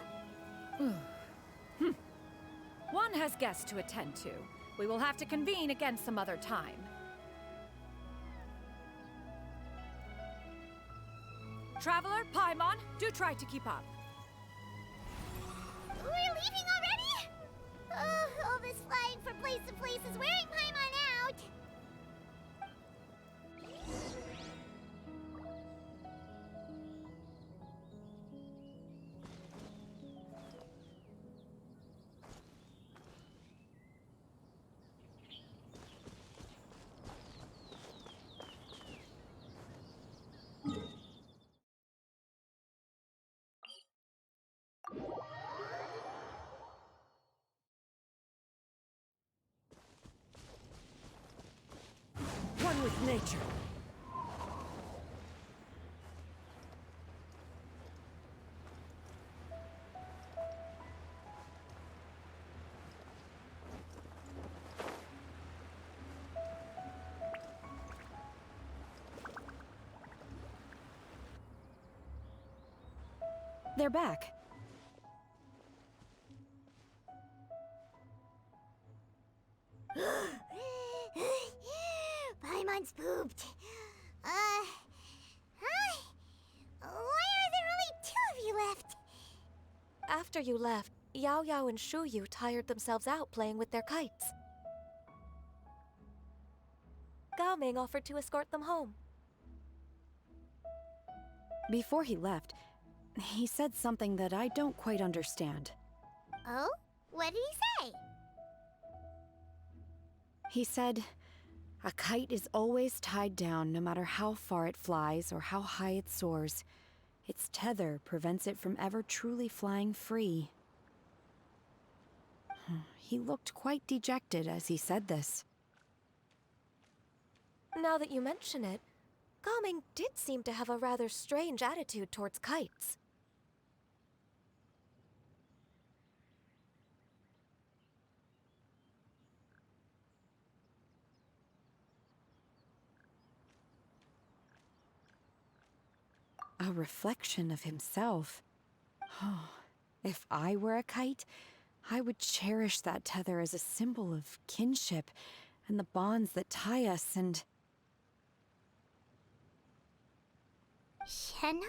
One has guests to attend to. We will have to convene again some other time. Traveler, Paimon, do try to keep up. We're leaving already? All this flying from place to place is wearing Paimon out. One with nature. They're back. Paimon's pooped. Hi. Why are there only two of you left? After you left, Yao Yao and Shu Yu tired themselves out playing with their kites. Gao Ming offered to escort them home. Before he left, he said something that I don't quite understand. Oh? What did he say? He said, a kite is always tied down no matter how far it flies or how high it soars. Its tether prevents it from ever truly flying free. He looked quite dejected as he said this. Now that you mention it, Gaming did seem to have a rather strange attitude towards kites. A reflection of himself. Oh, if I were a kite, I would cherish that tether as a symbol of kinship and the bonds that tie us and... Shenhe?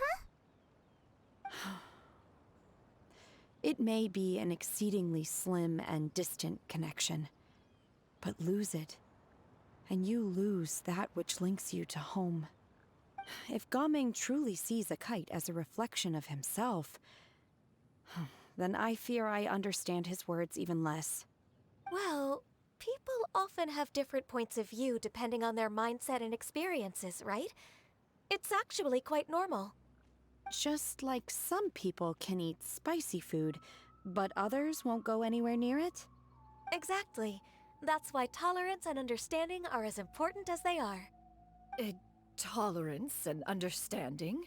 It may be an exceedingly slim and distant connection, but lose it, and you lose that which links you to home. If Gaming truly sees a kite as a reflection of himself, then I fear I understand his words even less. Well, people often have different points of view depending on their mindset and experiences, right? It's actually quite normal. Just like some people can eat spicy food, but others won't go anywhere near it? Exactly. That's why tolerance and understanding are as important as they are. Tolerance and understanding?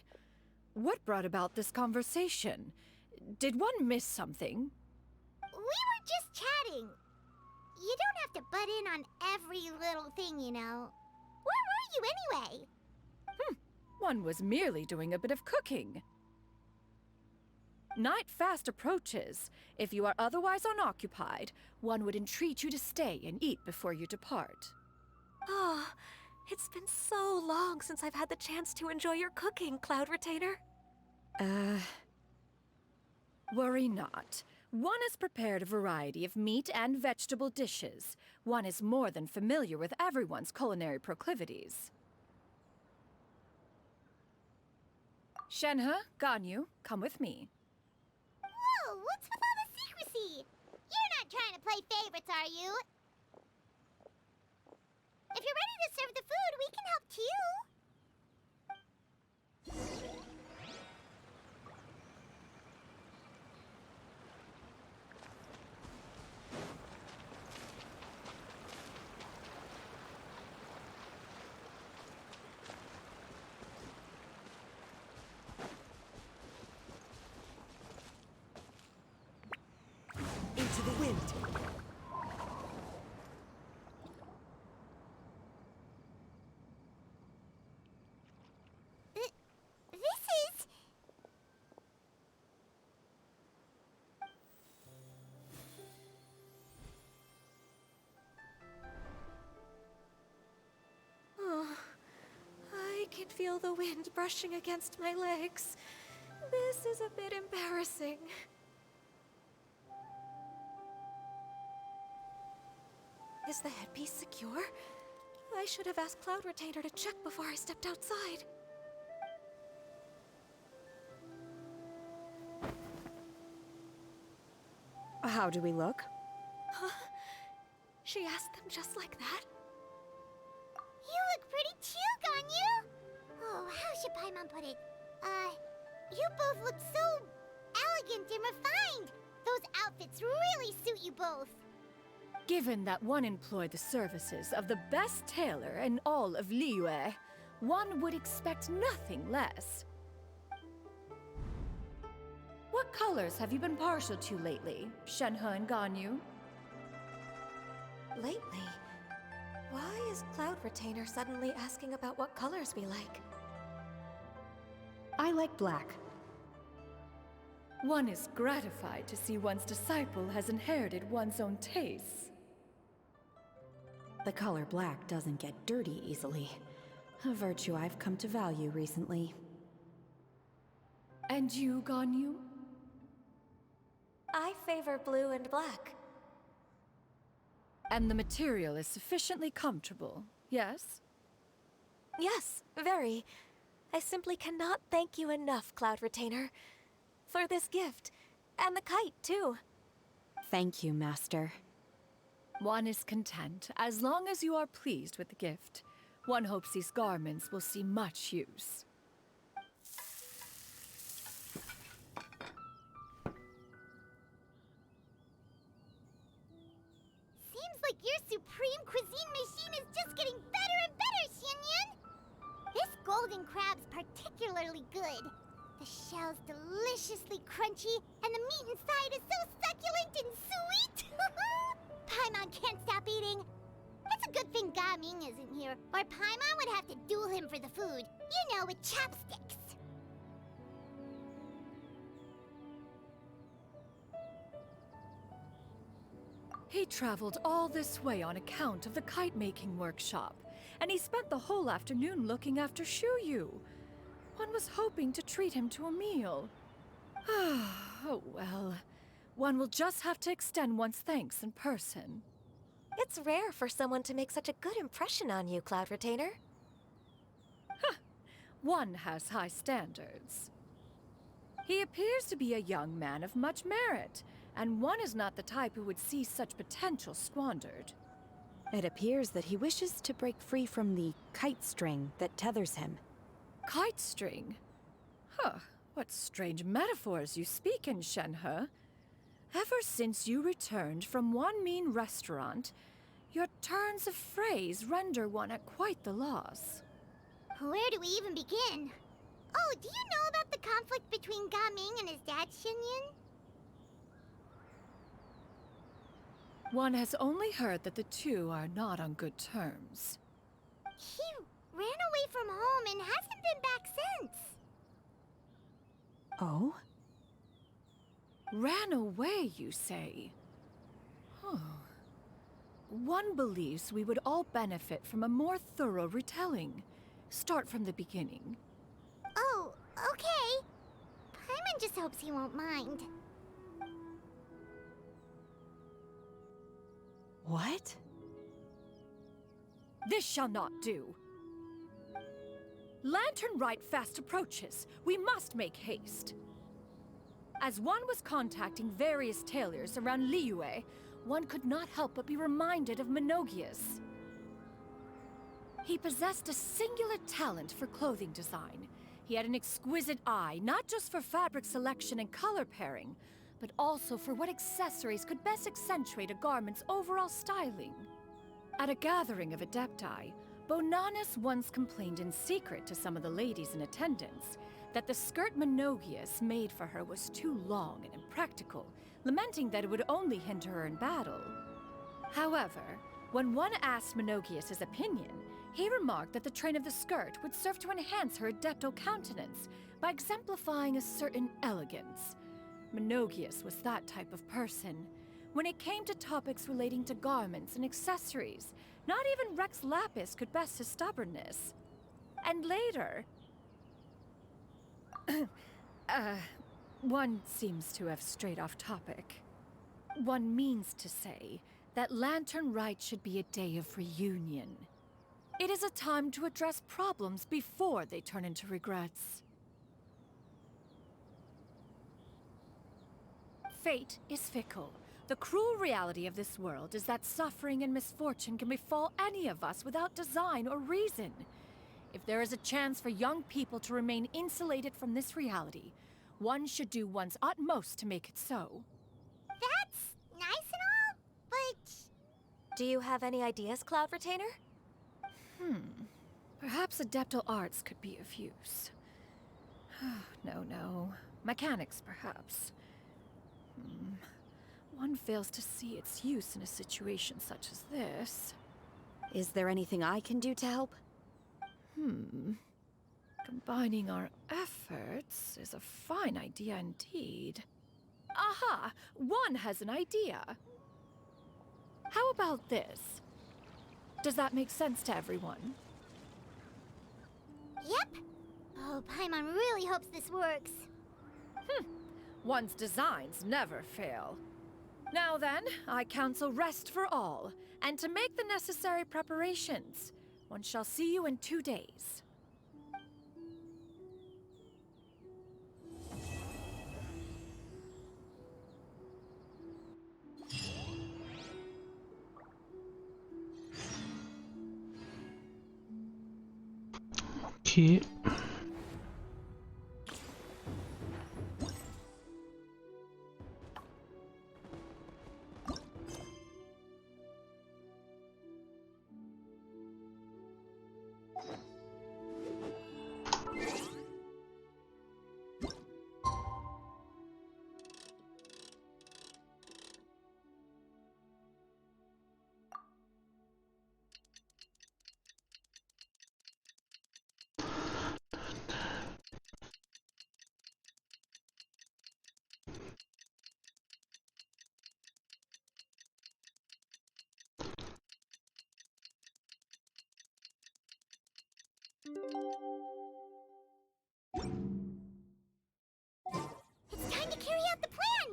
What brought about this conversation? Did one miss something? We were just chatting. You don't have to butt in on every little thing, you know. Where were you anyway? One was merely doing a bit of cooking. Night fast approaches. If you are otherwise unoccupied, one would entreat you to stay and eat before you depart. Oh, it's been so long since I've had the chance to enjoy your cooking, Cloud Retainer. Worry not. One has prepared a variety of meat and vegetable dishes. One is more than familiar with everyone's culinary proclivities. Shenhe, Ganyu, come with me. Whoa, what's with all the secrecy? You're not trying to play favorites, are you? If you're ready to serve the food, we can help too. Into the wind. This is... Oh, I can feel the wind brushing against my legs. This is a bit embarrassing. Is the headpiece secure? I should have asked Cloud Retainer to check before I stepped outside. How do we look? Huh? She asked them just like that? You look pretty too, Ganyu! Oh, how should Paimon put it? You both look so elegant and refined! Those outfits really suit you both! Given that one employed the services of the best tailor in all of Liyue, one would expect nothing less. What colors have you been partial to lately, Shenhe and Ganyu? Lately? Why is Cloud Retainer suddenly asking about what colors we like? I like black. One is gratified to see one's disciple has inherited one's own tastes. The color black doesn't get dirty easily. A virtue I've come to value recently. And you, Ganyu? I favor blue and black. And the material is sufficiently comfortable, yes? Yes, very. I simply cannot thank you enough, Cloud Retainer, for this gift. And the kite, too. Thank you, Master. One is content, as long as you are pleased with the gift. One hopes these garments will see much use. Seems like your supreme cuisine machine is just getting better and better, Xianyun! This golden crab's particularly good. The shell's deliciously crunchy, and the meat inside is so succulent and sweet! Paimon can't stop eating. It's a good thing Gaming isn't here, or Paimon would have to duel him for the food. You know, with chopsticks. He traveled all this way on account of the kite-making workshop, and he spent the whole afternoon looking after Shuyu. One was hoping to treat him to a meal. Oh well. One will just have to extend one's thanks in person. It's rare for someone to make such a good impression on you, Cloud Retainer. One has high standards. He appears to be a young man of much merit, and one is not the type who would see such potential squandered. It appears that he wishes to break free from the kite string that tethers him. Kite string? Huh, what strange metaphors you speak in, Shenhe. Ever since you returned from One Mean Restaurant, your turns of phrase render one at quite the loss. Where do we even begin? Oh, do you know about the conflict between Gaming and his dad, Xianyun? One has only heard that the two are not on good terms. He ran away from home and hasn't been back since. Oh? Ran away, you say? Oh. One believes we would all benefit from a more thorough retelling. Start from the beginning. Oh, okay. Paimon just hopes he won't mind. What? This shall not do. Lantern Rite fast approaches. We must make haste. As one was contacting various tailors around Liyue, one could not help but be reminded of Menogias. He possessed a singular talent for clothing design. He had an exquisite eye, not just for fabric selection and color pairing, but also for what accessories could best accentuate a garment's overall styling. At a gathering of Adepti, Bonanis once complained in secret to some of the ladies in attendance that the skirt Menogias made for her was too long and impractical, lamenting that it would only hinder her in battle. However, when one asked Menogias his opinion, he remarked that the train of the skirt would serve to enhance her adeptal countenance by exemplifying a certain elegance. Menogias was that type of person. When it came to topics relating to garments and accessories, not even Rex Lapis could best his stubbornness. And later... one seems to have strayed off topic. One means to say that Lantern Rite should be a day of reunion. It is a time to address problems before they turn into regrets. Fate is fickle. The cruel reality of this world is that suffering and misfortune can befall any of us without design or reason. If there is a chance for young people to remain insulated from this reality, one should do one's utmost to make it so. That's nice and all, but... Do you have any ideas, Cloud Retainer? Perhaps adeptal arts could be of use. No. Mechanics, perhaps. One fails to see its use in a situation such as this. Is there anything I can do to help? Combining our efforts is a fine idea indeed. Aha! One has an idea! How about this? Does that make sense to everyone? Yep. Oh, Paimon really hopes this works. One's designs never fail. Now then, I counsel rest for all, and to make the necessary preparations. One shall see you in 2 days. Ok. It's time to carry out the plan!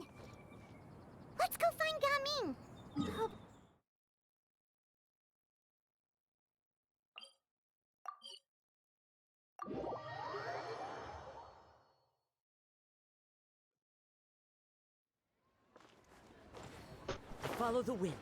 Let's go find Gaming! Oh. Follow the wind.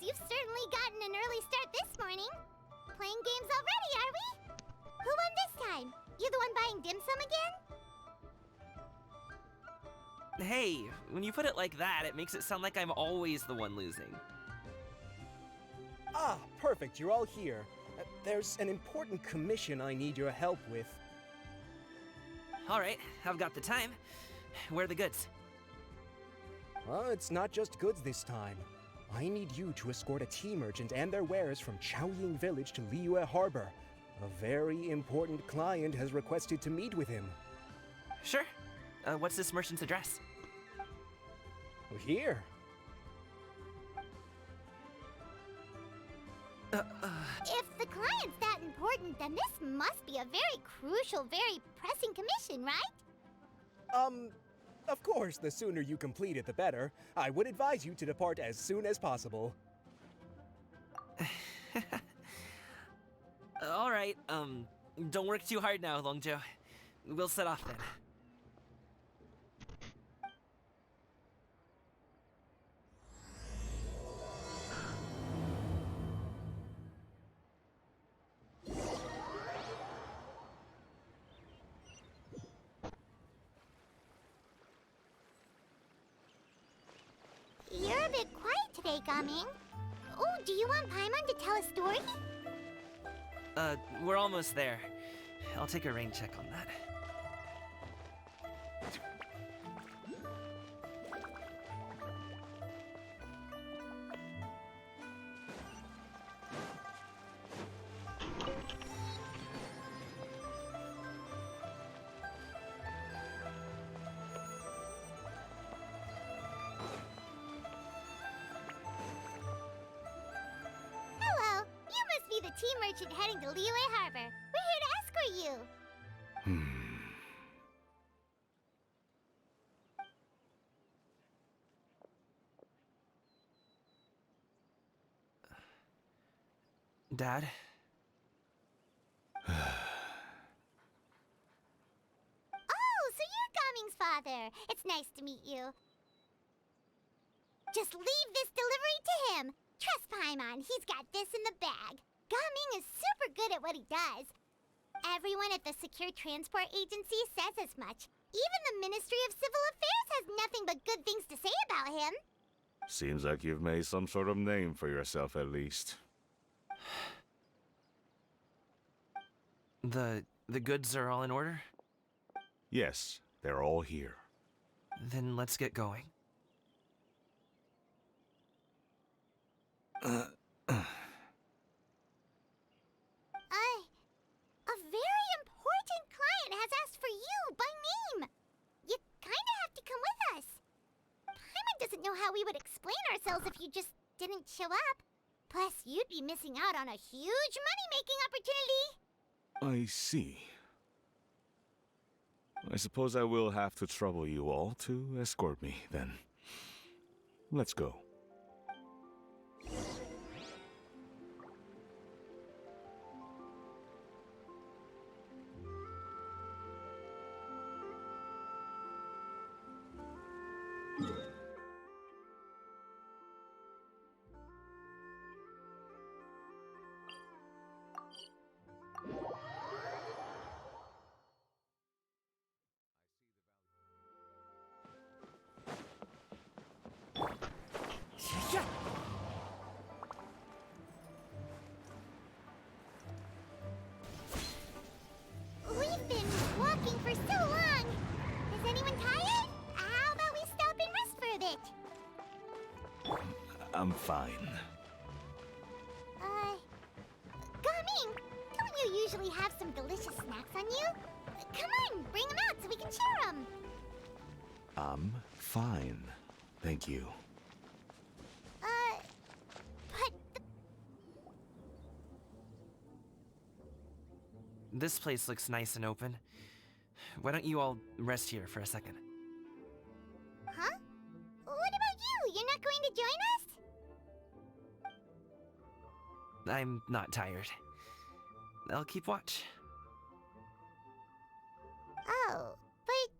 You've certainly gotten an early start this morning. Playing games already, are we? Who won this time? You the one buying dim sum again? Hey, when you put it like that, it makes it sound like I'm always the one losing. Ah, perfect, you're all here. There's an important commission I need your help with. Alright, I've got the time. Where are the goods? Well, it's not just goods this time. I need you to escort a tea merchant and their wares from Chaoying Village to Liyue Harbor. A very important client has requested to meet with him. Sure. What's this merchant's address? Here. If the client's that important, then this must be a very crucial, very pressing commission, right? Of course, the sooner you complete it, the better. I would advise you to depart as soon as possible. Alright, don't work too hard now, Longjo. We'll set off then. You're a bit quiet today, Gaming. Oh, do you want Paimon to tell a story? We're almost there. I'll take a rain check on that. Hello, you must be the tea merchant heading to Liyue Harbor. We're here to escort you. Dad? Oh, so you're Gaming's father. It's nice to meet you. Just leave this delivery to him. Trust Paimon, he's got this in the bag. Gaming is super good at what he does. Everyone at the Secure Transport Agency says as much. Even the Ministry of Civil Affairs has nothing but good things to say about him. Seems like you've made some sort of name for yourself at least. The goods are all in order? Yes, they're all here. Then let's get going. A very important client has asked for you by name. You kinda have to come with us. Paimon doesn't know how we would explain ourselves if you just didn't show up. Plus, you'd be missing out on a huge money-making opportunity. I see. I suppose I will have to trouble you all to escort me, then. Let's go. I'm fine. Gaming, don't you usually have some delicious snacks on you? Come on, bring them out so we can share them. I'm fine. Thank you. But This place looks nice and open. Why don't you all rest here for a second? Huh? What about you? You're not going to join us? I'm not tired. I'll keep watch. Oh, but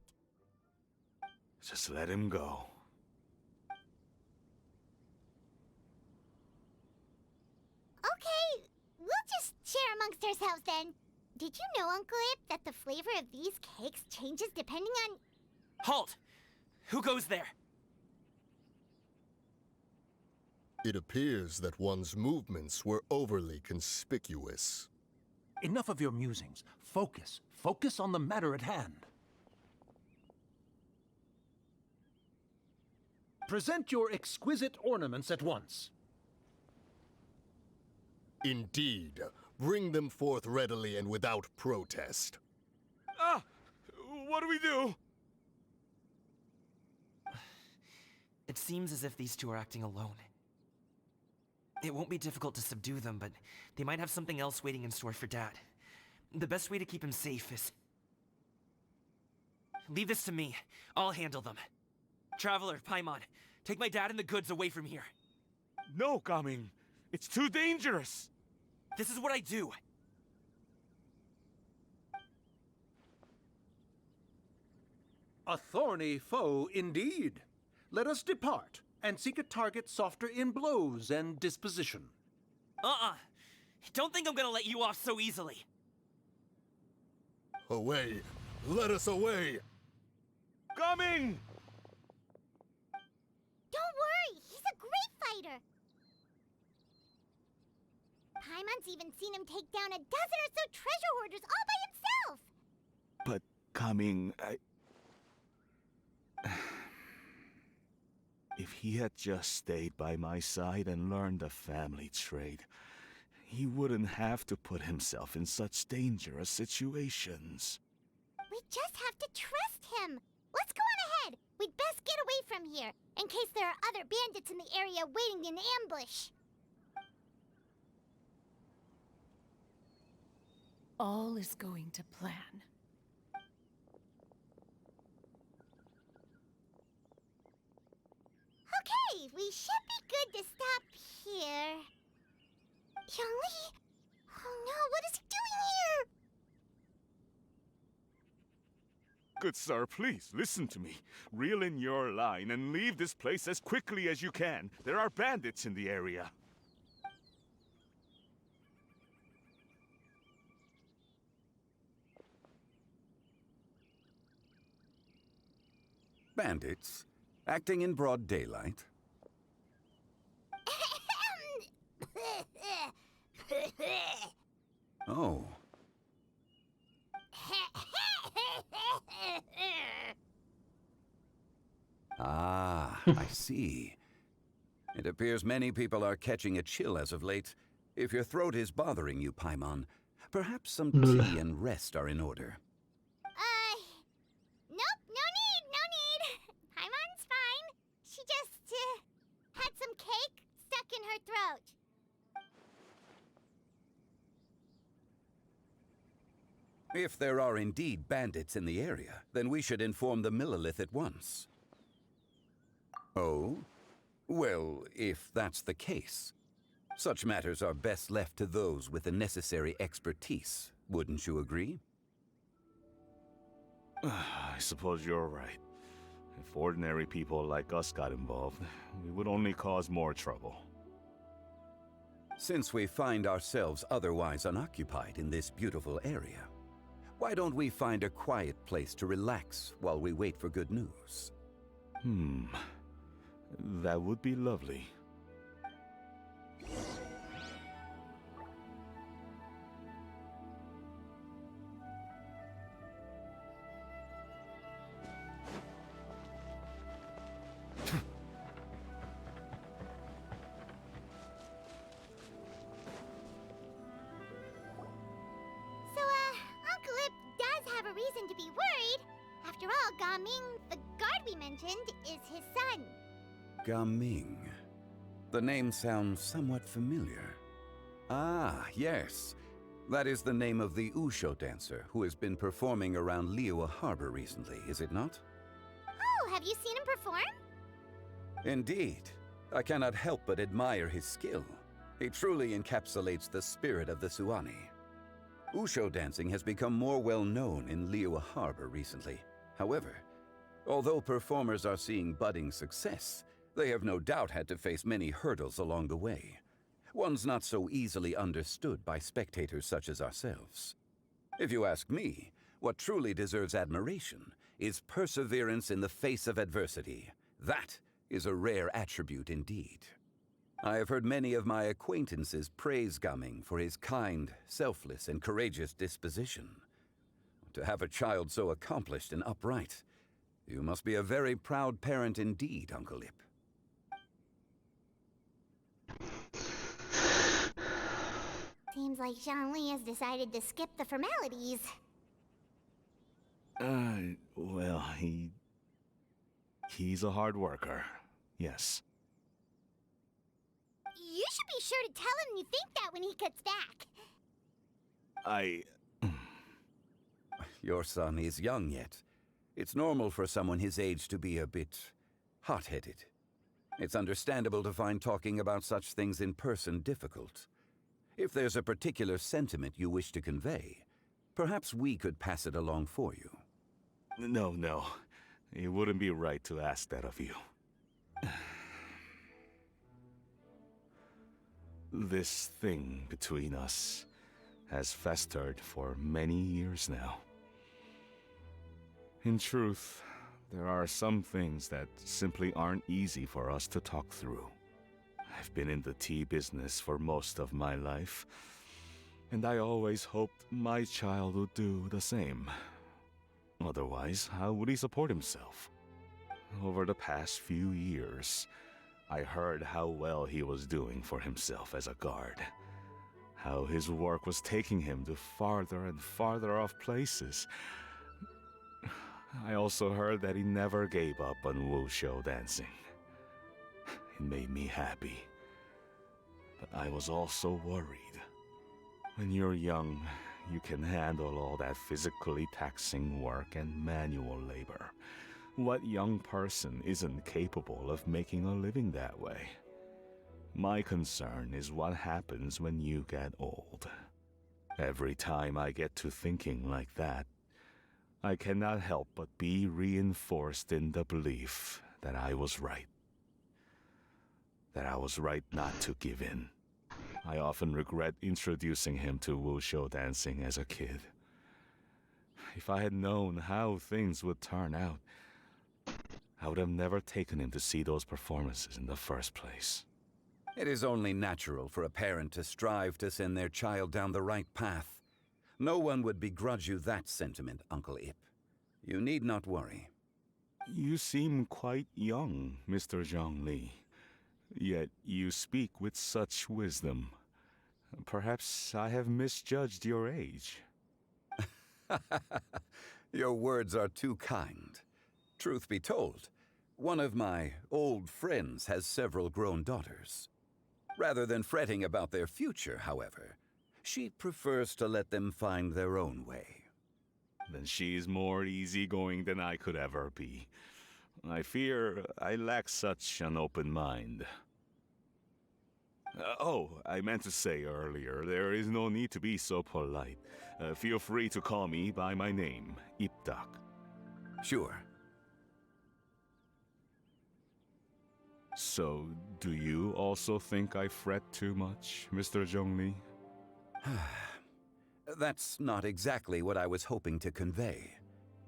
Just let him go. okay, we'll just share amongst ourselves then. Did you know, Uncle Ip, that the flavor of these cakes changes depending on... Halt! Who goes there? It appears that one's movements were overly conspicuous. Enough of your musings. Focus. Focus on the matter at hand. Present your exquisite ornaments at once. Indeed. Bring them forth readily and without protest. Ah! What do we do? It seems as if these two are acting alone. It won't be difficult to subdue them, but they might have something else waiting in store for Dad. The best way to keep him safe is... Leave this to me. I'll handle them. Traveler, Paimon, take my dad and the goods away from here. No, Gaming. It's too dangerous. This is what I do. A thorny foe indeed. Let us depart and seek a target softer in blows and disposition. Don't think I'm gonna let you off so easily. Away! Let us away! Coming! Don't worry, he's a great fighter. Paimon's even seen him take down a dozen or so treasure hoarders all by himself. But Coming, If he had just stayed by my side and learned the family trade, he wouldn't have to put himself in such dangerous situations. We just have to trust him. Let's go on ahead. We'd best get away from here, in case there are other bandits in the area waiting in ambush. All is going to plan. Okay, we should be good to stop here. Yongli? Oh no, what is he doing here? Good sir, please, listen to me. Reel in your line and leave this place as quickly as you can. There are bandits in the area. Bandits? Acting in broad daylight? Oh. Ah, I see. It appears many people are catching a chill as of late. If your throat is bothering you, Paimon, perhaps some tea and rest are in order. Nope, no need. Paimon's fine. She just, had some cake stuck in her throat. If there are indeed bandits in the area, then we should inform the Millilith at once. Oh? Well, if that's the case, such matters are best left to those with the necessary expertise, wouldn't you agree? I suppose you're right. If ordinary people like us got involved, we would only cause more trouble. Since we find ourselves otherwise unoccupied in this beautiful area, why don't we find a quiet place to relax while we wait for good news? That would be lovely. reason to be worried. After all, Gaming, the guard we mentioned, is his son. Gaming. The name sounds somewhat familiar. Ah, yes. That is the name of the Usho dancer who has been performing around Liyue Harbor recently, is it not? Oh, have you seen him perform? Indeed. I cannot help but admire his skill. He truly encapsulates the spirit of the Suani. Usho dancing has become more well known in Liyue Harbor recently. However, although performers are seeing budding success, they have no doubt had to face many hurdles along the way. One's not so easily understood by spectators such as ourselves. If you ask me, what truly deserves admiration is perseverance in the face of adversity. That is a rare attribute indeed. I have heard many of my acquaintances praise Gaming for his kind, selfless, and courageous disposition. To have a child so accomplished and upright, you must be a very proud parent indeed, Uncle Ip. Seems like Zhongli has decided to skip the formalities. Well, he's a hard worker. Yes. You should be sure to tell him you think that when he gets back. Your son is young yet. It's normal for someone his age to be a bit hot-headed. It's understandable to find talking about such things in person difficult. If there's a particular sentiment you wish to convey, perhaps we could pass it along for you. No. It wouldn't be right to ask that of you. This thing between us has festered for many years now. In truth, there are some things that simply aren't easy for us to talk through. I've been in the tea business for most of my life, and I always hoped my child would do the same. Otherwise, how would he support himself? Over the past few years, I heard how well he was doing for himself as a guard. How his work was taking him to farther and farther off places. I also heard that he never gave up on wushu dancing. It made me happy. But I was also worried. When you're young, you can handle all that physically taxing work and manual labor. What young person isn't capable of making a living that way? My concern is what happens when you get old. Every time I get to thinking like that, I cannot help but be reinforced in the belief that I was right. That I was right not to give in. I often regret introducing him to wushu dancing as a kid. If I had known how things would turn out, I would have never taken him to see those performances in the first place. It is only natural for a parent to strive to send their child down the right path. No one would begrudge you that sentiment, Uncle Ip. You need not worry. You seem quite young, Mr. Zhongli. Yet you speak with such wisdom. Perhaps I have misjudged your age. Your words are too kind. Truth be told, one of my old friends has several grown daughters. Rather than fretting about their future, however, she prefers to let them find their own way. Then she's more easygoing than I could ever be. I fear I lack such an open mind. I meant to say earlier, there is no need to be so polite. Feel free to call me by my name, Ipdak. Sure. So, do you also think I fret too much, Mr. Zhongli? That's not exactly what I was hoping to convey.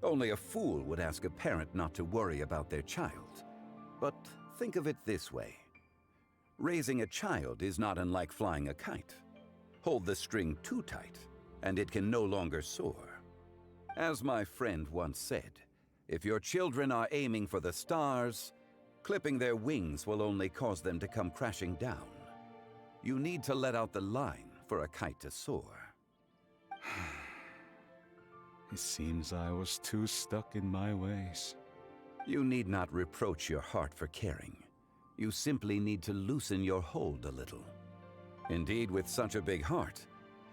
Only a fool would ask a parent not to worry about their child. But think of it this way. Raising a child is not unlike flying a kite. Hold the string too tight, and it can no longer soar. As my friend once said, if your children are aiming for the stars, clipping their wings will only cause them to come crashing down. You need to let out the line for a kite to soar. It seems I was too stuck in my ways. You need not reproach your heart for caring. You simply need to loosen your hold a little. Indeed, with such a big heart,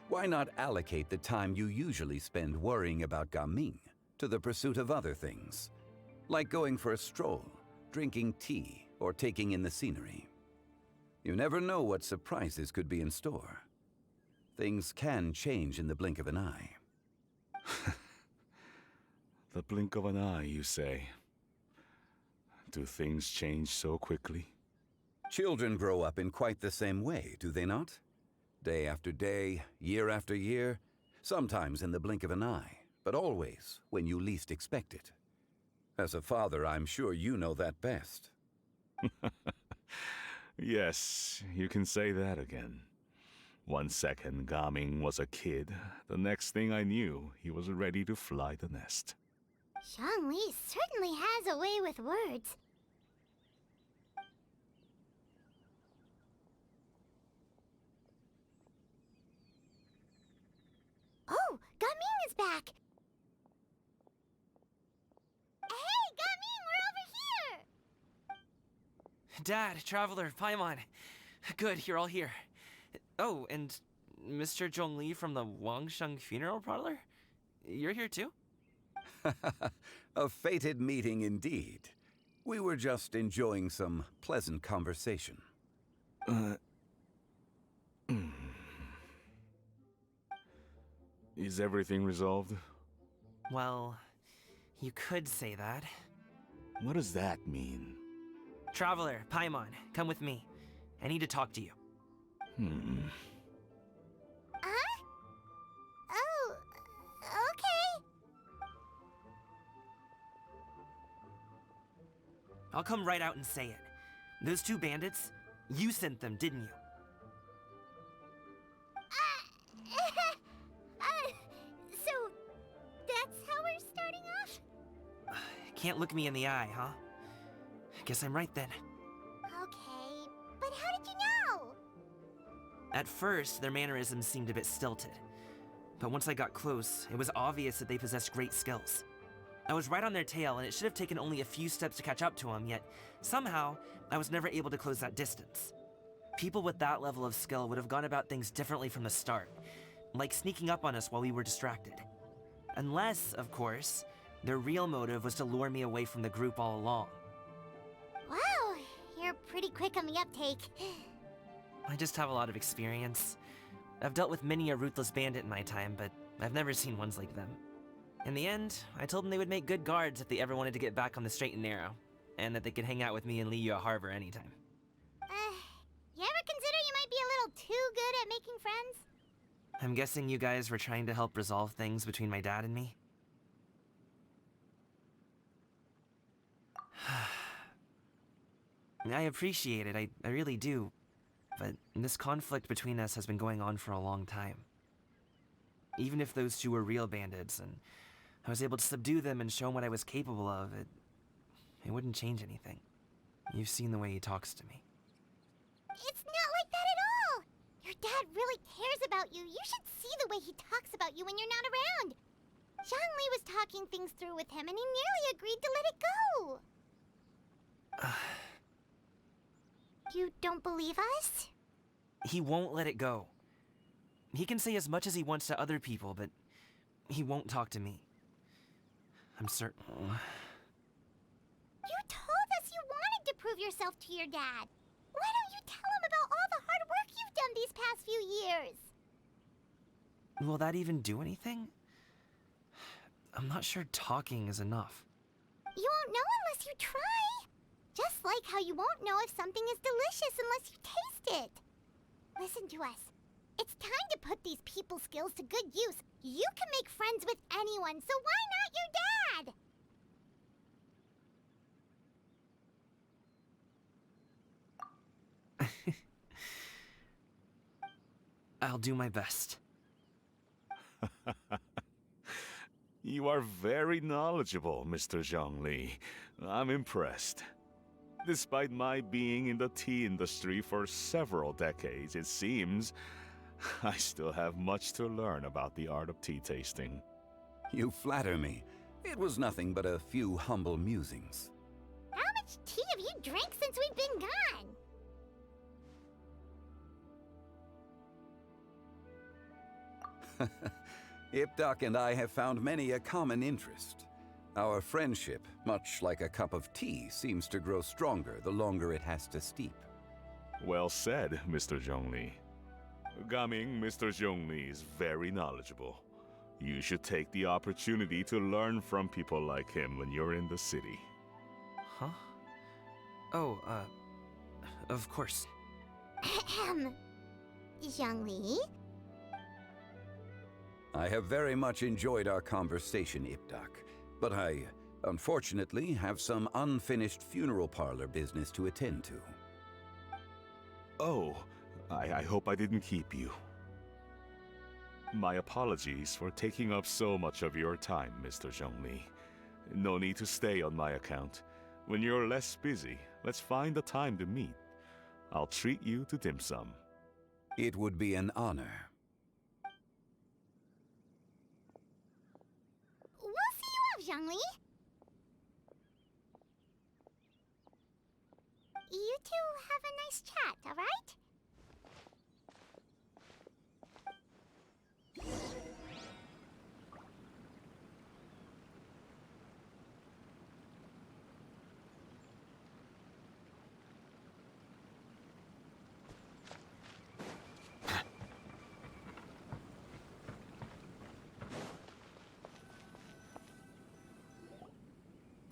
why not allocate the time you usually spend worrying about Gaming to the pursuit of other things, like going for a stroll, drinking tea, or taking in the scenery? You never know what surprises could be in store. Things can change in the blink of an eye. The blink of an eye, you say? Do things change so quickly? Children grow up in quite the same way, do they not? Day after day, year after year, sometimes in the blink of an eye, but always when you least expect it. As a father, I'm sure you know that best. Yes, you can say that again. 1 second Gaming was a kid, the next thing I knew, he was ready to fly the nest. Zhongli certainly has a way with words. Oh, Gaming is back! Hey, Gaming, we're over here! Dad, Traveler, Paimon. Good, you're all here. Oh, and Mr. Zhongli from the Wangsheng Funeral Parlor? You're here too? A fated meeting indeed. We were just enjoying some pleasant conversation. Is everything resolved? Well, you could say that. What does that mean? Traveler, Paimon, come with me. I need to talk to you. Huh? Oh, okay. I'll come right out and say it. Those two bandits, you sent them, didn't you? So, that's how we're starting off? Can't look me in the eye, huh? Guess I'm right then. Okay, but how did you know? At first, their mannerisms seemed a bit stilted. But once I got close, it was obvious that they possessed great skills. I was right on their tail, and it should have taken only a few steps to catch up to them, yet somehow, I was never able to close that distance. People with that level of skill would have gone about things differently from the start, like sneaking up on us while we were distracted. Unless, of course, their real motive was to lure me away from the group all along. Wow, you're pretty quick on the uptake. I just have a lot of experience. I've dealt with many a ruthless bandit in my time, but I've never seen ones like them. In the end, I told them they would make good guards if they ever wanted to get back on the straight and narrow, and that they could hang out with me in Liyue Harbor anytime. You ever consider you might be a little too good at making friends? I'm guessing you guys were trying to help resolve things between my dad and me? I appreciate it, I really do. But this conflict between us has been going on for a long time. Even if those two were real bandits, and I was able to subdue them and show them what I was capable of, it wouldn't change anything. You've seen the way he talks to me. It's not like that at all! Your dad really cares about you. You should see the way he talks about you when you're not around. Zhongli was talking things through with him, and he nearly agreed to let it go. You don't believe us? He won't let it go. He can say as much as he wants to other people, but he won't talk to me. I'm certain. You told us you wanted to prove yourself to your dad. Why don't you tell him about all the hard work you've done these past few years? Will that even do anything? I'm not sure talking is enough. You won't know unless you try. Just like how you won't know if something is delicious unless you taste it. Listen to us. It's time to put these people skills to good use. You can make friends with anyone, so why not your dad? I'll do my best. You are very knowledgeable, Mr. Zhongli. I'm impressed. Despite my being in the tea industry for several decades, it seems I still have much to learn about the art of tea tasting. You flatter me. It was nothing but a few humble musings. How much tea have you drank since we've been gone? Ipdak and I have found many a common interest. Our friendship, much like a cup of tea, seems to grow stronger the longer it has to steep. Well said, Mr. Zhongli. Gaming, Mr. Zhongli is very knowledgeable. You should take the opportunity to learn from people like him when you're in the city. Huh? Oh, of course. Ahem. Zhongli? I have very much enjoyed our conversation, Ipdak, but I, unfortunately, have some unfinished funeral parlor business to attend to. Oh, I hope I didn't keep you. My apologies for taking up so much of your time, Mr. Zhongli. No need to stay on my account. When you're less busy, let's find a time to meet. I'll treat you to dim sum. It would be an honor. We'll see you off, Zhongli. You two have a nice chat, alright?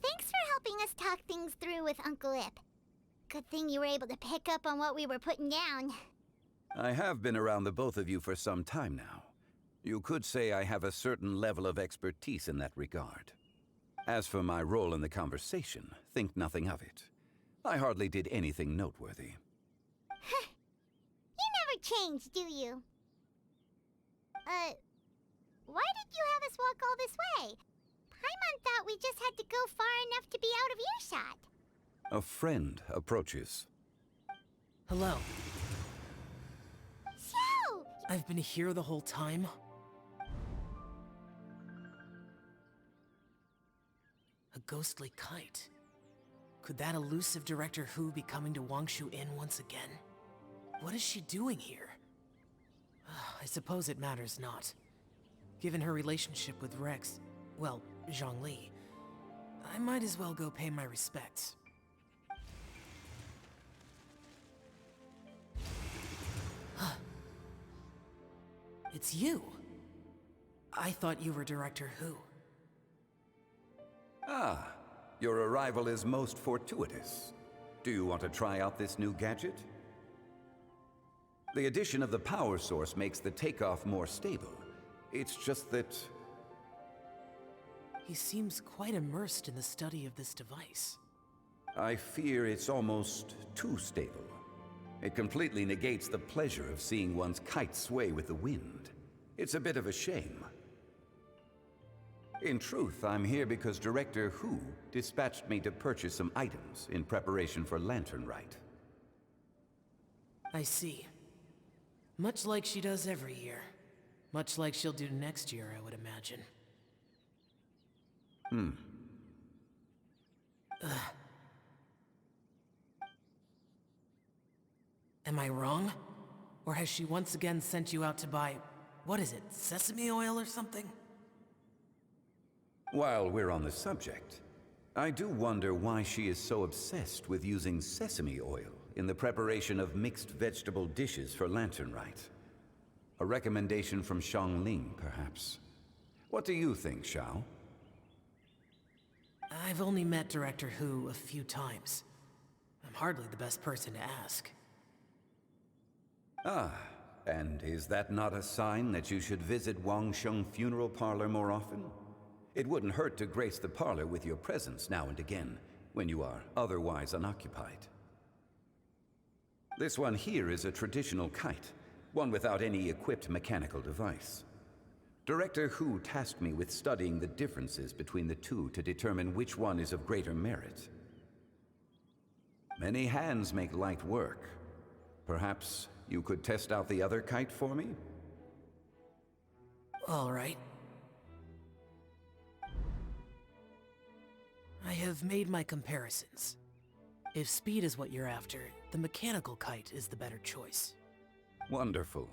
Thanks for helping us talk things through with Uncle Ip. Good thing you were able to pick up on what we were putting down. I have been around the both of you for some time now. You could say I have a certain level of expertise in that regard. As for my role in the conversation, think nothing of it. I hardly did anything noteworthy. You never change, do you? Why did you have us walk all this way? Paimon thought we just had to go far enough to be out of earshot. A friend approaches. Hello. So! I've been here the whole time? A ghostly kite. Could that elusive Director Hu be coming to Wangshu Inn once again? What is she doing here? I suppose it matters not. Given her relationship with Rex, well, Zhongli, I might as well go pay my respects. It's you! I thought you were Director Hu. Ah, your arrival is most fortuitous. Do you want to try out this new gadget? The addition of the power source makes the takeoff more stable. It's just that... He seems quite immersed in the study of this device. I fear it's almost too stable. It completely negates the pleasure of seeing one's kite sway with the wind. It's a bit of a shame. In truth, I'm here because Director Hu dispatched me to purchase some items in preparation for Lantern Rite. I see. Much like she does every year. Much like she'll do next year, I would imagine. Am I wrong? Or has she once again sent you out to buy, what is it, sesame oil or something? While we're on the subject, I do wonder why she is so obsessed with using sesame oil in the preparation of mixed vegetable dishes for Lantern Rite. A recommendation from Xiangling, perhaps. What do you think, Xiao? I've only met Director Hu a few times. I'm hardly the best person to ask. Ah, and is that not a sign that you should visit Wangsheng Funeral Parlor more often? It wouldn't hurt to grace the parlor with your presence now and again, when you are otherwise unoccupied. This one here is a traditional kite, one without any equipped mechanical device. Director Hu tasked me with studying the differences between the two to determine which one is of greater merit. Many hands make light work. Perhaps you could test out the other kite for me? All right. I have made my comparisons. If speed is what you're after, the mechanical kite is the better choice. Wonderful.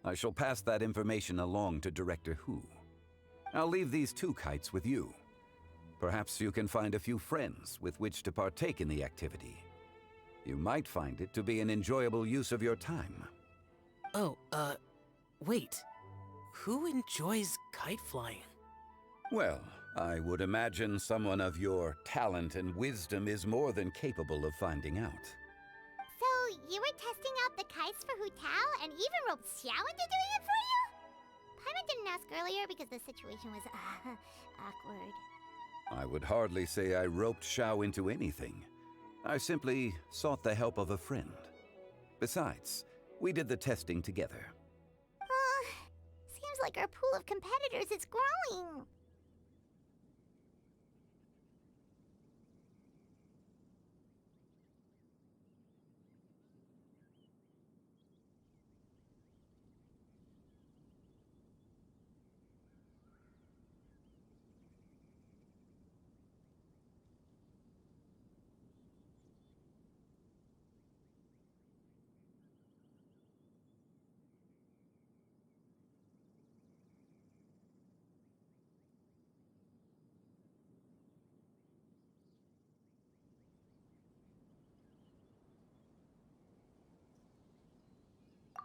I shall pass that information along to Director Hu. I'll leave these 2 kites with you. Perhaps you can find a few friends with which to partake in the activity. You might find it to be an enjoyable use of your time. Oh, wait. Who enjoys kite flying? Well, I would imagine someone of your talent and wisdom is more than capable of finding out. So, you were testing out the kites for Hu Tao and even roped Xiao into doing it for you? Paimon didn't ask earlier because the situation was, awkward. I would hardly say I roped Xiao into anything. I simply sought the help of a friend. Besides, we did the testing together. Seems like our pool of competitors is growing.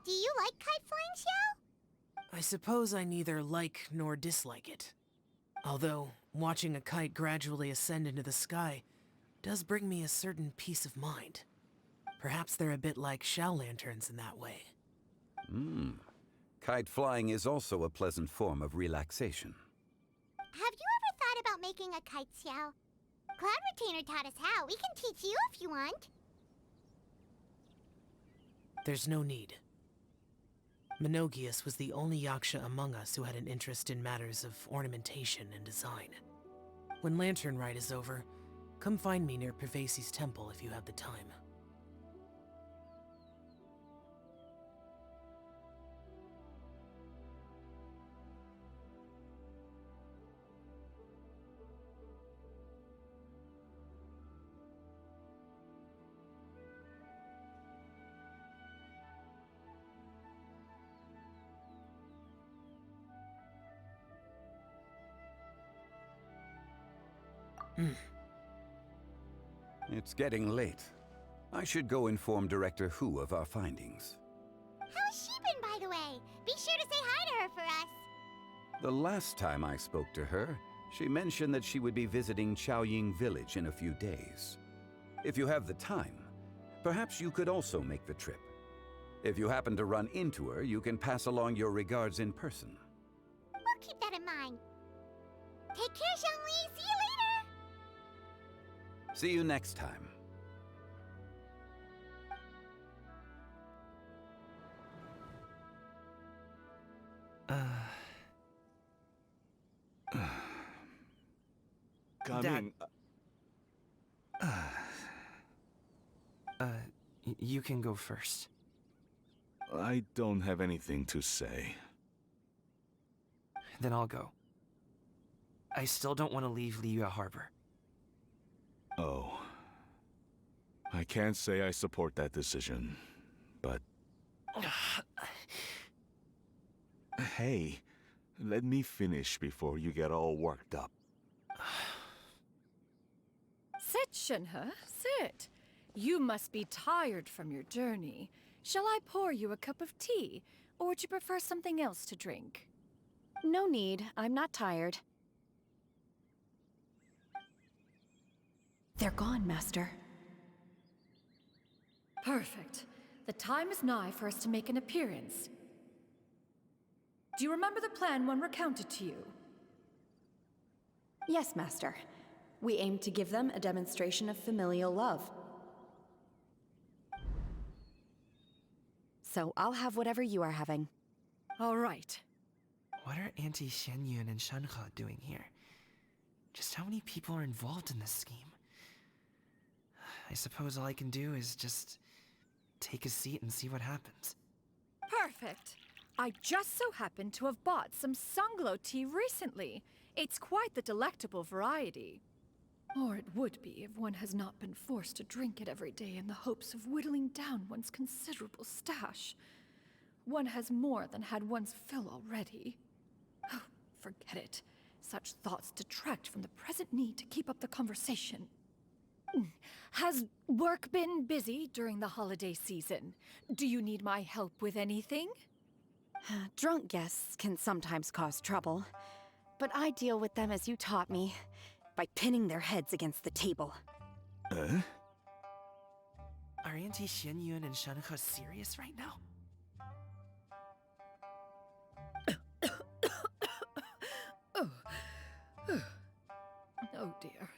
Do you like kite flying, Xiao? I suppose I neither like nor dislike it. Although, watching a kite gradually ascend into the sky does bring me a certain peace of mind. Perhaps they're a bit like Xiao lanterns in that way. Kite flying is also a pleasant form of relaxation. Have you ever thought about making a kite, Xiao? Cloud Retainer taught us how. We can teach you if you want. There's no need. Menogias was the only Yaksha among us who had an interest in matters of ornamentation and design. When Lantern Rite is over, come find me near Pervasi's temple if you have the time. It's getting late. I should go inform Director Hu of our findings. How's she been, by the way? Be sure to say hi to her for us. The last time I spoke to her, she mentioned that she would be visiting Chaoying Village in a few days. If you have the time, perhaps you could also make the trip. If you happen to run into her, you can pass along your regards in person. We'll keep that in mind. Take care, Zhongli. See you later. See you next time. Coming. You can go first. I don't have anything to say. Then I'll go. I still don't want to leave Liyue Harbor. Oh. I can't say I support that decision, but... Hey, let me finish before you get all worked up. Sit, Shenhe, sit. You must be tired from your journey. Shall I pour you a cup of tea, or would you prefer something else to drink? No need. I'm not tired. They're gone, Master. Perfect. The time is nigh for us to make an appearance. Do you remember the plan one recounted to you? Yes, Master. We aim to give them a demonstration of familial love. So I'll have whatever you are having. All right. What are Auntie Xianyun and Shenhe doing here? Just how many people are involved in this scheme? I suppose all I can do is just take a seat and see what happens. Perfect. I just so happen to have bought some Sunglow tea recently. It's quite the delectable variety. Or it would be if one has not been forced to drink it every day in the hopes of whittling down one's considerable stash. One has more than had one's fill already. Oh, forget it. Such thoughts detract from the present need to keep up the conversation. Has work been busy during the holiday season? Do you need my help with anything? Drunk guests can sometimes cause trouble, but I deal with them as you taught me, by pinning their heads against the table. Are Auntie Xianyun and Shenhe serious right now? Oh dear.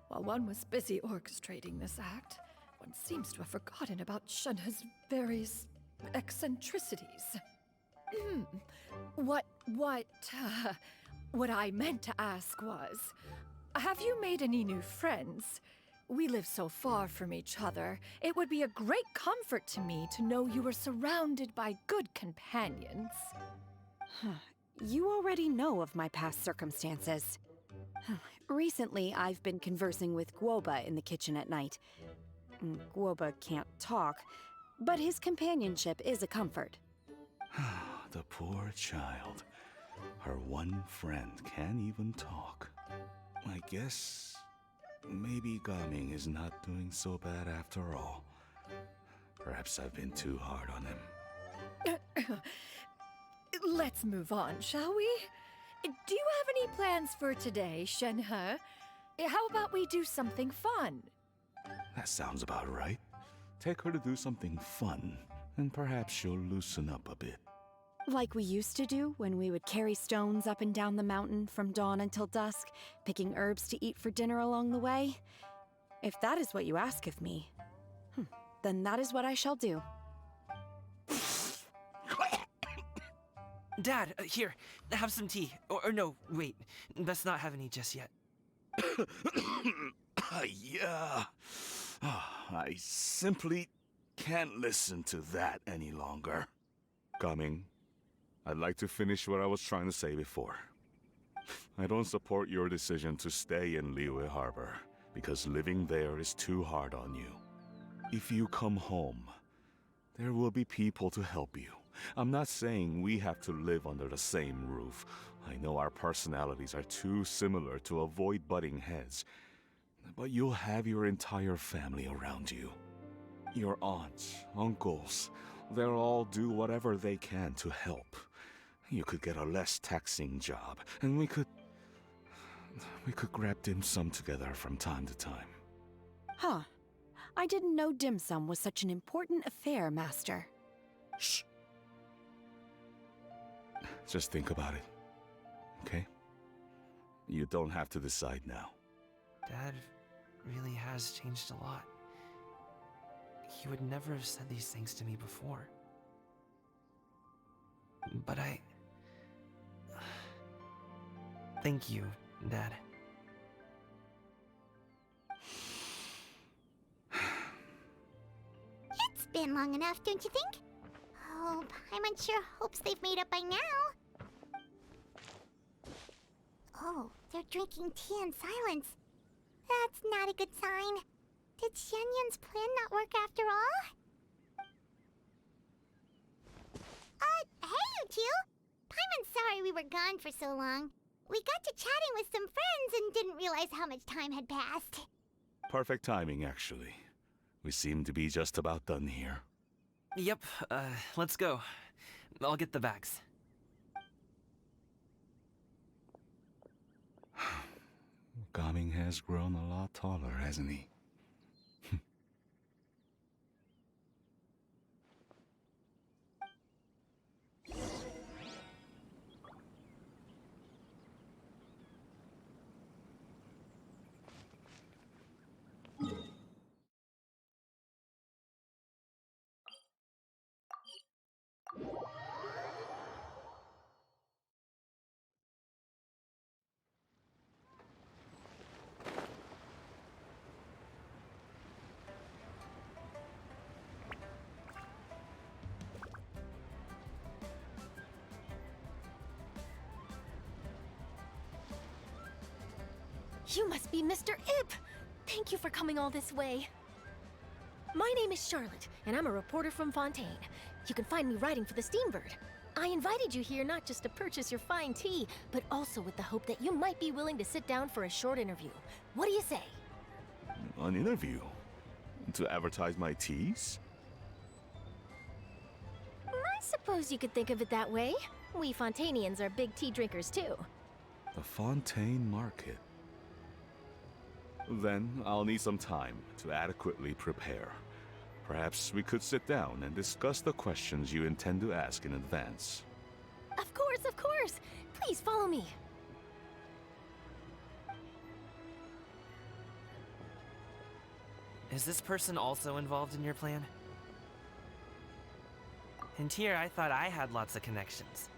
While one was busy orchestrating this act, one seems to have forgotten about Shenhe's various eccentricities. What I meant to ask was, have you made any new friends? We live so far from each other, it would be a great comfort to me to know you were surrounded by good companions. You already know of my past circumstances. Recently, I've been conversing with Guoba in the kitchen at night. Guoba can't talk, but his companionship is a comfort. The poor child. Her one friend can't even talk. I guess maybe Gaming is not doing so bad after all. Perhaps I've been too hard on him. Let's move on, shall we? Do you have any plans for today, Shenhe? How about we do something fun? That sounds about right. Take her to do something fun, and perhaps she'll loosen up a bit. Like we used to do when we would carry stones up and down the mountain from dawn until dusk, picking herbs to eat for dinner along the way. If that is what you ask of me, then that is what I shall do. Dad, here, have some tea. Or no, wait, best not have any just yet. Yeah. I simply can't listen to that any longer. Coming. I'd like to finish what I was trying to say before. I don't support your decision to stay in Liyue Harbor, because living there is too hard on you. If you come home, there will be people to help you. I'm not saying we have to live under the same roof. I know our personalities are too similar to avoid butting heads. But you'll have your entire family around you. Your aunts, uncles, they'll all do whatever they can to help. You could get a less taxing job, and we could grab dim sum together from time to time. Huh. I didn't know dim sum was such an important affair, Master. Shh. Just think about it, okay? You don't have to decide now. Dad really has changed a lot. He would never have said these things to me before. But thank you, Dad. It's been long enough, don't you think? Oh, Paimon sure hopes they've made up by now. Oh, they're drinking tea in silence. That's not a good sign. Did Xianyun's plan not work after all? Hey, you two! Paimon's sorry we were gone for so long. We got to chatting with some friends and didn't realize how much time had passed. Perfect timing, actually. We seem to be just about done here. Yep, let's go. I'll get the bags. Gaming has grown a lot taller, hasn't he? You must be Mr. Ip! Thank you for coming all this way. My name is Charlotte, and I'm a reporter from Fontaine. You can find me writing for the Steambird. I invited you here not just to purchase your fine tea, but also with the hope that you might be willing to sit down for a short interview. What do you say? An interview? To advertise my teas? I suppose you could think of it that way. We Fontainians are big tea drinkers too. The Fontaine Market. Then I'll need some time to adequately prepare. Perhaps we could sit down and discuss the questions you intend to ask in advance. Of course, of course! Please follow me. Is this person also involved in your plan? And here I thought I had lots of connections.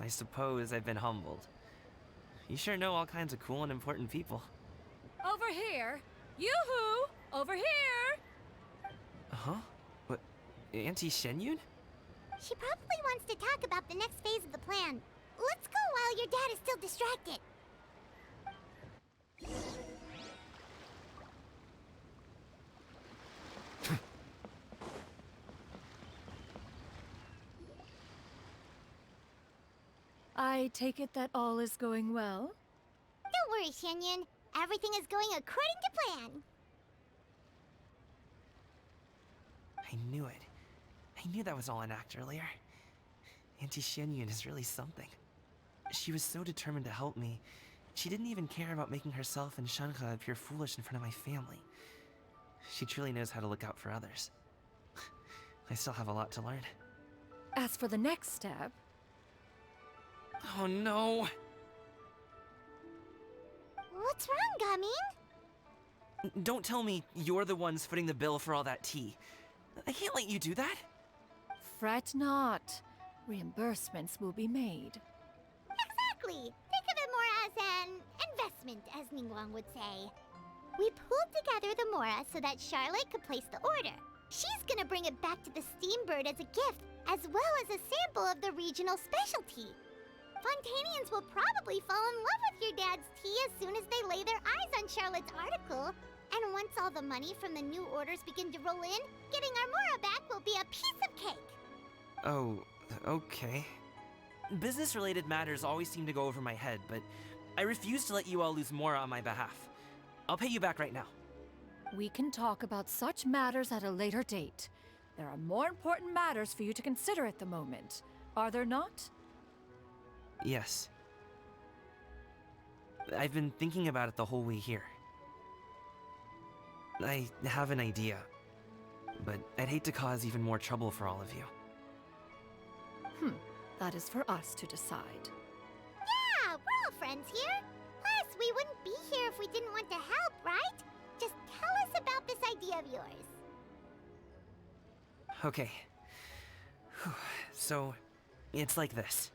I suppose I've been humbled. You sure know all kinds of cool and important people. Over here! Yoo-hoo! Over here! Huh? What? Auntie Shenyun? She probably wants to talk about the next phase of the plan. Let's go while your dad is still distracted. I take it that all is going well? Don't worry, Shenyun. Everything is going according to plan. I knew it. I knew that was all an act earlier. Auntie Shenyun is really something. She was so determined to help me. She didn't even care about making herself and Shanhe appear foolish in front of my family. She truly knows how to look out for others. I still have a lot to learn. As for the next step... Oh no! What's wrong, Gaming? Don't tell me you're the ones footing the bill for all that tea. I can't let you do that. Fret not. Reimbursements will be made. Exactly. Think of it more as an investment, as Ningguang would say. We pulled together the Mora so that Charlotte could place the order. She's gonna bring it back to the Steambird as a gift, as well as a sample of the regional specialty. Fontainians will probably fall in love with your dad's tea as soon as they lay their eyes on Charlotte's article. And once all the money from the new orders begin to roll in, getting our Mora back will be a piece of cake. Oh, okay. Business-related matters always seem to go over my head, but I refuse to let you all lose Mora on my behalf. I'll pay you back right now. We can talk about such matters at a later date. There are more important matters for you to consider at the moment, are there not? Yes. I've been thinking about it the whole way here. I have an idea, but I'd hate to cause even more trouble for all of you. That is for us to decide. Yeah, we're all friends here. Plus, we wouldn't be here if we didn't want to help, right? Just tell us about this idea of yours. Okay. So, it's like this.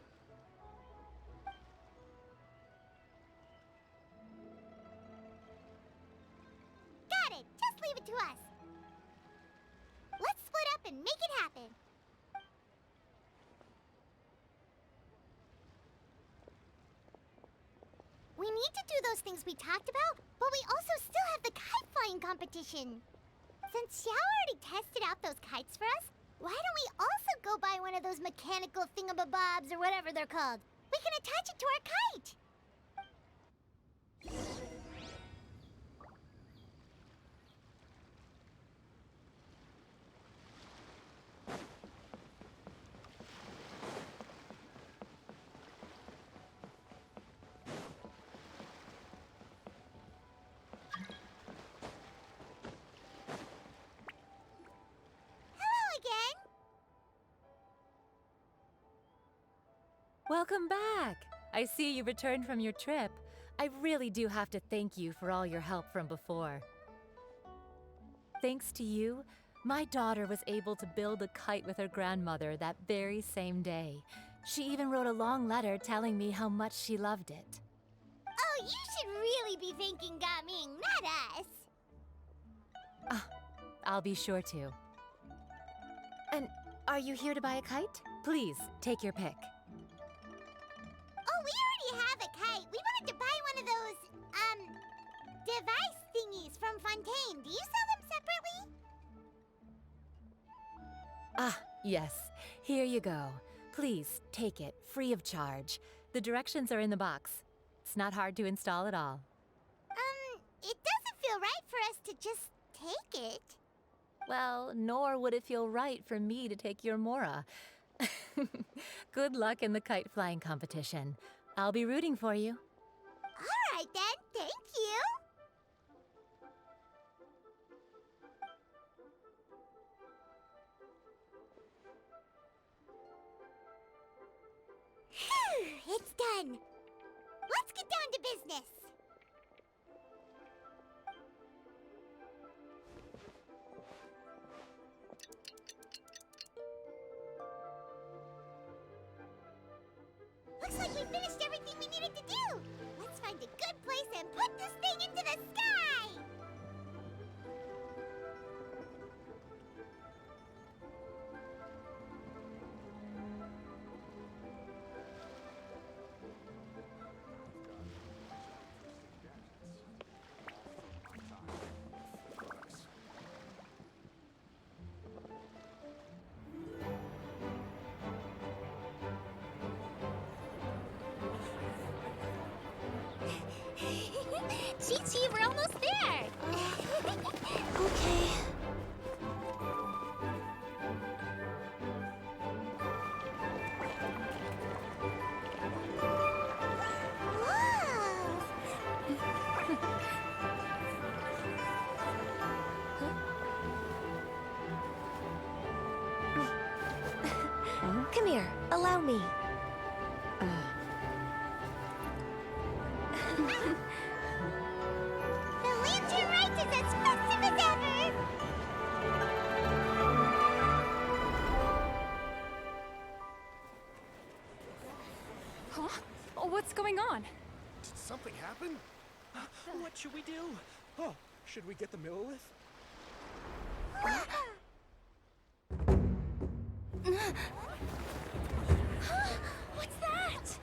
Got it! Just leave it to us. Let's split up and make it happen. We need to do those things we talked about, but we also still have the kite flying competition. Since Xiao already tested out those kites for us, why don't we also go buy one of those mechanical thingamabobs or whatever they're called? We can attach it to our kite. Welcome back! I see you returned from your trip. I really do have to thank you for all your help from before. Thanks to you, my daughter was able to build a kite with her grandmother that very same day. She even wrote a long letter telling me how much she loved it. Oh, you should really be thanking Gaming, not us. I'll be sure to. And are you here to buy a kite? Please, take your pick. Oh, we already have a kite. We wanted to buy one of those, device thingies from Fontaine. Do you sell them separately? Ah, yes. Here you go. Please, take it, free of charge. The directions are in the box. It's not hard to install at all. It doesn't feel right for us to just take it. Well, nor would it feel right for me to take your Mora. Good luck in the kite flying competition. I'll be rooting for you. All right then, thank you. Phew, it's done. Let's get down to business. Looks like we finished everything we needed to do. Let's find a good place and put this thing into the sky. Chi-Chi, we're almost there! Okay. Come here, allow me. The lantern rite is as festive as ever! Huh? Oh, what's going on? Did something happen? What should we do? Oh, should we get the Millilith? What's that?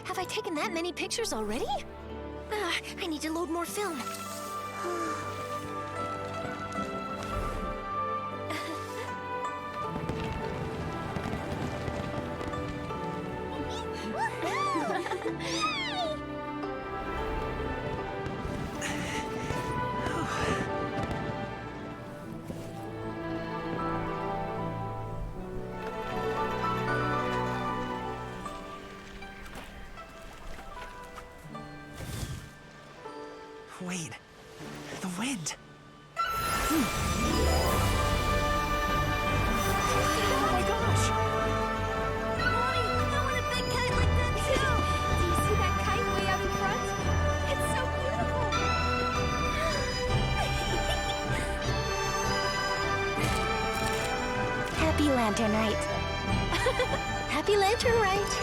Have I taken that many pictures already? I need to load more film. Wait. The wind. Lantern Rite. Happy Lantern Rite.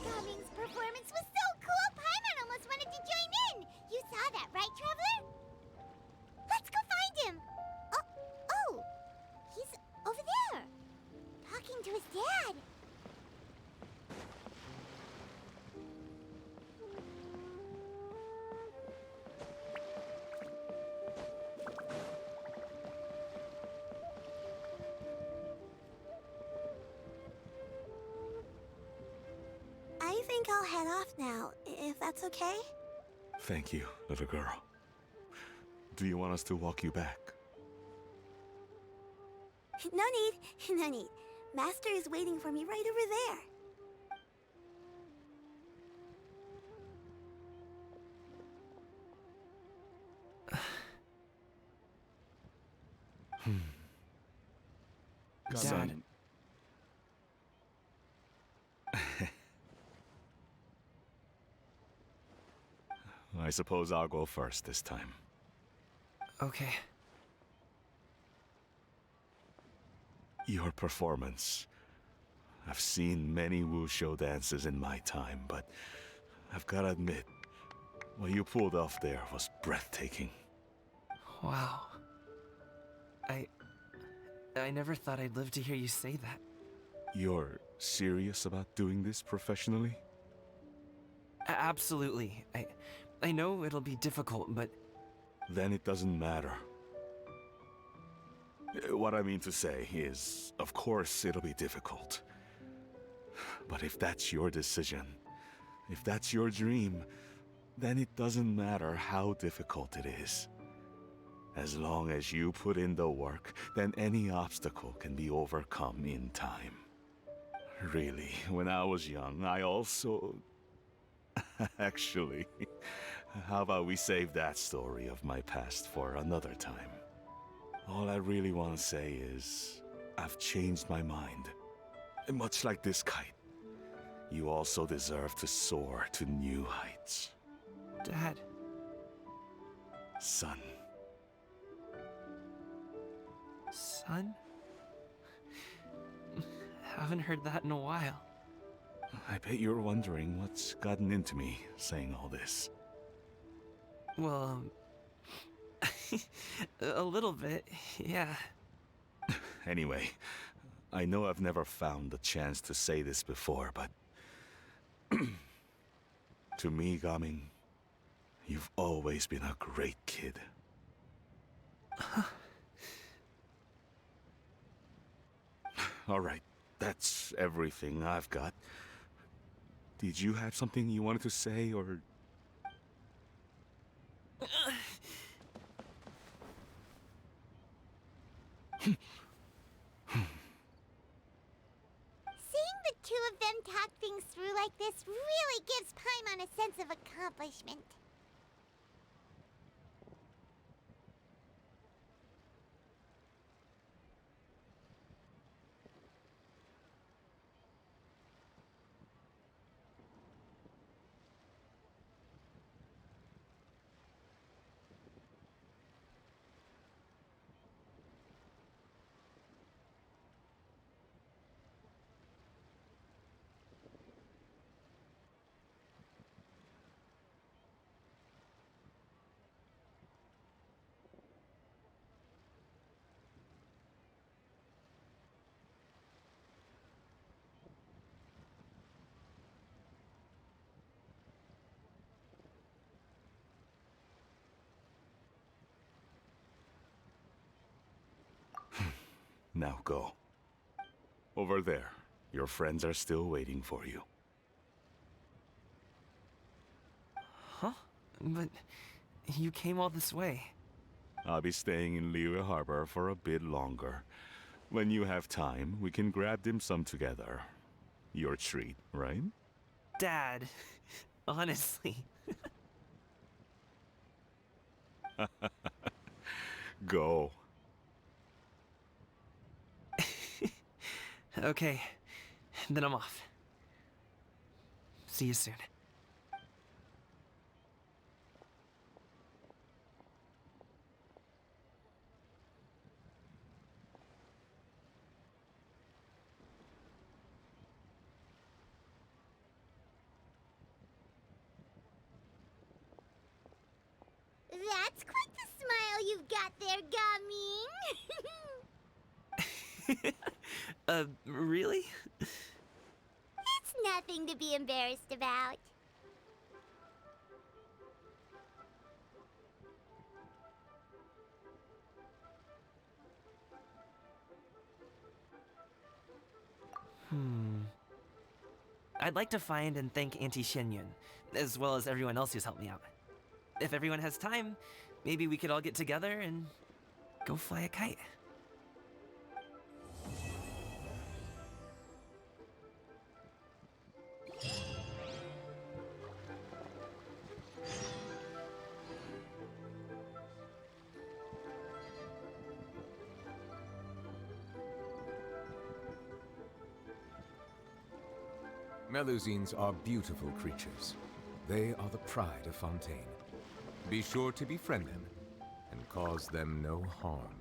Gaming's performance was so cool, Paimon almost wanted to join in! You saw that, right, Traveler? Let's go find him! Oh! He's over there! Talking to his dad! I think I'll head off now, if that's okay. Thank you, little girl. Do you want us to walk you back? No need, no need. Master is waiting for me right over there. Son. I suppose I'll go first this time. Okay. Your performance. I've seen many wushou dances in my time, but I've gotta admit, what you pulled off there was breathtaking. Wow. I never thought I'd live to hear you say that. You're serious about doing this professionally? Absolutely. I know it'll be difficult, but... Then it doesn't matter. What I mean to say is, of course it'll be difficult. But if that's your decision, if that's your dream, then it doesn't matter how difficult it is. As long as you put in the work, then any obstacle can be overcome in time. Really, when I was young, I also... Actually, how about we save that story of my past for another time? All I really want to say is, I've changed my mind. And much like this kite, you also deserve to soar to new heights. Dad. Son. Son? Haven't heard that in a while. I bet you're wondering what's gotten into me saying all this. Well, a little bit, yeah. Anyway, I know I've never found the chance to say this before, but... to me, Gaming, you've always been a great kid. Alright, that's everything I've got. Did you have something you wanted to say, or... Seeing the two of them talk things through like this really gives Paimon a sense of accomplishment. Now go. Over there. Your friends are still waiting for you. Huh? But you came all this way. I'll be staying in Liyue Harbor for a bit longer. When you have time, we can grab dim sum together. Your treat, right? Dad, honestly. Go. Okay, then I'm off. See you soon. That's quite the smile you've got there, Gaming. Really? It's nothing to be embarrassed about. I'd like to find and thank Auntie Shenyun, as well as everyone else who's helped me out. If everyone has time, maybe we could all get together and go fly a kite. Melusines are beautiful creatures. They are the pride of Fontaine. Be sure to befriend them and cause them no harm.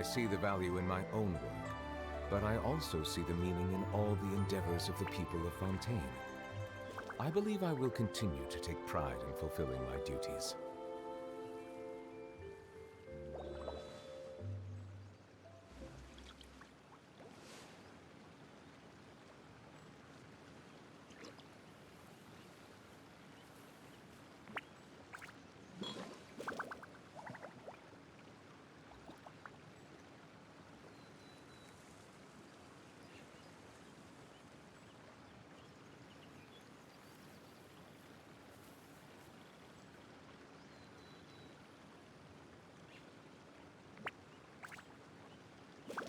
I see the value in my own work, but I also see the meaning in all the endeavors of the people of Fontaine. I believe I will continue to take pride in fulfilling my duties.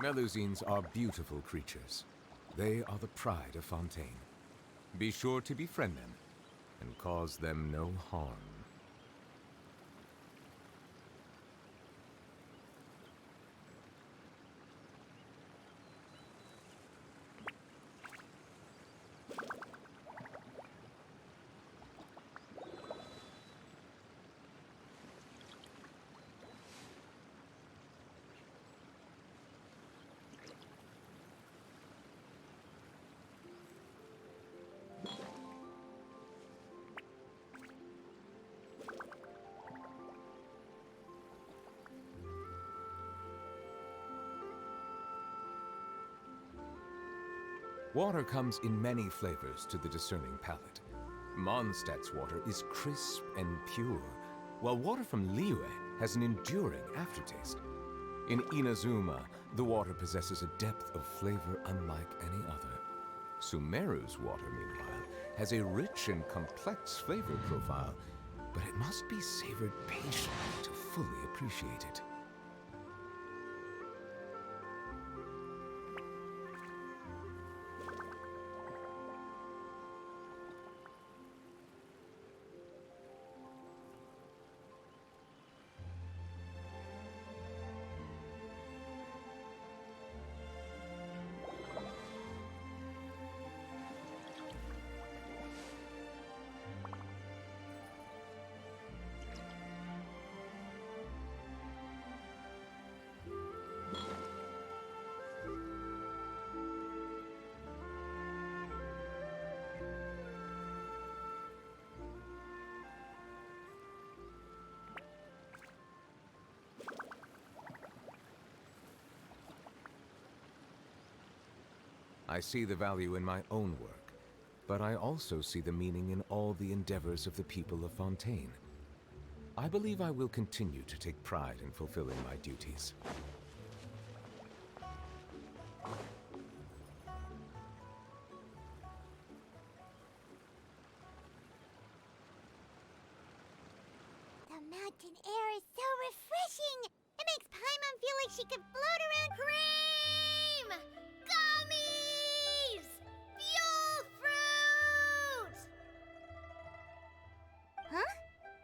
Melusines are beautiful creatures. They are the pride of Fontaine. Be sure to befriend them and cause them no harm. Water comes in many flavors to the discerning palate. Mondstadt's water is crisp and pure, while water from Liyue has an enduring aftertaste. In Inazuma, the water possesses a depth of flavor unlike any other. Sumeru's water, meanwhile, has a rich and complex flavor profile, but it must be savored patiently to fully appreciate it. I see the value in my own work, but I also see the meaning in all the endeavors of the people of Fontaine. I believe I will continue to take pride in fulfilling my duties. The mountain air is so refreshing! It makes Paimon feel like she could float around. Cream! Gummies! Fuel fruit! Huh?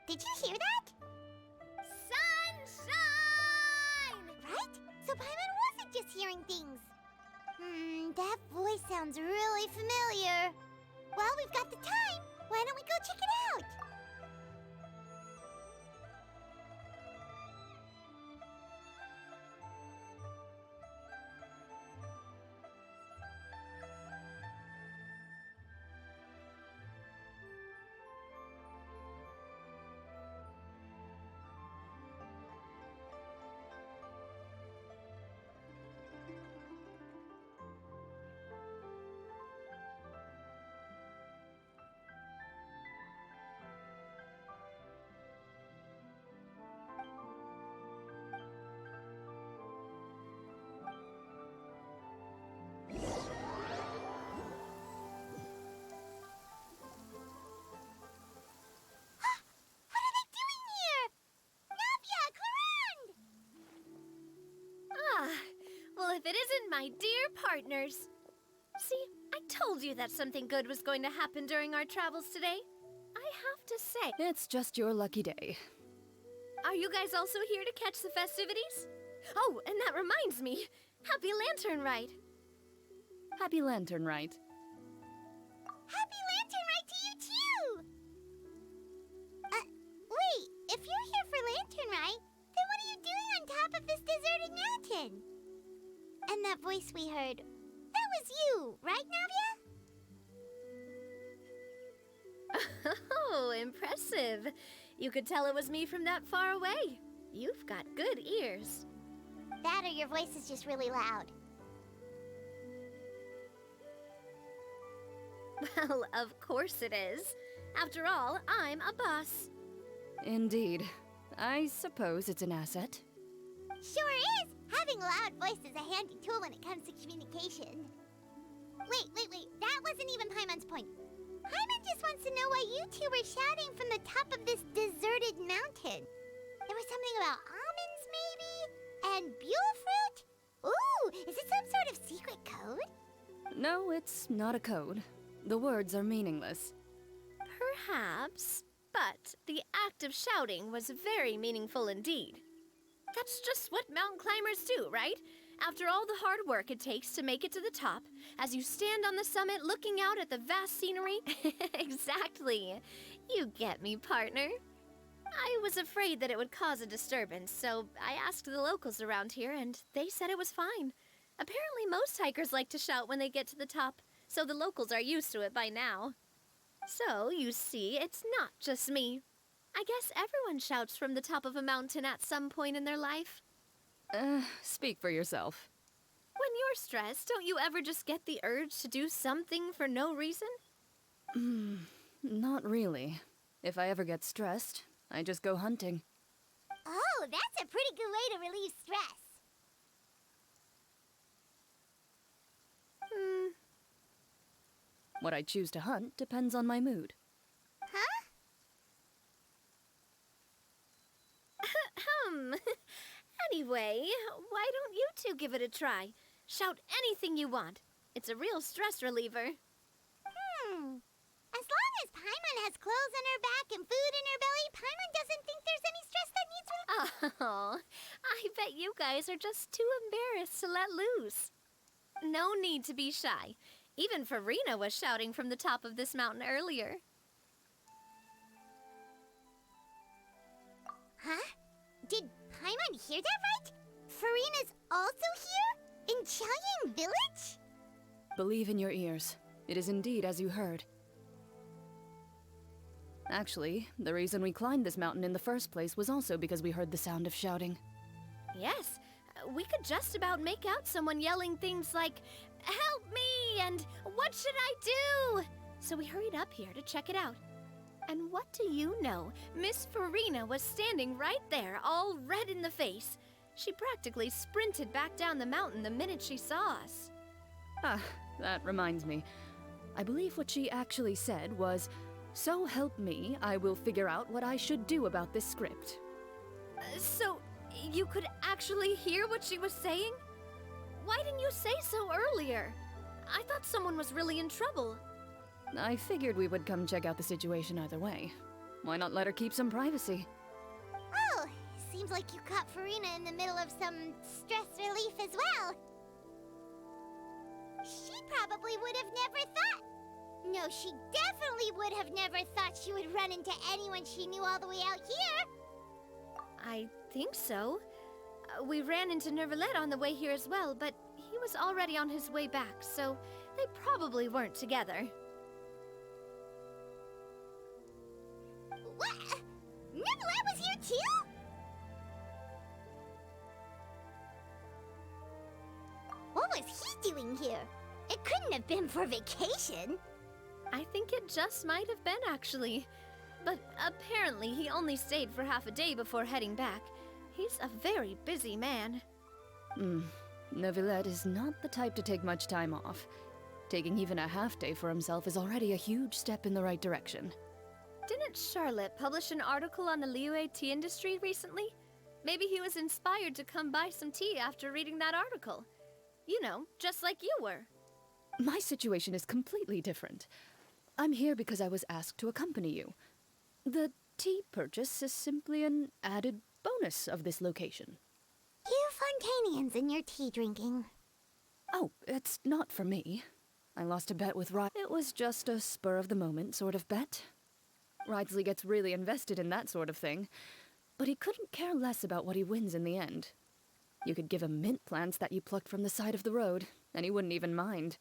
Did you hear that? Sunshine! Right? So Paimon wasn't just hearing things. That voice sounds really familiar. Well, we've got the time. Why don't we go check it out? Well, if it isn't my dear partners. See, I told you that something good was going to happen during our travels today. I have to say... It's just your lucky day. Are you guys also here to catch the festivities? Oh, and that reminds me. Happy Lantern Ride. Happy Lantern Ride. Happy Lantern Ride to you too! Wait, if you're here for Lantern Ride, then what are you doing on top of this deserted mountain? mountain. And that voice we heard, that was you, right, Navia? Oh, impressive. You could tell it was me from that far away. You've got good ears. That or your voice is just really loud. Well, of course it is. After all, I'm a boss. Indeed. I suppose it's an asset. Sure is! Having a loud voice is a handy tool when it comes to communication. Wait. That wasn't even Paimon's point. Paimon just wants to know why you two were shouting from the top of this deserted mountain. There was something about almonds, maybe? And buell fruit? Ooh, is it some sort of secret code? No, it's not a code. The words are meaningless. Perhaps, but the act of shouting was very meaningful indeed. That's just what mountain climbers do, right? After all the hard work it takes to make it to the top, as you stand on the summit looking out at the vast scenery. Exactly. You get me, partner. I was afraid that it would cause a disturbance, so I asked the locals around here, and they said it was fine. Apparently most hikers like to shout when they get to the top, so the locals are used to it by now. So, you see, it's not just me. I guess everyone shouts from the top of a mountain at some point in their life. Speak for yourself. When you're stressed, don't you ever just get the urge to do something for no reason? Not really. If I ever get stressed, I just go hunting. Oh, that's a pretty good way to relieve stress. What I choose to hunt depends on my mood. Huh? Anyway, why don't you two give it a try? Shout anything you want. It's a real stress reliever. As long as Paimon has clothes on her back and food in her belly, Paimon doesn't think there's any stress that needs relief. Oh, I bet you guys are just too embarrassed to let loose. No need to be shy. Even Farina was shouting from the top of this mountain earlier. Huh? Did Paimon hear that right? Farina's also here? In Chaoying Village? Believe in your ears. It is indeed as you heard. Actually, the reason we climbed this mountain in the first place was also because we heard the sound of shouting. Yes, we could just about make out someone yelling things like, "Help me!" and "What should I do?" So we hurried up here to check it out. And what do you know? Miss Farina was standing right there, all red in the face. She practically sprinted back down the mountain the minute she saw us. Ah, that reminds me. I believe what she actually said was, "So help me, I will figure out what I should do about this script." So, you could actually hear what she was saying? Why didn't you say so earlier? I thought someone was really in trouble. I figured we would come check out the situation either way. Why not let her keep some privacy? Oh, seems like you caught Farina in the middle of some stress relief as well. She probably would have never thought. No, she definitely would have never thought she would run into anyone she knew all the way out here. I think so. We ran into Nervalet on the way here as well, but he was already on his way back, so they probably weren't together. What? Nervalet was here too? What was he doing here? It couldn't have been for vacation. I think it just might have been, actually. But apparently he only stayed for half a day before heading back. He's a very busy man. Neuvillette is not the type to take much time off. Taking even a half day for himself is already a huge step in the right direction. Didn't Charlotte publish an article on the Liyue tea industry recently? Maybe he was inspired to come buy some tea after reading that article. You know, just like you were. My situation is completely different. I'm here because I was asked to accompany you. The tea purchase is simply an added bonus of this location. You Fontanians and your tea drinking. Oh, it's not for me. I lost a bet with Rod. It was just a spur-of-the-moment sort of bet. Ridsley gets really invested in that sort of thing, but he couldn't care less about what he wins in the end. You could give him mint plants that you plucked from the side of the road, and he wouldn't even mind.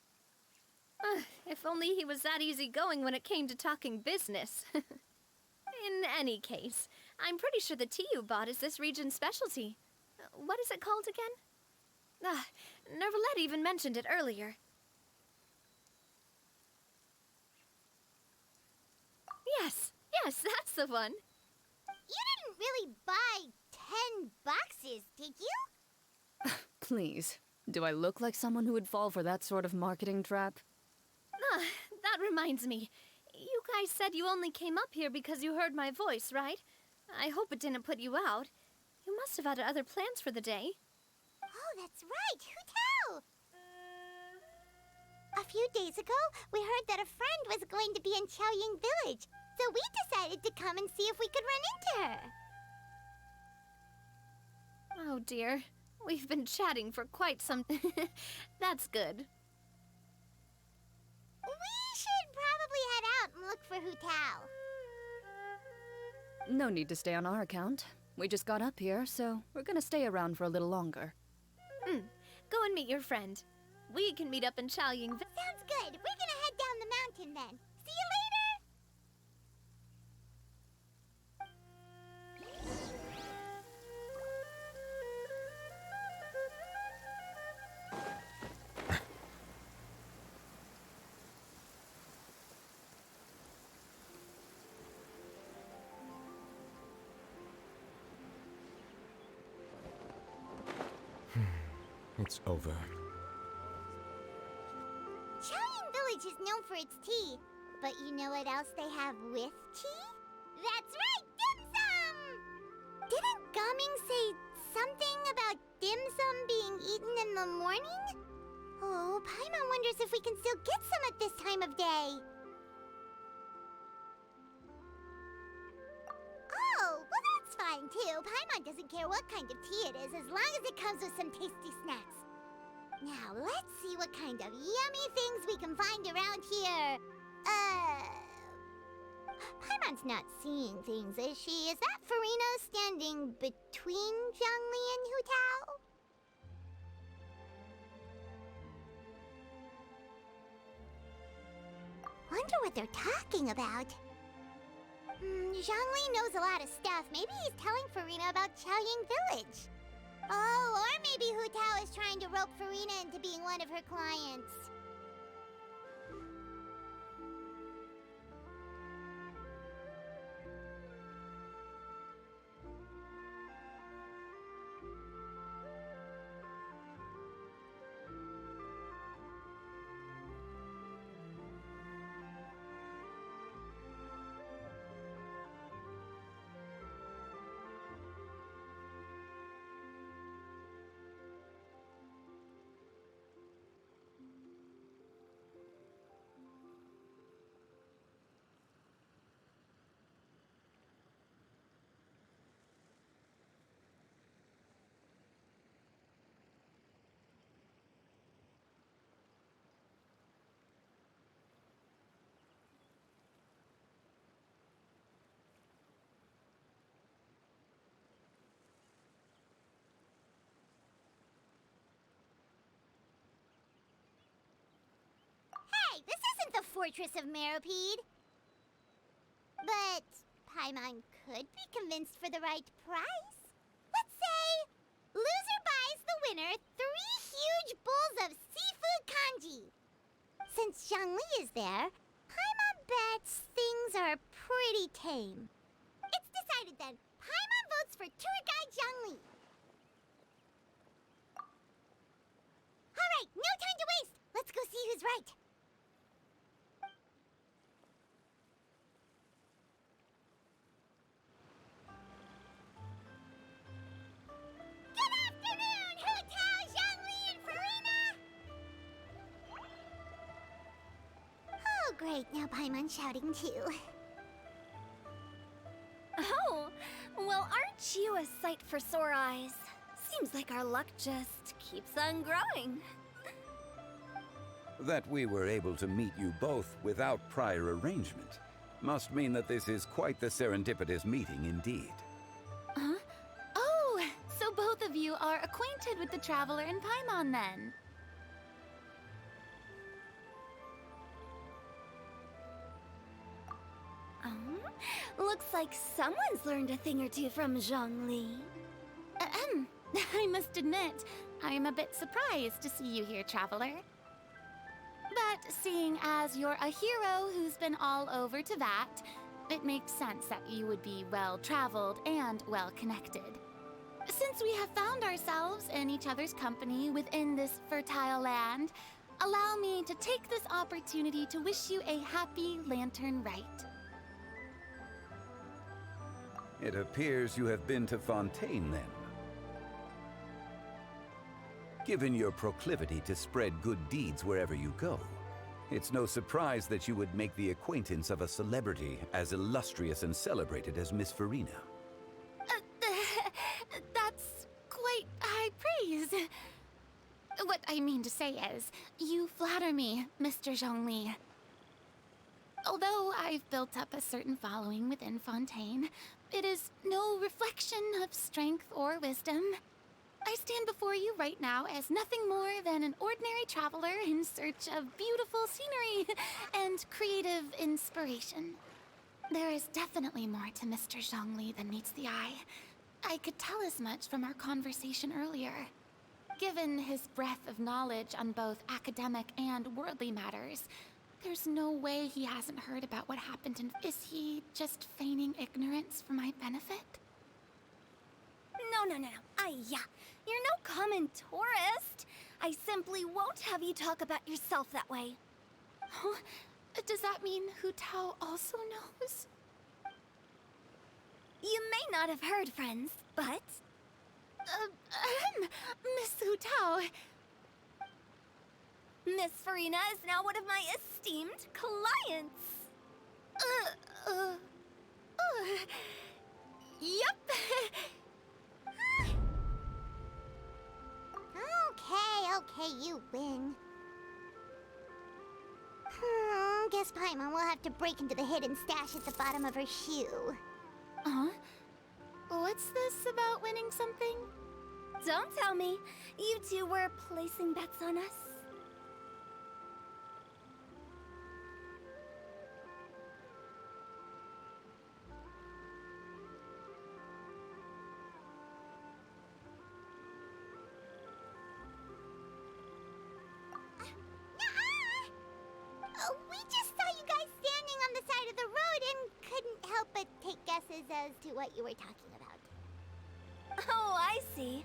If only he was that easygoing when it came to talking business. In any case, I'm pretty sure the tea you bought is this region's specialty. What is it called again? Nervalette even mentioned it earlier. Yes, that's the one. You didn't really buy 10 boxes, did you? Please, do I look like someone who would fall for that sort of marketing trap? That reminds me. You guys said you only came up here because you heard my voice, right? I hope it didn't put you out. You must have had other plans for the day. Oh, that's right. Hu Tao! A few days ago, we heard that a friend was going to be in Qiaoying Village, so we decided to come and see if we could run into her. Oh dear. We've been chatting for quite some... That's good. We should probably head out and look for Hu Tao. No need to stay on our account. We just got up here, so we're gonna stay around for a little longer. Go and meet your friend. We can meet up in Qiaoying Village. Sounds good. We're gonna head down the mountain then. See you later! It's over. Qiaoying Village is known for its tea, but you know what else they have with tea? That's right, dim sum! Didn't Gaming say something about dim sum being eaten in the morning? Oh, Paimon wonders if we can still get some at this time of day. Oh, well that's fine too. Paimon doesn't care what kind of tea it is as long as it comes with some tasty snacks. Now, let's see what kind of yummy things we can find around here. Paimon's not seeing things, is she? Is that Farina standing between Zhongli and Hu Tao? Wonder what they're talking about. Zhongli knows a lot of stuff. Maybe he's telling Farina about Qiaoying Village. Oh, or maybe Hu Tao is trying to rope Farina into being one of her clients. Hey, this isn't the Fortress of Meropide. But Paimon could be convinced for the right price. Let's say loser buys the winner 3 huge bowls of seafood kanji. Since Zhongli is there, Paimon bets things are pretty tame. It's decided then. Paimon votes for tour guide Zhongli. All right, no time to waste. Let's go see who's right. Good afternoon, Hu Tao, Zhongli, and Farina! Oh, great. Now Paimon's shouting too. Oh, well, aren't you a sight for sore eyes? Seems like our luck just keeps on growing. That we were able to meet you both without prior arrangement must mean that this is quite the serendipitous meeting indeed. Huh? Oh, so both of you are acquainted Traveler and Paimon then. Looks like someone's learned a thing or two from Zhongli. I must admit, I am a bit surprised to see you here, Traveler. But seeing as you're a hero who's been all over Teyvat, it makes sense that you would be well-traveled and well-connected. Since we have found ourselves in each other's company within this fertile land, allow me to take this opportunity to wish you a happy Lantern Rite. It appears you have been to Fontaine, then. Given your proclivity to spread good deeds wherever you go, it's no surprise that you would make the acquaintance of a celebrity as illustrious and celebrated as Miss Farina. That's quite high praise. What I mean to say is, you flatter me, Mr. Zhongli. Although I've built up a certain following within Fontaine, it is no reflection of strength or wisdom. I stand before you right now as nothing more than an ordinary traveler in search of beautiful scenery and creative inspiration. There is definitely more to Mr. Zhongli than meets the eye. I could tell as much from our conversation earlier. Given his breadth of knowledge on both academic and worldly matters, there's no way he hasn't heard about what happened in... Is he just feigning ignorance for my benefit? No. Yeah. You're no common tourist. I simply won't have you talk about yourself that way. Huh? Does that mean Hu Tao also knows? You may not have heard, friends, but... Miss Hu Tao... Miss Farina is now one of my esteemed clients. Yup. Okay, you win. Guess Paimon will have to break into the hidden stash at the bottom of her shoe. Huh? What's this about winning something? Don't tell me. You two were placing bets on us. We just saw you guys standing on the side of the road and couldn't help but take guesses as to what you were talking about. Oh, I see.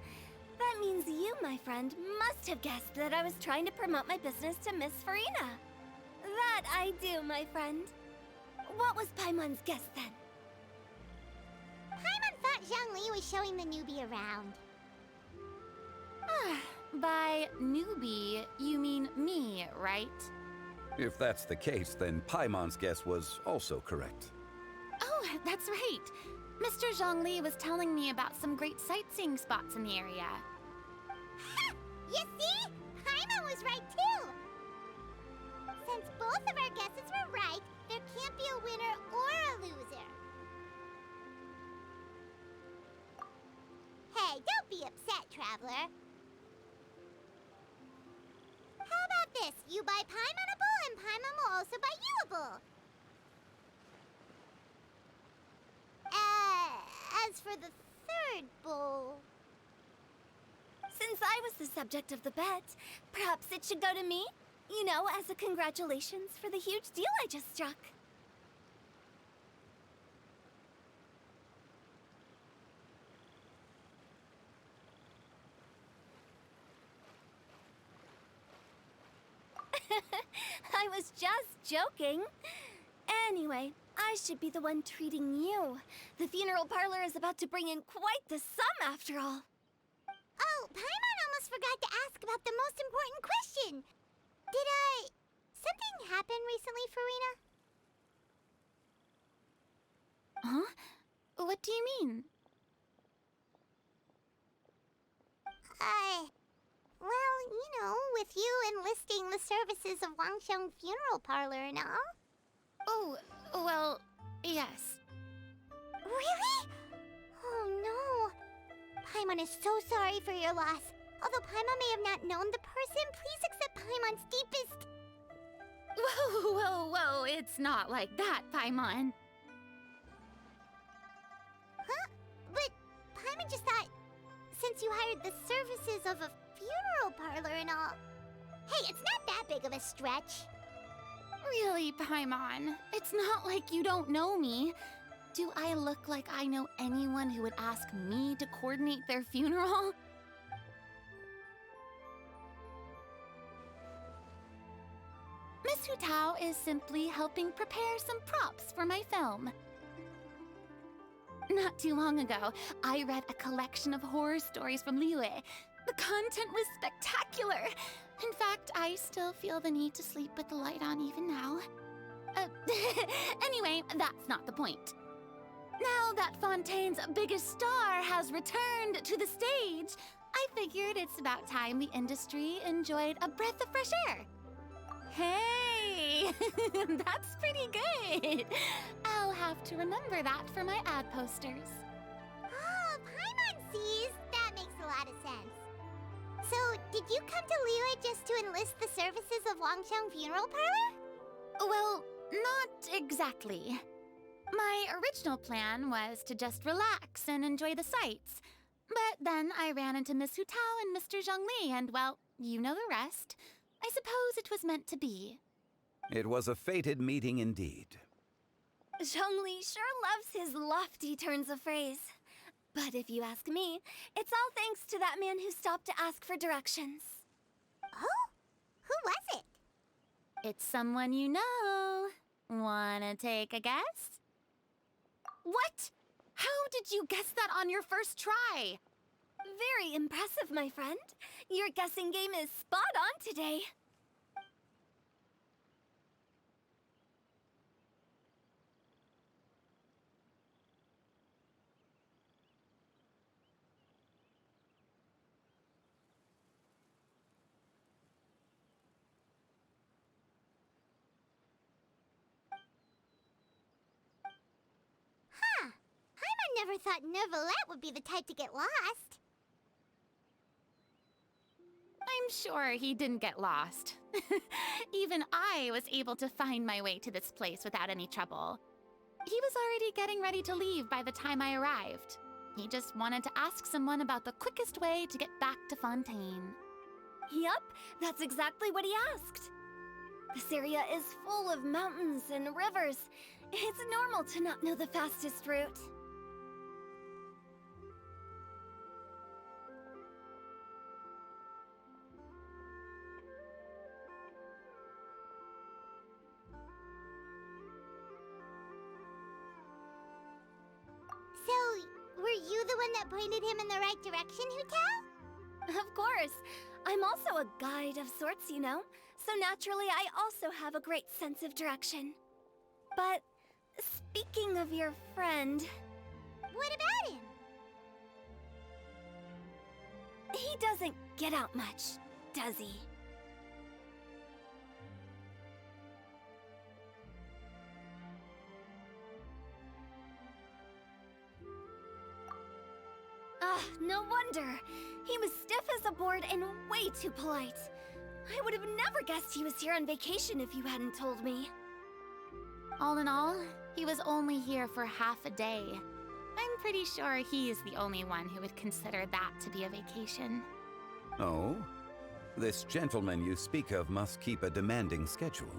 That means you, my friend, must have guessed that I was trying to promote my business to Miss Farina. That I do, my friend. What was Paimon's guess then? Paimon thought Zhongli was showing the newbie around. By newbie, you mean me, right? If that's the case, then Paimon's guess was also correct. Oh, that's right. Mr. Zhongli was telling me about some great sightseeing spots in the area. You see? Paimon was right too! Since both of our guesses were right, there can't be a winner or a loser. Hey, don't be upset, Traveler. How about this? You buy Paimon a bowl, and Paimon will also buy you a bowl. As for the third bowl... Since I was the subject of the bet, perhaps it should go to me? You know, as a congratulations for the huge deal I just struck. I was just joking. Anyway, I should be the one treating you. The funeral parlor is about to bring in quite the sum after all. Oh, Paimon almost forgot to ask about the most important question. Something happen recently, Farina? Huh? What do you mean? Well, you know, with you enlisting the services of Wangsheng Funeral Parlor and all. Oh, well, yes. Really? Oh no. Paimon is so sorry for your loss. Although Paimon may have not known the person, please accept Paimon's deepest... Whoa, whoa, whoa, it's not like that, Paimon. Huh? But Paimon just thought, since you hired the services of a funeral parlor and all... Hey, it's not that big of a stretch. Really, Paimon? It's not like you don't know me. Do I look like I know anyone who would ask me to coordinate their funeral? Miss Hu Tao is simply helping prepare some props for my film. Not too long ago, I read a collection of horror stories from Liyue. The content was spectacular. In fact, I still feel the need to sleep with the light on even now. Anyway, that's not the point. Now that Fontaine's biggest star has returned to the stage, I figured it's about time the industry enjoyed a breath of fresh air. Hey, that's pretty good. I'll have to remember that for my ad posters. Oh, Paimon sees. That makes a lot of sense. So, did you come to Liyue just to enlist the services of Longsheng Funeral Parlor? Well, not exactly. My original plan was to just relax and enjoy the sights. But then I ran into Miss Hu Tao and Mr. Zhongli, and well, you know the rest. I suppose it was meant to be. It was a fated meeting indeed. Zhongli sure loves his lofty turns of phrase. But if you ask me, it's all thanks to that man who stopped to ask for directions. Oh? Who was it? It's someone you know. Wanna take a guess? What? How did you guess that on your first try? Very impressive, my friend. Your guessing game is spot on today. Huh. Paimon never thought Neuvillette would be the type to get lost. I'm sure he didn't get lost. Even I was able to find my way to this place without any trouble. He was already getting ready to leave by the time I arrived. He just wanted to ask someone about the quickest way to get back to Fontaine. Yup, that's exactly what he asked. This area is full of mountains and rivers. It's normal to not know the fastest route. So, were you the one that pointed him in the right direction, Hu Tao? Of course. I'm also a guide of sorts, you know. So naturally, I also have a great sense of direction. But speaking of your friend... What about him? He doesn't get out much, does he? Ah, no wonder. He was stiff as a board and way too polite. I would have never guessed he was here on vacation if you hadn't told me. All in all, he was only here for half a day. I'm pretty sure he's the only one who would consider that to be a vacation. Oh? This gentleman you speak of must keep a demanding schedule.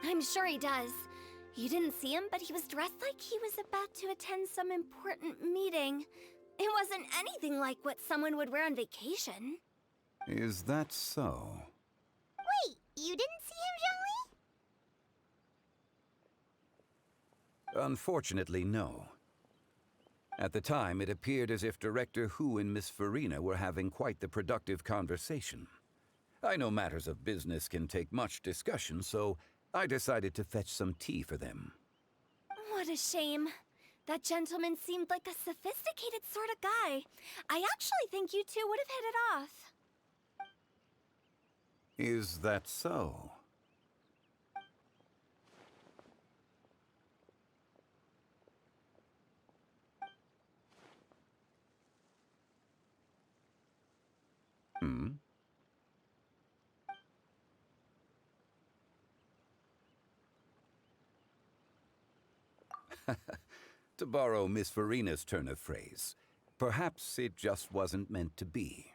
I'm sure he does. You didn't see him, but he was dressed like he was about to attend some important meeting. It wasn't anything like what someone would wear on vacation. Is that so? Wait, you didn't see him, Zhongli? Unfortunately, no. At the time, it appeared as if Director Hu and Miss Farina were having quite the productive conversation. I know matters of business can take much discussion, so I decided to fetch some tea for them. What a shame. That gentleman seemed like a sophisticated sort of guy. I actually think you two would have hit it off. Is that so? Hmm? To borrow Miss Farina's turn of phrase, perhaps it just wasn't meant to be.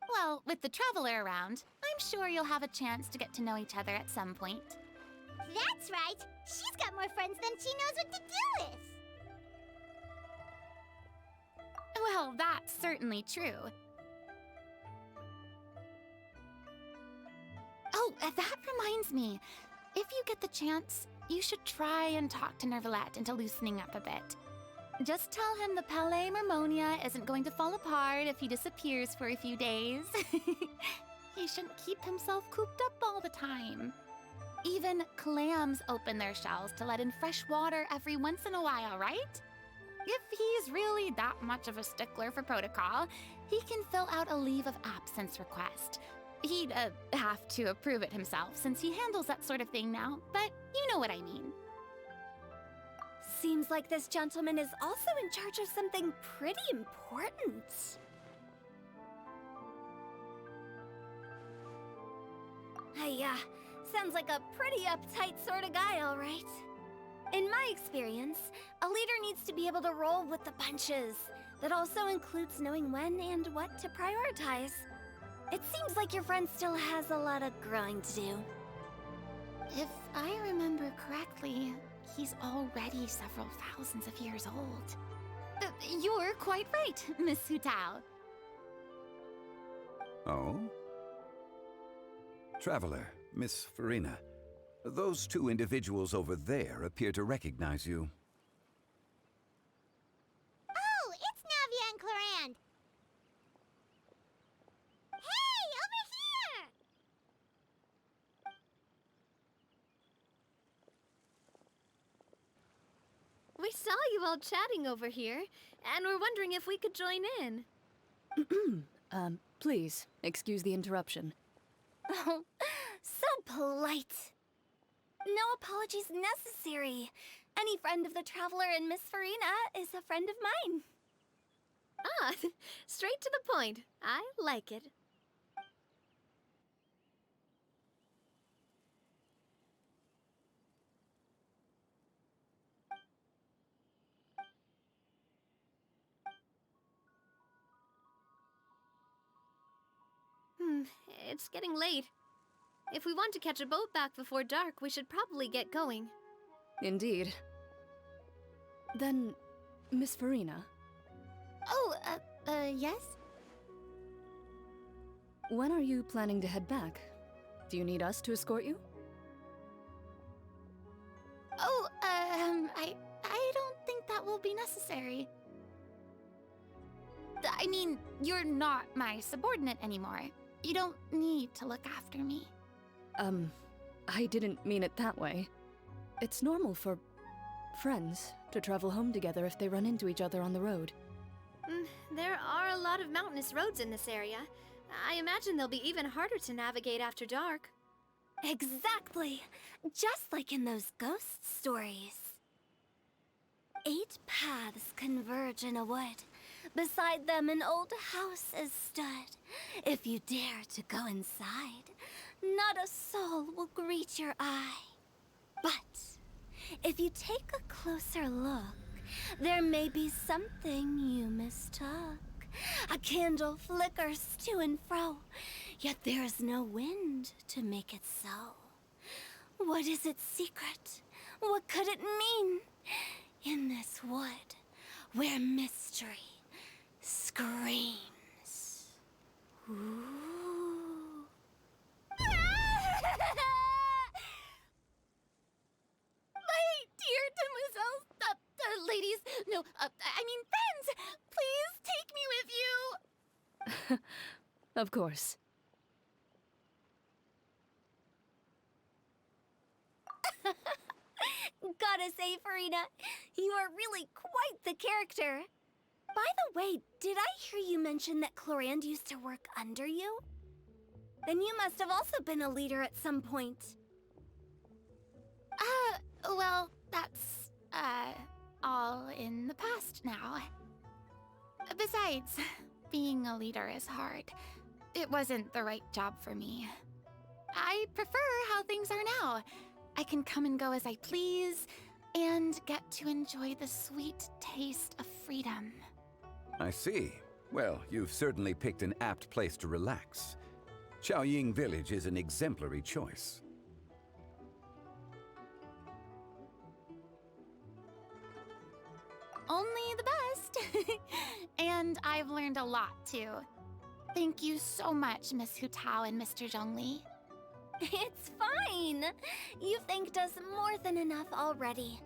Well, with the Traveler around, I'm sure you'll have a chance to get to know each other at some point. That's right. She's got more friends than she knows what to do with. Well, that's certainly true. Oh, that reminds me. If you get the chance, you should try and talk to Nervalette into loosening up a bit. Just tell him the Palais Mermonia isn't going to fall apart if he disappears for a few days. He shouldn't keep himself cooped up all the time. Even clams open their shells to let in fresh water every once in a while, right? If he's really that much of a stickler for protocol, he can fill out a leave of absence request. He'd have to approve it himself since he handles that sort of thing now, but you know what I mean. Seems like this gentleman is also in charge of something pretty important. Hey, sounds like a pretty uptight sort of guy, all right. In my experience, a leader needs to be able to roll with the punches. That also includes knowing when and what to prioritize. It seems like your friend still has a lot of growing to do. If I remember correctly, he's already several thousands of years old. You're quite right, Miss Hutao. Oh? Traveler, Miss Farina, those two individuals over there appear to recognize you. Oh, it's Navia and Clorand. Hey, over here! We saw you all chatting over here, and we're wondering if we could join in. Please, excuse the interruption. Oh, so polite. No apologies necessary. Any friend of the Traveler and Miss Farina is a friend of mine. Ah, straight to the point. I like it. It's getting late. If we want to catch a boat back before dark, we should probably get going. Indeed. Then, Miss Farina, Oh, yes? when are you planning to head back? Do you need us to escort you? Oh, I don't think that will be necessary. I mean, you're not my subordinate anymore. You don't need to look after me. I didn't mean it that way. It's normal for friends to travel home together if they run into each other on the road. There are a lot of mountainous roads in this area. I imagine they'll be even harder to navigate after dark. Exactly. Just like in those ghost stories. 8 paths converge in a wood. Beside them an old house is stood. If you dare to go inside, not a soul will greet your eye. But if you take a closer look, there may be something you mistook. A candle flickers to and fro, yet there is no wind to make it so. What is its secret? What could it mean? In this wood, where mystery screams. Ooh. My dear demoiselles, ladies, no, I mean friends, please take me with you. Of course. Gotta say, Farina, you are really quite the character. By the way, did I hear you mention that Clorand used to work under you? Then you must have also been a leader at some point. Well, that's, all in the past now. Besides, being a leader is hard. It wasn't the right job for me. I prefer how things are now. I can come and go as I please, and get to enjoy the sweet taste of freedom. I see. Well, you've certainly picked an apt place to relax. Xiaoying Village is an exemplary choice. Only the best. And I've learned a lot, too. Thank you so much, Miss Hu Tao and Mr. Zhongli. It's fine. You thanked us more than enough already.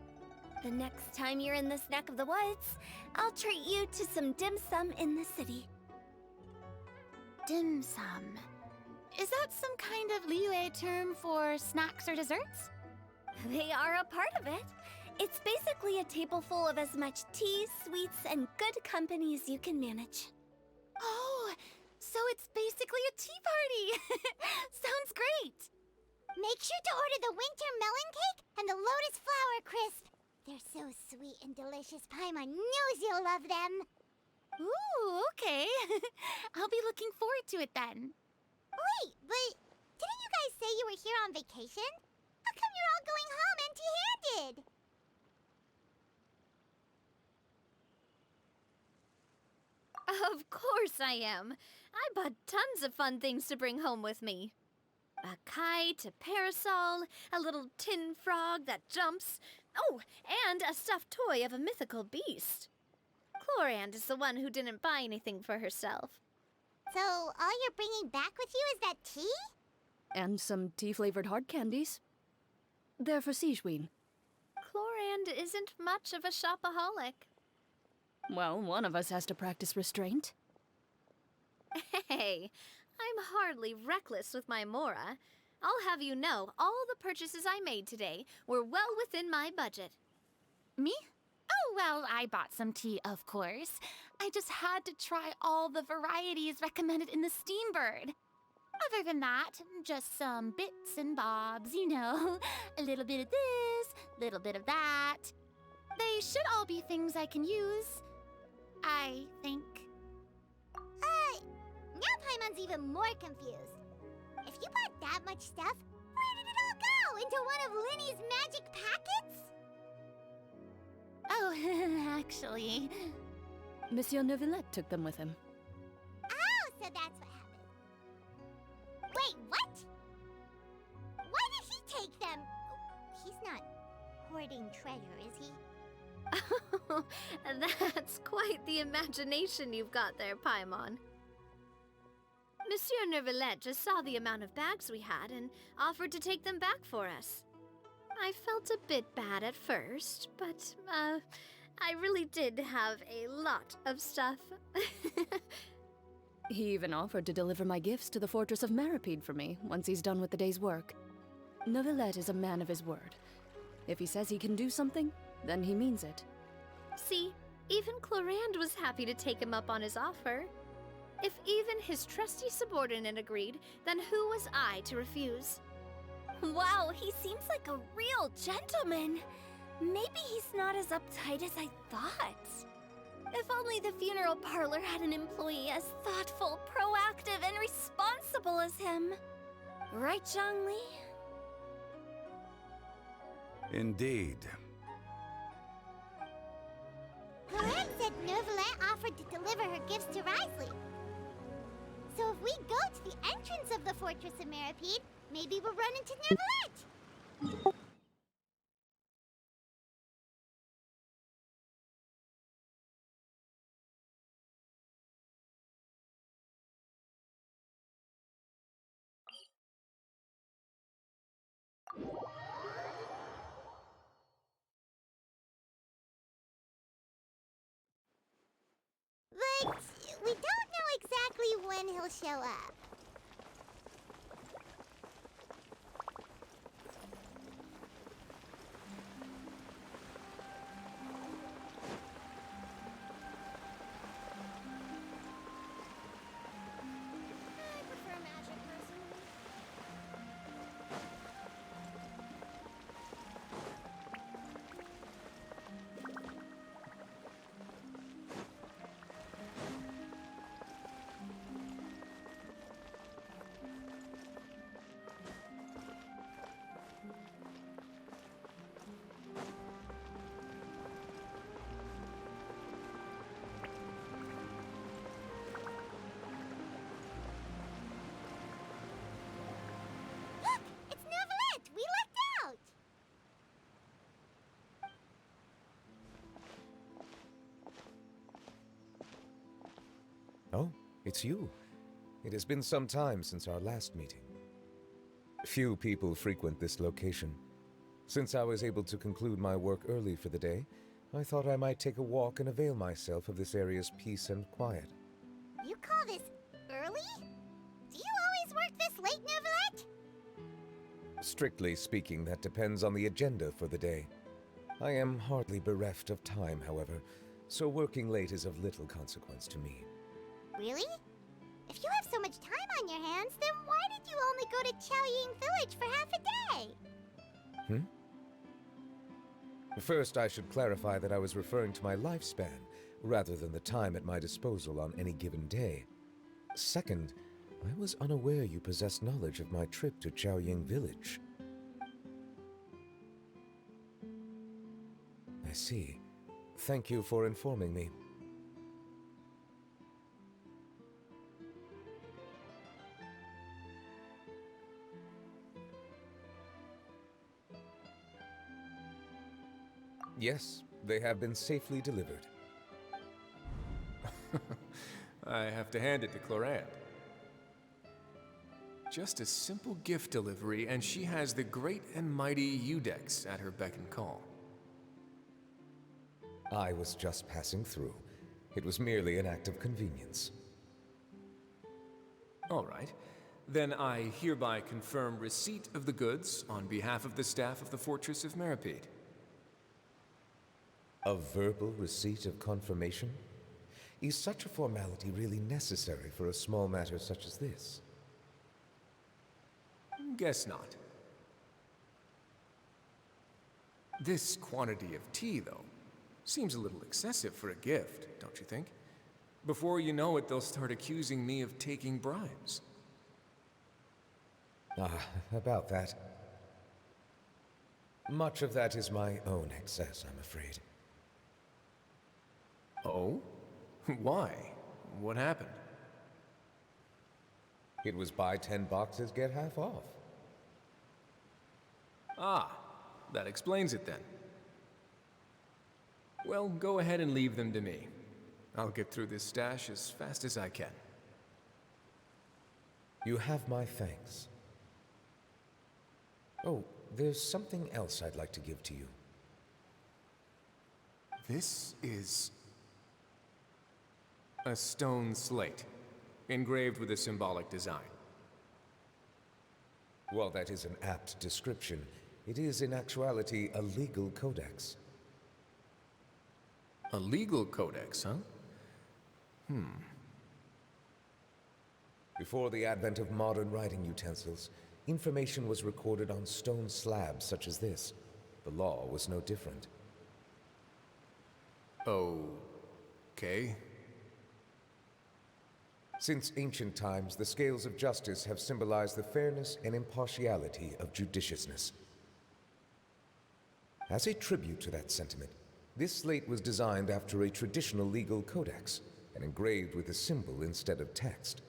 The next time you're in this neck of the woods, I'll treat you to some dim sum in the city. Dim sum. Is that some kind of Liyue term for snacks or desserts? They are a part of it. It's basically a table full of as much tea, sweets, and good company as you can manage. Oh, so it's basically a tea party! Sounds great! Make sure to order the winter melon cake and the lotus flower crisp. They're so sweet and delicious, Paimon knows you'll love them. Ooh, okay. I'll be looking forward to it then. Wait, but didn't you guys say you were here on vacation? How come you're all going home empty-handed? Of course I am. I bought tons of fun things to bring home with me. A kite, a parasol, a little tin frog that jumps. Oh, and a stuffed toy of a mythical beast. Chlorand is the one who didn't buy anything for herself. So all you're bringing back with you is that tea? And some tea-flavored hard candies. They're for Sigewin. Chlorand isn't much of a shopaholic. Well, one of us has to practice restraint. Hey, I'm hardly reckless with my Mora. I'll have you know, all the purchases I made today were well within my budget. Me? Oh, well, I bought some tea, of course. I just had to try all the varieties recommended in the Steambird. Other than that, just some bits and bobs, you know. A little bit of this, little bit of that. They should all be things I can use, I think. Now Paimon's even more confused. If you bought that much stuff, where did it all go? Into one of Linny's magic packets? Oh, actually... Monsieur Neuvillette took them with him. Oh, so that's what happened. Wait, what? Why did he take them? He's not hoarding treasure, is he? That's quite the imagination you've got there, Paimon. Monsieur Neuvillette just saw the amount of bags we had and offered to take them back for us. I felt a bit bad at first, but, I really did have a lot of stuff. He even offered to deliver my gifts to the Fortress of Maripede for me once he's done with the day's work. Neuvillette is a man of his word. If he says he can do something, then he means it. See, even Chlorand was happy to take him up on his offer. If even his trusty subordinate agreed, then who was I to refuse? Wow, he seems like a real gentleman. Maybe he's not as uptight as I thought. If only the funeral parlor had an employee as thoughtful, proactive, and responsible as him. Right, Zhongli? Indeed. Chlorand said Neuvillette offered to deliver her gifts to Risley. So if we go to the entrance of the Fortress of Maripede, maybe we'll run into Neuvillette. But we don't know exactly when he'll show up. It's you. It has been some time since our last meeting. Few people frequent this location. Since I was able to conclude my work early for the day, I thought I might take a walk and avail myself of this area's peace and quiet. You call this early? Do you always work this late, Neuvillette? Strictly speaking, that depends on the agenda for the day. I am hardly bereft of time, however, so working late is of little consequence to me. Really? If you have so much time on your hands, then why did you only go to Chaoying Village for half a day? First, I should clarify that I was referring to my lifespan, rather than the time at my disposal on any given day. Second, I was unaware you possessed knowledge of my trip to Chaoying Village. I see. Thank you for informing me. Yes, they have been safely delivered. I have to hand it to Clorant. Just a simple gift delivery, and she has the great and mighty Udex at her beck and call. I was just passing through. It was merely an act of convenience. All right. Then I hereby confirm receipt of the goods on behalf of the staff of the Fortress of Meripede. A verbal receipt of confirmation? Is such a formality really necessary for a small matter such as this? Guess not. This quantity of tea, though, seems a little excessive for a gift, don't you think? Before you know it, they'll start accusing me of taking bribes. About that. Much of that is my own excess, I'm afraid. Oh? Why? What happened? It was buy 10 boxes, get half off. Ah, that explains it then. Well, go ahead and leave them to me. I'll get through this stash as fast as I can. You have my thanks. Oh, there's something else I'd like to give to you. This is a stone slate, engraved with a symbolic design. While that is an apt description, it is in actuality a legal codex. A legal codex, huh? Before the advent of modern writing utensils, information was recorded on stone slabs such as this. The law was no different. Okay. Since ancient times, the scales of justice have symbolized the fairness and impartiality of judiciousness. As a tribute to that sentiment, this slate was designed after a traditional legal codex and engraved with a symbol instead of text.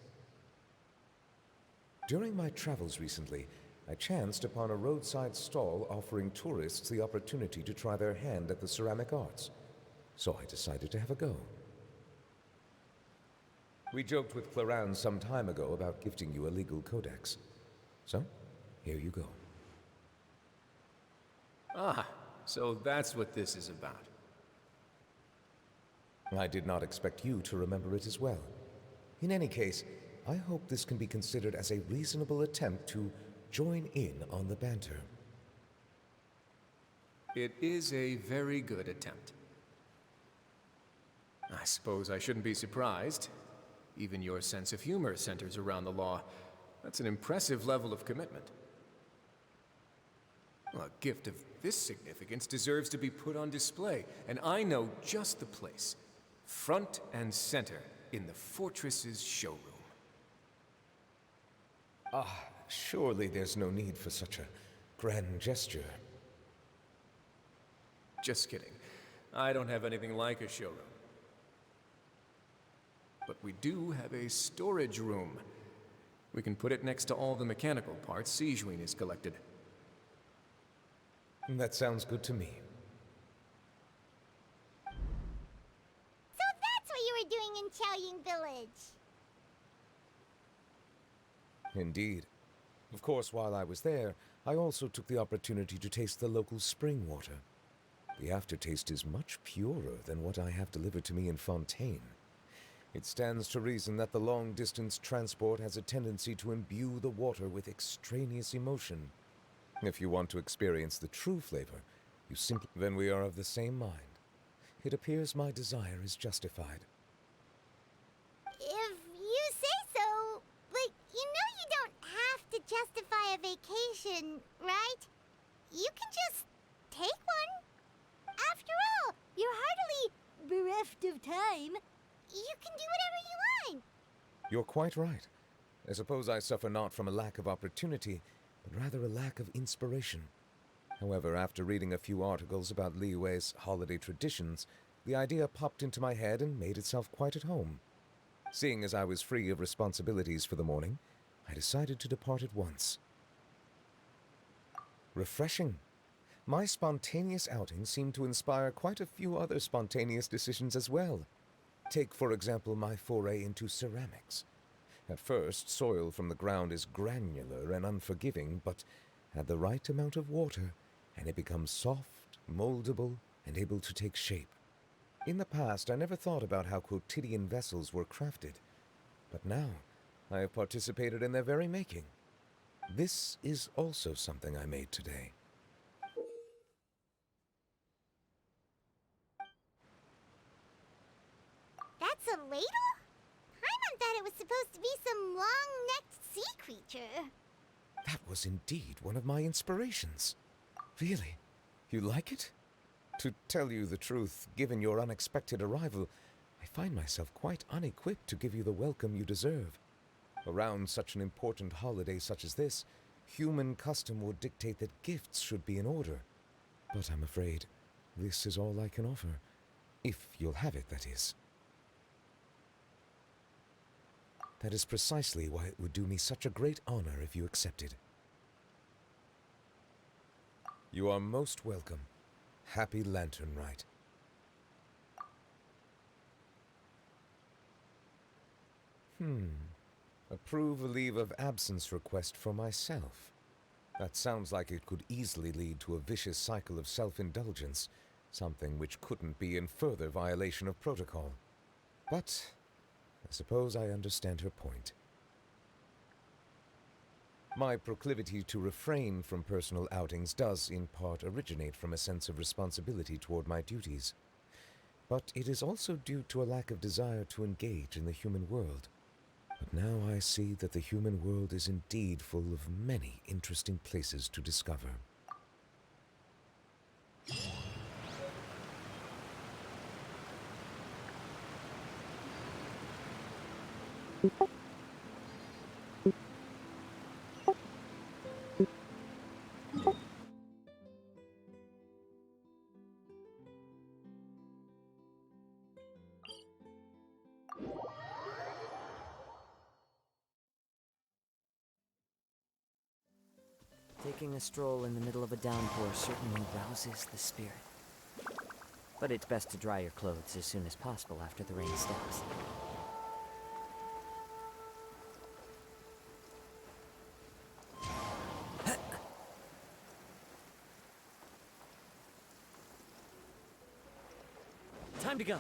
During my travels recently, I chanced upon a roadside stall offering tourists the opportunity to try their hand at the ceramic arts, so I decided to have a go. We joked with Clorant some time ago about gifting you a legal codex. So, here you go. Ah, so that's what this is about. I did not expect you to remember it as well. In any case, I hope this can be considered as a reasonable attempt to join in on the banter. It is a very good attempt. I suppose I shouldn't be surprised. Even your sense of humor centers around the law. That's an impressive level of commitment. Well, a gift of this significance deserves to be put on display, and I know just the place. Front and center in the Fortress's showroom. Surely there's no need for such a grand gesture. Just kidding. I don't have anything like a showroom. But we do have a storage room. We can put it next to all the mechanical parts Sijuin has collected. That sounds good to me. So that's what you were doing in Chaoying Village. Indeed. Of course, while I was there, I also took the opportunity to taste the local spring water. The aftertaste is much purer than what I have delivered to me in Fontaine. It stands to reason that the long-distance transport has a tendency to imbue the water with extraneous emotion. If you want to experience the true flavor, you simply... Then we are of the same mind. It appears my desire is justified. If you say so, but you know you don't have to justify a vacation, right? You can just take one. After all, you're hardly bereft of time. You can do whatever you want. You're quite right. I suppose I suffer not from a lack of opportunity, but rather a lack of inspiration. However, after reading a few articles about Liyue's holiday traditions, the idea popped into my head and made itself quite at home. Seeing as I was free of responsibilities for the morning, I decided to depart at once. Refreshing. My spontaneous outing seemed to inspire quite a few other spontaneous decisions as well. Take, for example, my foray into ceramics. At first, soil from the ground is granular and unforgiving, but add the right amount of water, and it becomes soft, moldable, and able to take shape. In the past, I never thought about how quotidian vessels were crafted, but now I have participated in their very making. This is also something I made today. That's a ladle? Paimon thought it was supposed to be some long-necked sea creature. That was indeed one of my inspirations. Really? You like it? To tell you the truth, given your unexpected arrival, I find myself quite unequipped to give you the welcome you deserve. Around such an important holiday such as this, human custom would dictate that gifts should be in order. But I'm afraid this is all I can offer. If you'll have it, that is. That is precisely why it would do me such a great honor if you accepted. You are most welcome. Happy Lantern Rite. Approve a leave of absence request for myself. That sounds like it could easily lead to a vicious cycle of self-indulgence, something which couldn't be in further violation of protocol. But I suppose I understand her point. My proclivity to refrain from personal outings does, in part, originate from a sense of responsibility toward my duties. But it is also due to a lack of desire to engage in the human world. But now I see that the human world is indeed full of many interesting places to discover. Taking a stroll in the middle of a downpour certainly rouses the spirit. But it's best to dry your clothes as soon as possible after the rain stops. Time to go.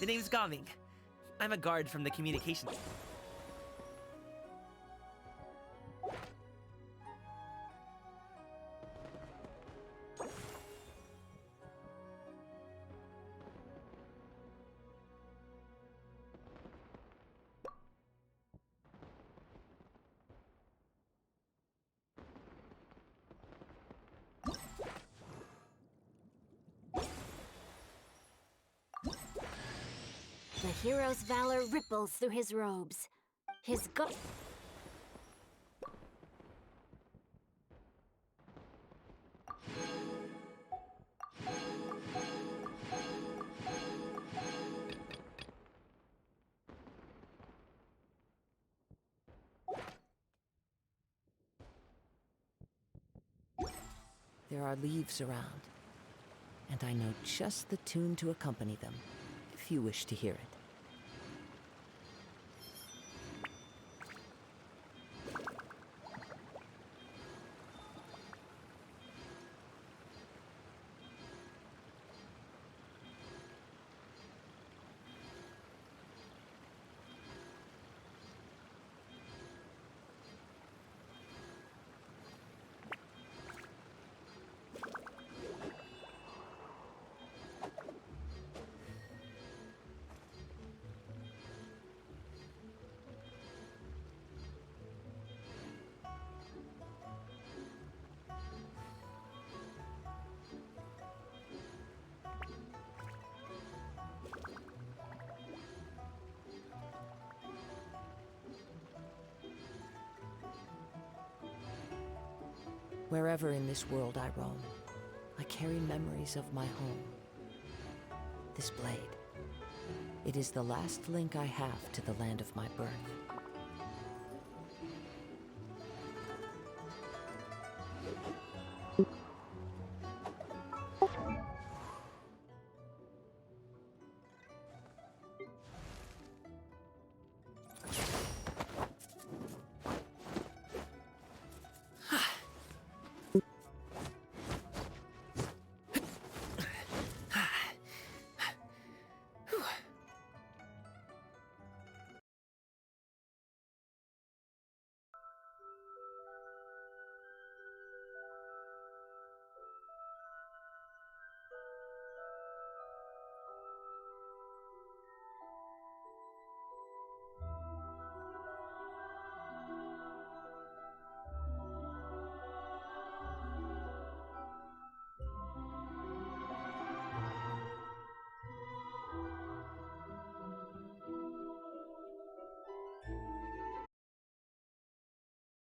The name's Gaming. I'm a guard from the communications. The hero's valor ripples through his robes. His There are leaves around, and I know just the tune to accompany them, if you wish to hear it. Wherever in this world I roam, I carry memories of my home. This blade, it is the last link I have to the land of my birth.